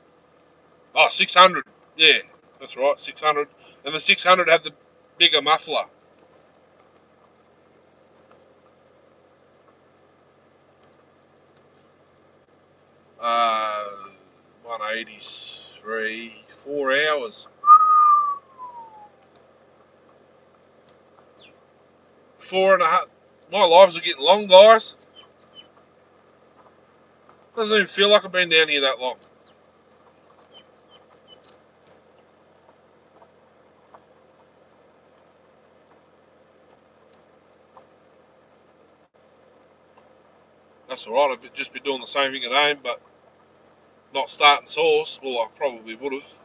Oh, 600. Yeah, that's right. 600. And the 600 had the bigger muffler. 183. 4 hours. 4.5. My lives are getting long, guys. Doesn't even feel like I've been down here that long. That's alright. I've just been doing the same thing at home, but not starting sauce. Well, I probably would have.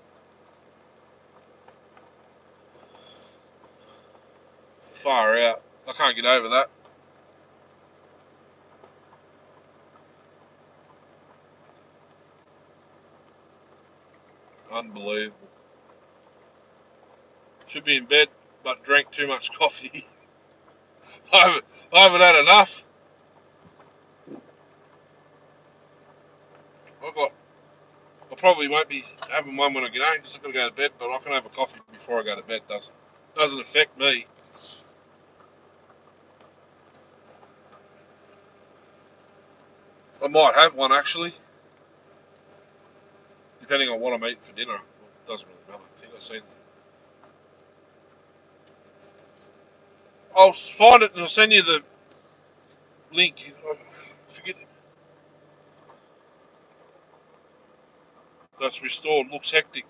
Far out. I can't get over that. Unbelievable. Should be in bed, but drank too much coffee. I haven't had enough. I probably won't be having one when I get home because I've got to go to bed, but I can have a coffee before I go to bed. Doesn't affect me. I might have one actually, depending on what I'm eating for dinner. It doesn't really matter. I think I've seen. I'll find it and I'll send you the link. I forget. That's restored. Looks hectic.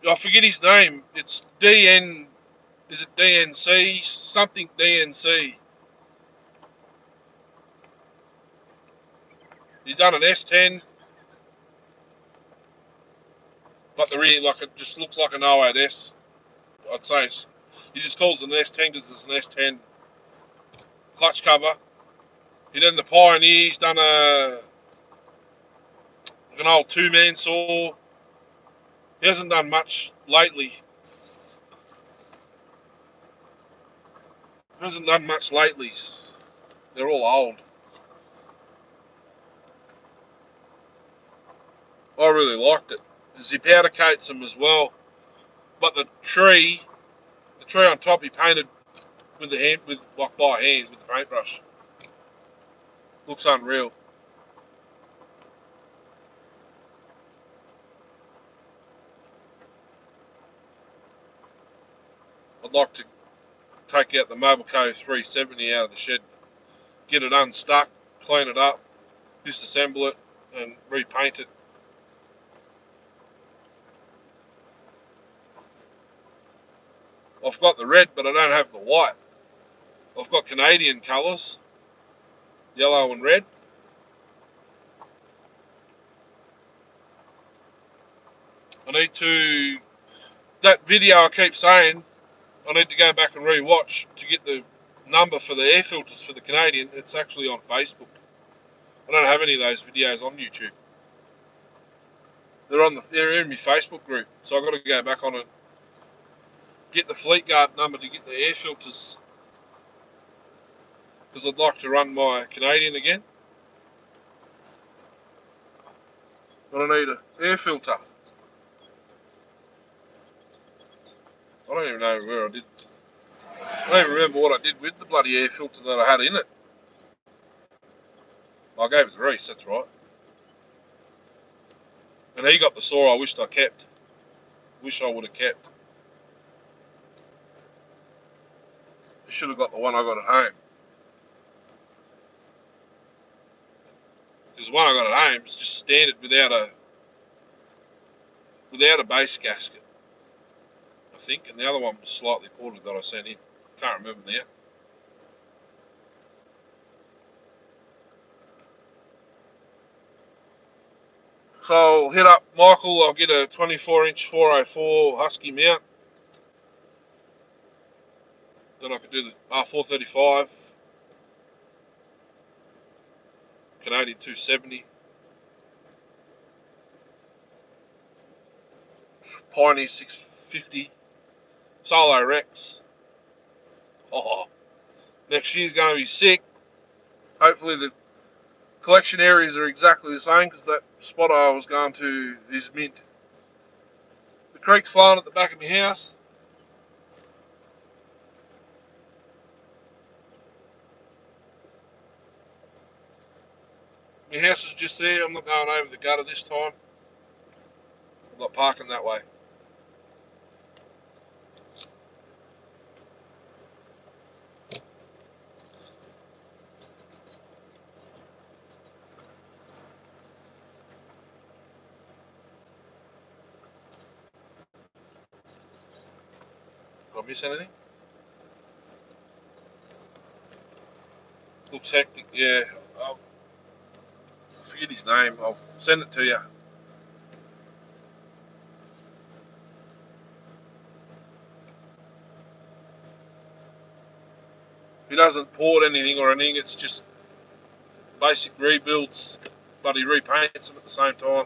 I forget his name. It's DN. Is it DNC? Something DNC. He done an S10, but the rear, like, it just looks like an 08S. I'd say he just calls it an S10 because it's an S10 clutch cover. He done the Pioneer. He's done an old two-man saw. He hasn't done much lately. They're all old. I really liked it. He powder coats them as well. But the tree on top, he painted with the hand, with like by hand with the paintbrush. Looks unreal. I'd like to take out the Mobilco 370 out of the shed, get it unstuck, clean it up, disassemble it, and repaint it. I've got the red, but I don't have the white. I've got Canadian colours, yellow and red. I need to, that video I keep saying, I need to go back and re-watch to get the number for the air filters for the Canadian. It's actually on Facebook. I don't have any of those videos on YouTube. They're in my Facebook group, so I've got to go back on it, get the Fleet Guard number to get the air filters, because I'd like to run my Canadian again. But I need an air filter. I don't even know where I did. I don't even remember what I did with the bloody air filter that I had in it. I gave it to Reese, that's right. And he got the saw I wished I kept. Wish I would have kept. I should have got the one I got at home. Because the one I got at home is just standard without a base gasket, I think, and the other one was slightly ported that I sent in. Can't remember now. So I'll hit up Michael. I'll get a 24-inch 404 Husky mount. Then I could do the R435 Canadian 270 Pioneer 650 Solo Rex. Oh, next year's going to be sick. Hopefully the collection areas are exactly the same, because that spot I was going to is mint. The creek's flowing at the back of my house. My house is just there. I'm not going over the gutter this time. I'm not parking that way. Did I miss anything? Looks hectic, yeah. I'll forget his name. I'll send it to you. He doesn't port anything or anything. It's just basic rebuilds, but he repaints them at the same time.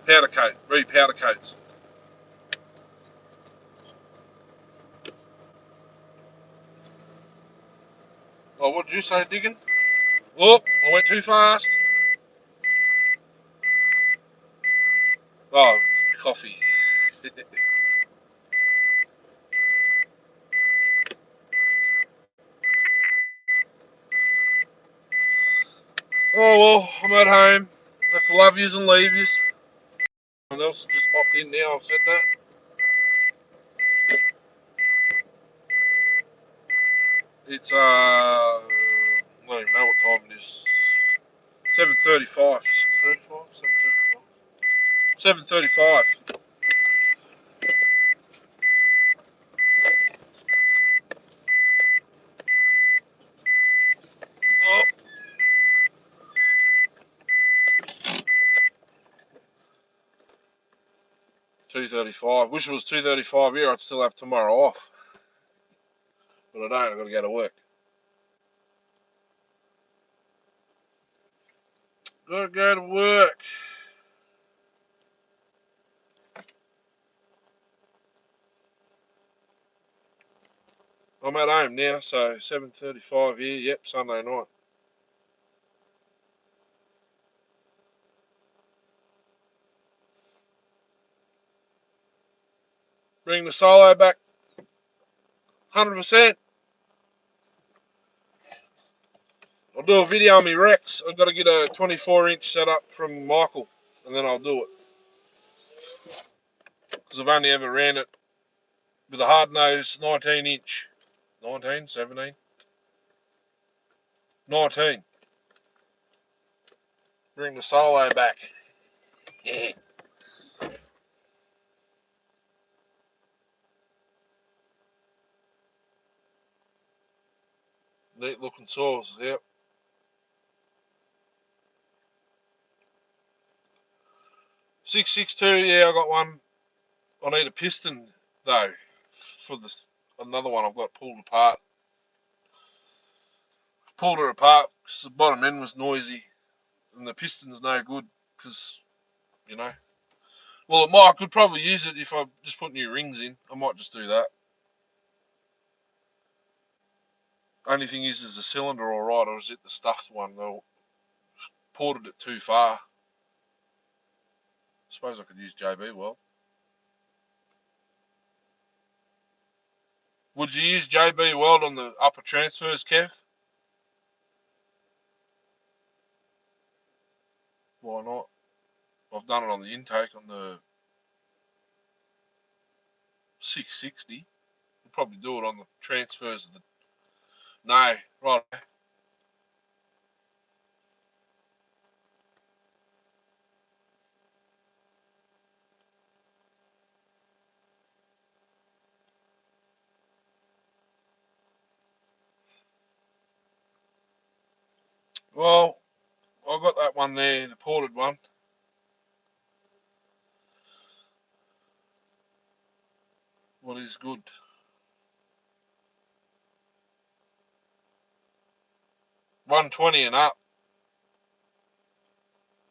Powder coat, re-powder coats. Oh, what did you say, Diggin? Oh, I went too fast. Oh, coffee. Oh well, I'm at home. Have to love yous and leave yous. Someone else just popped in now. I've said that. It's I don't even know what time it is. 7:35. 6:35. 7:35. 7:35. Oh, 2:35. Wish it was 2:35 here. I'd still have tomorrow off, but I don't. I've got to go to work. Got to go to work. I'm at home now, so 7:35 here. Yep, Sunday night. Bring the solo back 100%. I'll do a video on my Rex. I've got to get a 24-inch set up from Michael, and then I'll do it. Because I've only ever ran it with a hard nose 19-inch. 19, 17, 19. Bring the solo back. Yeah. Neat looking saws, yep. 662, yeah, I got one. I need a piston though for this another one I've got pulled apart. Pulled it apart because the bottom end was noisy, and the piston's no good because you know. Well, I could probably use it if I just put new rings in. I might just do that. Only thing is the cylinder all right, or is it the stuffed one? They ported it too far. Suppose I could use JB well. Would you use JB Weld on the upper transfers, Kev? Why not? I've done it on the intake on the 660. I'll probably do it on the transfers of the. No, right. Well, I've got that one there, the ported one. What is good? 120 and up.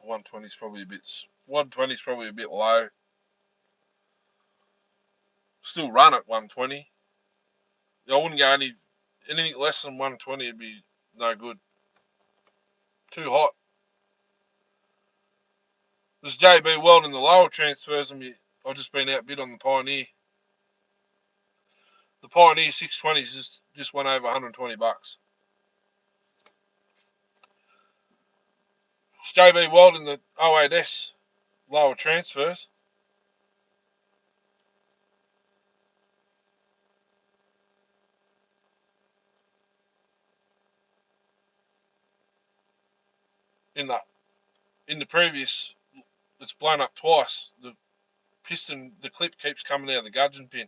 120 is probably a bit. 120 is probably a bit low. Still run at 120. I wouldn't go anything less than 120 would be no good. Too hot. There's JB Weld in the lower transfers, and I've just been outbid on the Pioneer. The Pioneer 620s just went over 120 bucks. It's JB Weld in the 08S lower transfers. In the previous, it's blown up twice. The piston, the clip keeps coming out of the gudgeon pin.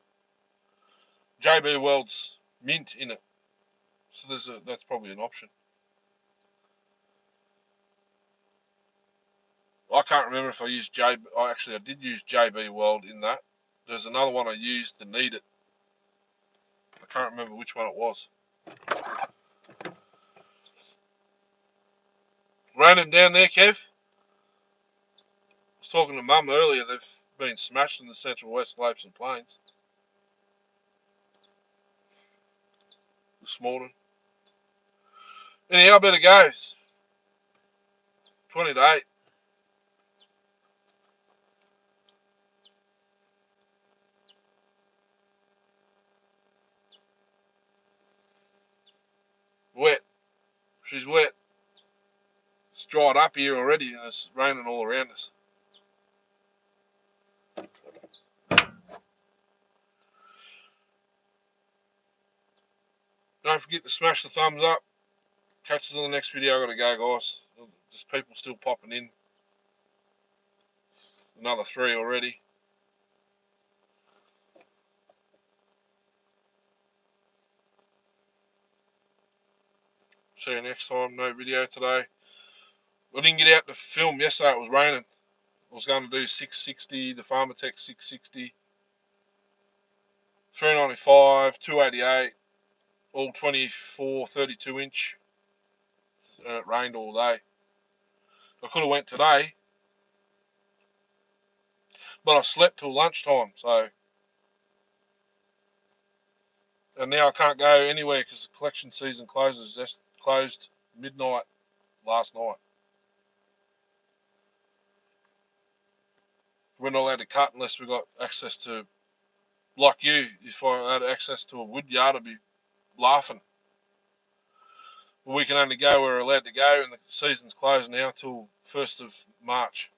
JB Weld's mint in it, so that's probably an option. I can't remember if I used I did use JB Weld in that. There's another one I used to need it. Can't remember which one it was. Raining down there, Kev? I was talking to Mum earlier. They've been smashed in the Central West Slopes and Plains this morning. Anyhow, I better go. It's 20 to 8. Wet. She's wet. It's dried up here already and it's raining all around us. Don't forget to smash the thumbs up. Catch us on the next video. I gotta go, guys. There's people still popping in. Another 3 already. See you next time. No video today. I didn't get out to film yesterday. It was raining. I was going to do 660, the Pharmatech 660, 395, 288, all 24, 32 inch. And it rained all day. I could have went today, but I slept till lunchtime. So, and now I can't go anywhere because the collection season closes. Just closed midnight last night. We're not allowed to cut unless we got access to, like you, if I had access to a wood yard, I'd be laughing. But we can only go where we're allowed to go, and the season's closed now till 1st of March.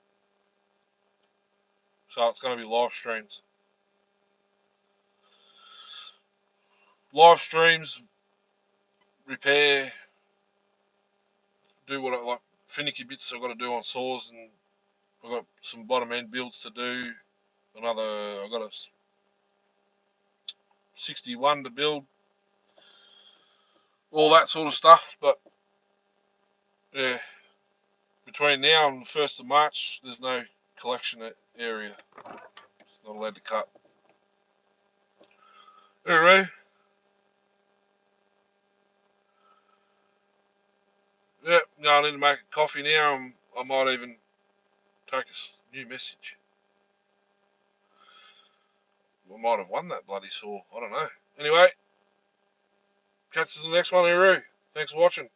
So it's going to be live streams. Live streams, repair, do what I like, finicky bits I've got to do on saws, and I've got some bottom end builds to do. I've got a 61 to build, all that sort of stuff. But yeah, between now and the 1st of March, there's no collection area. It's not allowed to cut. Anyway, yeah, no, I need to make a coffee now. I might even take a new message. I might have won that bloody saw. I don't know. Anyway, catch us in the next one, Eru. Thanks for watching.